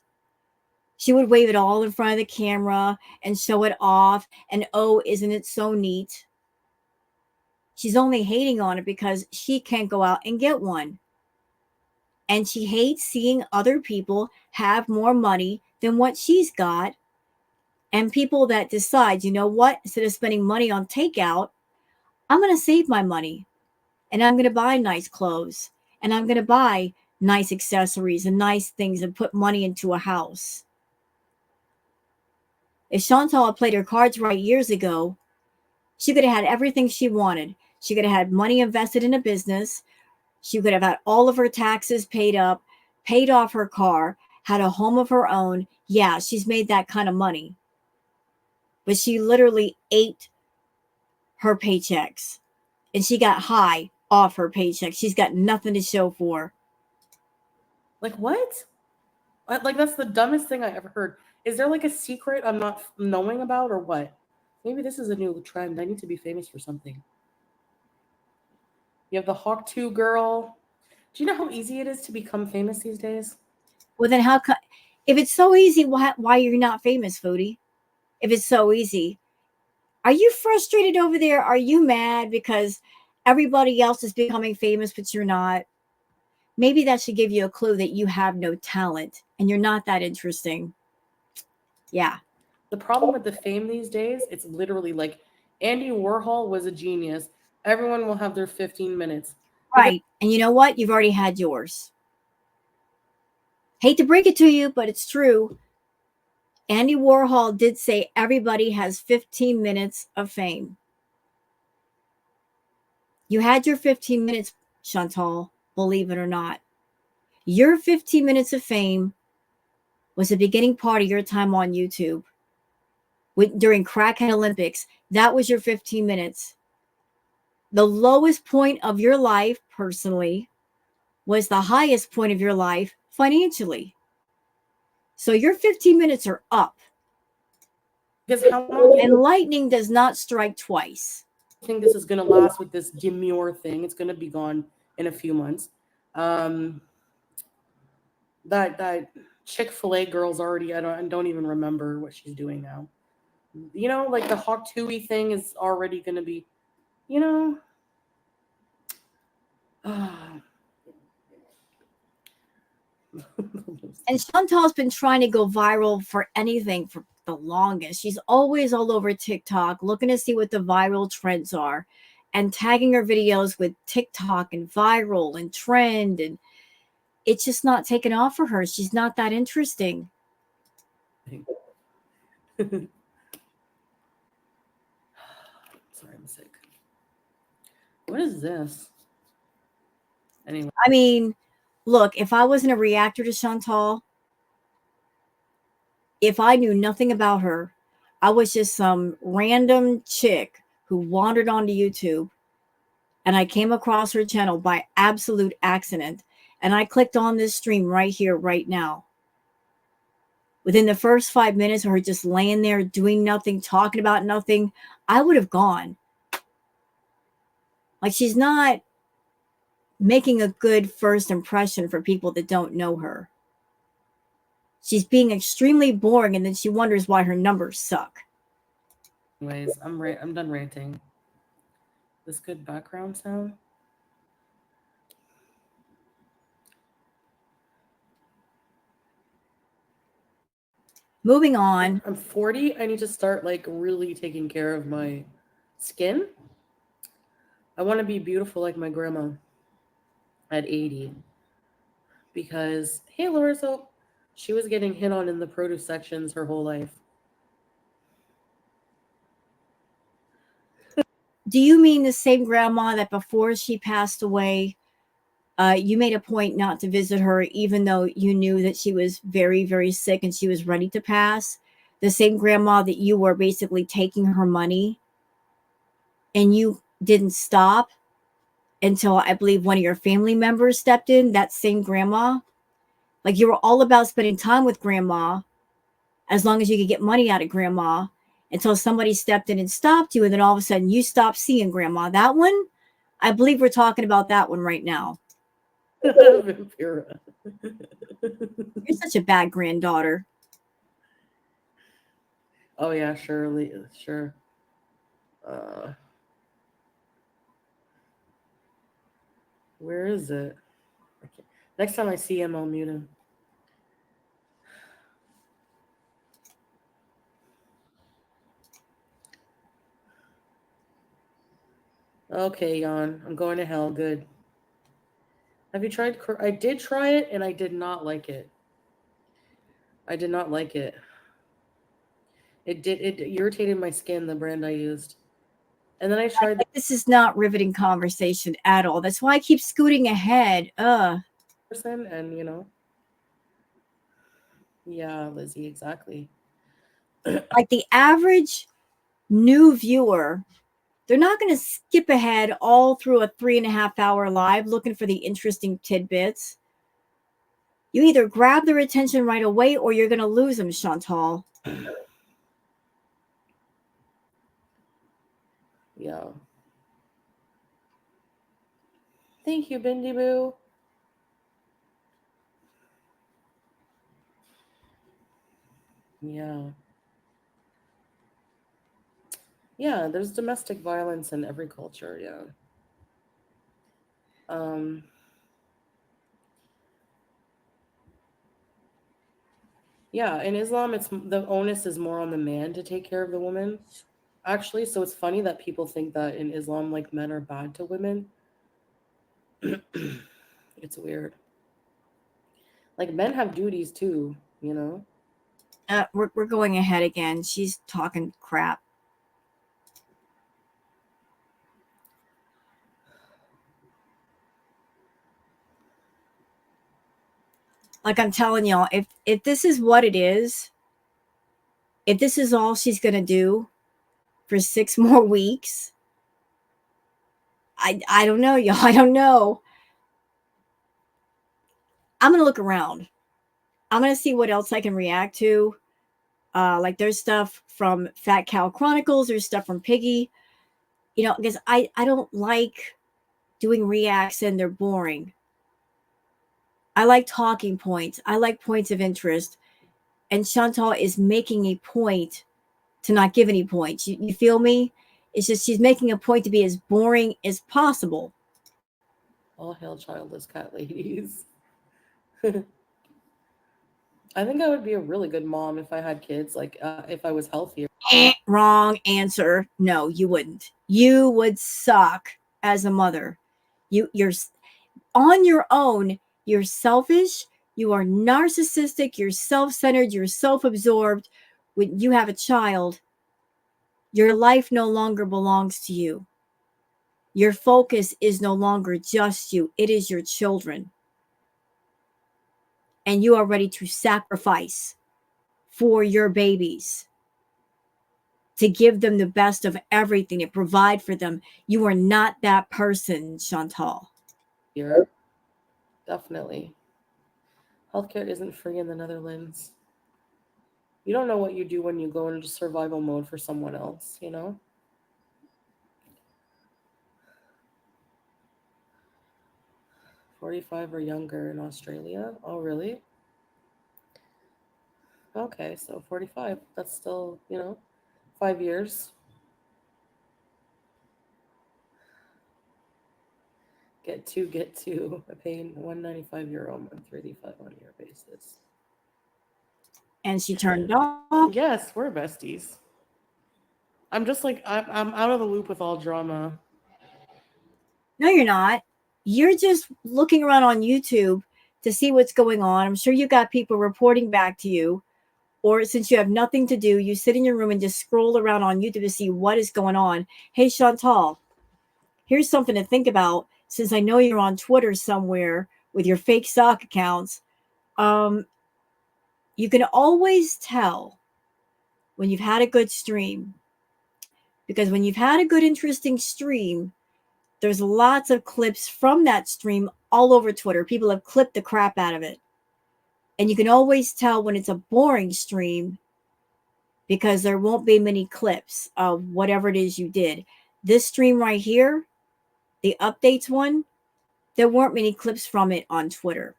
She would wave it all in front of the camera and show it off. And oh, isn't it so neat? She's only hating on it because she can't go out and get one. And she hates seeing other people have more money than what she's got. And people that decide, you know what, instead of spending money on takeout, I'm going to save my money and I'm going to buy nice clothes and I'm going to buy nice accessories and nice things and put money into a house. If Chantal had played her cards right years ago, she could have had everything she wanted. She could have had money invested in a business. She could have had all of her taxes paid up, paid off her car, had a home of her own. Yeah, she's made that kind of money. But she literally ate her paychecks and she got high off her paycheck. She's got nothing to show for. Like, what? Like, that's the dumbest thing I ever heard. Is there like a secret I'm not knowing about or what? Maybe this is a new trend. I need to be famous for something. You have the Hawk 2 girl. Do you know how easy it is to become famous these days? Well, then how come, if it's so easy, why you're not famous, Foodie? If it's so easy, are you frustrated over there? Are you mad because everybody else is becoming famous, but you're not? Maybe that should give you a clue that you have no talent and you're not that interesting. Yeah. The problem with the fame these days, it's literally like Andy Warhol was a genius. Everyone will have their 15 minutes. Right. And you know what? You've already had yours. Hate to break it to you, but it's true. Andy Warhol did say everybody has 15 minutes of fame. You had your 15 minutes, Chantal, believe it or not. Your 15 minutes of fame was the beginning part of your time on YouTube. During Crackhead Olympics, that was your 15 minutes. The lowest point of your life, personally, was the highest point of your life financially. So your 15 minutes are up. Because how long do And you lightning does not strike twice. think this is going to last with this demure thing? It's going to be gone in a few months. That Chick-fil-A girl's already, I don't even remember what she's doing now. You know, like the Hawk 2 thing is already going to be, you know. And Chantal's been trying to go viral for anything for the longest. She's always all over TikTok looking to see what the viral trends are and tagging her videos with TikTok and viral and trend. And it's just not taking off for her. She's not that interesting. Sorry, I'm sick. What is this? Anyway. I mean, look, if I wasn't a reactor to Chantal, if I knew nothing about her, I was just some random chick who wandered onto YouTube and I came across her channel by absolute accident. And I clicked on this stream right here, right now. Within the first 5 minutes of her just laying there doing nothing, talking about nothing, I would have gone. Like, she's not making a good first impression for people that don't know her. She's being extremely boring, and then she wonders why her numbers suck. Anyways, I'm done ranting. This good background sound. Moving on. I'm 40. I need to start like really taking care of my skin. I want to be beautiful like my grandma at 80. Because, hey, Laura, so she was getting hit on in the produce sections her whole life. Do you mean the same grandma that before she passed away, you made a point not to visit her, even though you knew that she was very, very sick and she was ready to pass? The same grandma that you were basically taking her money and you didn't stop until I believe one of your family members stepped in, that same grandma? Like you were all about spending time with grandma as long as you could get money out of grandma until somebody stepped in and stopped you. And then all of a sudden you stopped seeing grandma. That one, I believe we're talking about that one right now. Vampira. You're such a bad granddaughter. Oh yeah, surely, sure. Where is it? Okay. Next time I see him, I'll mute him. Okay, Jan, I'm going to hell. Good. Have you tried? I did try it, and I did not like it. I did not like it. It irritated my skin, the brand I used. And then I tried This is not riveting conversation at all. That's why I keep scooting ahead. person, and yeah, Lizzie, exactly. Like the average new viewer, they're not going to skip ahead all through a 3.5 hour live looking for the interesting tidbits. You either grab their attention right away or you're going to lose them, Chantal. Yeah. Thank you, Bindi Boo. Yeah. Yeah, there's domestic violence in every culture, yeah. Yeah, in Islam, it's the onus is more on the man to take care of the woman. Actually, so it's funny that people think that in Islam, like, men are bad to women. It's weird. Like, men have duties too, We're going ahead again. She's talking crap. Like I'm telling y'all, if this is what it is, if this is all she's gonna do for 6 more weeks, I don't know, y'all. I don't know. I'm gonna look around. I'm gonna see what else I can react to. Like there's stuff from Fat Cow Chronicles, there's stuff from Piggy. Because I don't like doing reacts and they're boring. I like talking points. I like points of interest. And Chantal is making a point to not give any points. You feel me? It's just she's making a point to be as boring as possible. All hail childless cat ladies. I think I would be a really good mom if I had kids, like if I was healthier. Wrong answer. No, you wouldn't. You would suck as a mother. You're on your own. You're selfish. You are narcissistic. You're self-centered. You're self-absorbed. When you have a child, your life no longer belongs to you. Your focus is no longer just you. It is your children. And you are ready to sacrifice for your babies, to give them the best of everything, to provide for them. You are not that person, Chantal. Yeah, definitely. Healthcare isn't free in the Netherlands. You don't know what you do when you go into survival mode for someone else, 45 or younger in Australia. Oh, really? Okay, so 45. That's still, 5 years. Get to. I pay €195 a month, 35 on a year basis. And she turned off. Yes, we're besties. I'm just like, I'm out of the loop with all drama. No, you're not. You're just looking around on YouTube to see what's going on. I'm sure you got people reporting back to you. or since you have nothing to do, you sit in your room and just scroll around on YouTube to see what is going on. Hey, Chantal, here's something to think about. Since I know you're on Twitter somewhere with your fake sock accounts, um, you can always tell when you've had a good stream. Because when you've had a good, interesting stream, there's lots of clips from that stream all over Twitter. People have clipped the crap out of it. And you can always tell when it's a boring stream because there won't be many clips of whatever it is you did. This stream right here, the updates one, there weren't many clips from it on Twitter.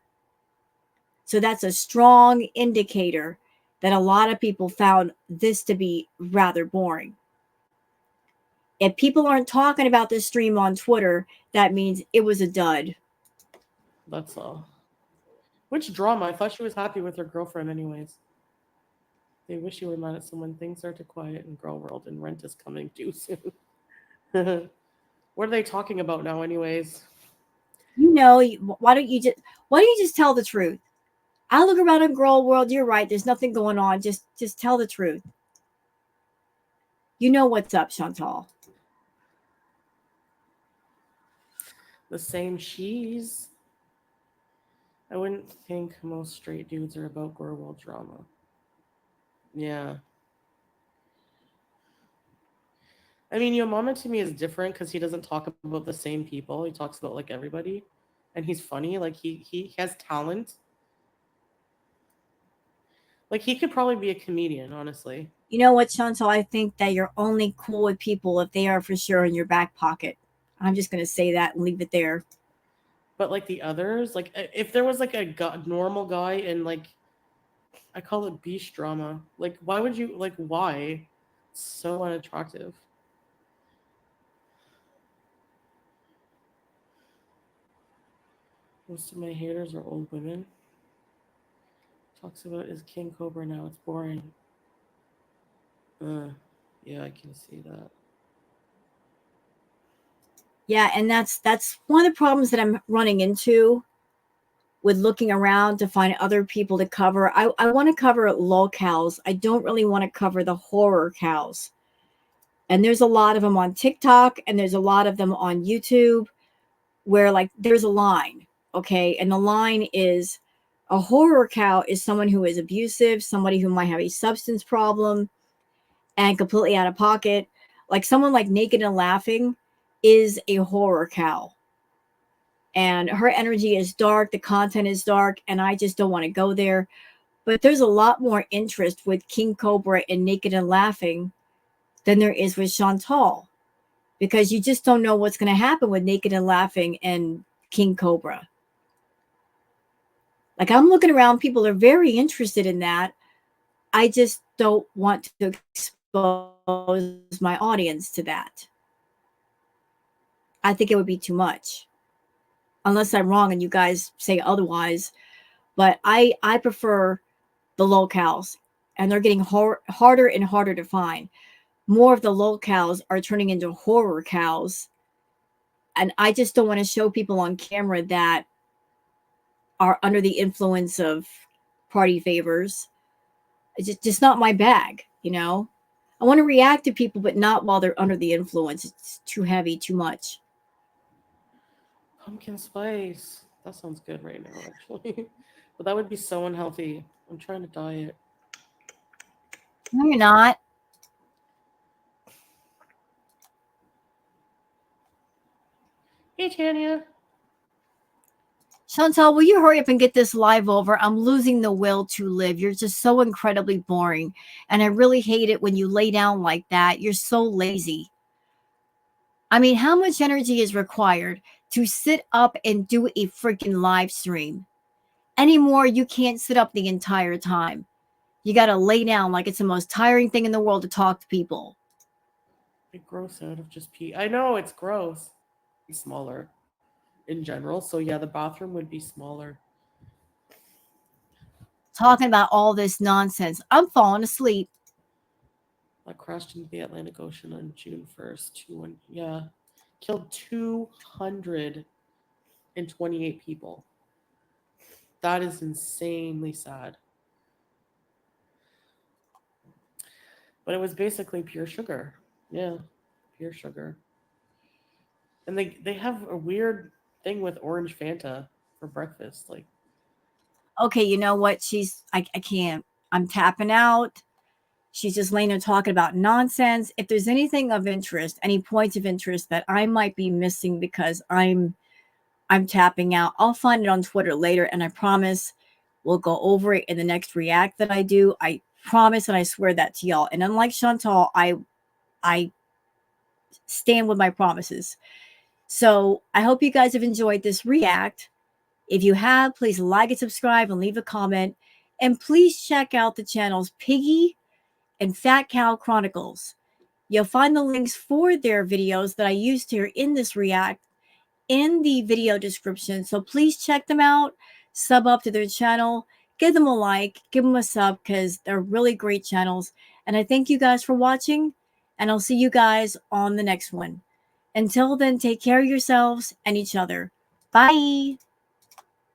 So that's a strong indicator that a lot of people found this to be rather boring. If people aren't talking about this stream on Twitter, that means it was a dud. That's all. Which drama? I thought she was happy with her girlfriend anyways. They wish you were mad at someone. Things are too quiet in girl world and rent is coming too soon. What are they talking about now anyways? You know, why don't you just tell the truth? I look around in girl world, you're right, there's nothing going on. Just tell the truth. You know what's up, Chantal. The same cheese. I wouldn't think most straight dudes are about girl world drama. Yeah. I mean, your mama to me is different because he doesn't talk about the same people. He talks about like everybody, and he's funny. Like he has talent. Like he could probably be a comedian, honestly. You know what, Chantal? I think that you're only cool with people if they are for sure in your back pocket. I'm just gonna say that and leave it there. But like the others, like if there was like a normal guy and like I call it beach drama. Like why would you like why? It's so unattractive. Most of my haters are old women. Talks about is King Cobra now. It's boring. Yeah, I can see that. Yeah, and that's one of the problems that I'm running into with looking around to find other people to cover. I want to cover locales. I don't really want to cover the horror cows. And there's a lot of them on TikTok and there's a lot of them on YouTube where like there's a line, okay? And the line is a horror cow is someone who is abusive, somebody who might have a substance problem and completely out of pocket. Like someone like Naked and Laughing is a horror cow. And her energy is dark, the content is dark, and I just don't want to go there. But there's a lot more interest with King Cobra and Naked and Laughing than there is with Chantal. Because you just don't know what's going to happen with Naked and Laughing and King Cobra. Like I'm looking around, people are very interested in that. I just don't want to expose my audience to that. I think it would be too much. Unless I'm wrong and you guys say otherwise. But I prefer the locales. And they're getting harder and harder to find. More of the locales are turning into horror cows. And I just don't want to show people on camera that are under the influence of party favors. It's just not my bag, you know? I want to react to people, but not while they're under the influence. It's too heavy, too much. Pumpkin spice. That sounds good right now, actually. But that would be so unhealthy. I'm trying to diet. No, you're not. Hey, Tanya. Chantal, will you hurry up and get this live over? I'm losing the will to live. You're just so incredibly boring. And I really hate it when you lay down like that. You're so lazy. I mean, how much energy is required to sit up and do a freaking live stream? Anymore, you can't sit up the entire time. You got to lay down like it's the most tiring thing in the world to talk to people. It gross out of just pee. I know, it's gross. It's smaller in general. So yeah, the bathroom would be smaller. Talking about all this nonsense. I'm falling asleep. That crashed into the Atlantic Ocean on June 1st. Yeah. Killed 228 people. That is insanely sad. but it was basically pure sugar. Yeah, pure sugar. And they have a weird thing with orange Fanta for breakfast. Like, Okay, you know what? I can't. I'm tapping out. She's just laying there talking about nonsense. If there's anything of interest, any points of interest that I might be missing because I'm tapping out, I'll find it on Twitter later, and I promise we'll go over it in the next react that I do. I promise, and I swear that to y'all. And unlike Chantal, I stand with my promises. So I hope you guys have enjoyed this react. If you have, please like and subscribe and leave a comment. And please check out the channels Piggy and Fat Cow Chronicles. You'll find the links for their videos that I used here in this react in the video description. So please check them out, sub up to their channel, give them a like, give them a sub because they're really great channels. And I thank you guys for watching, and I'll see you guys on the next one. Until then, take care of yourselves and each other. Bye.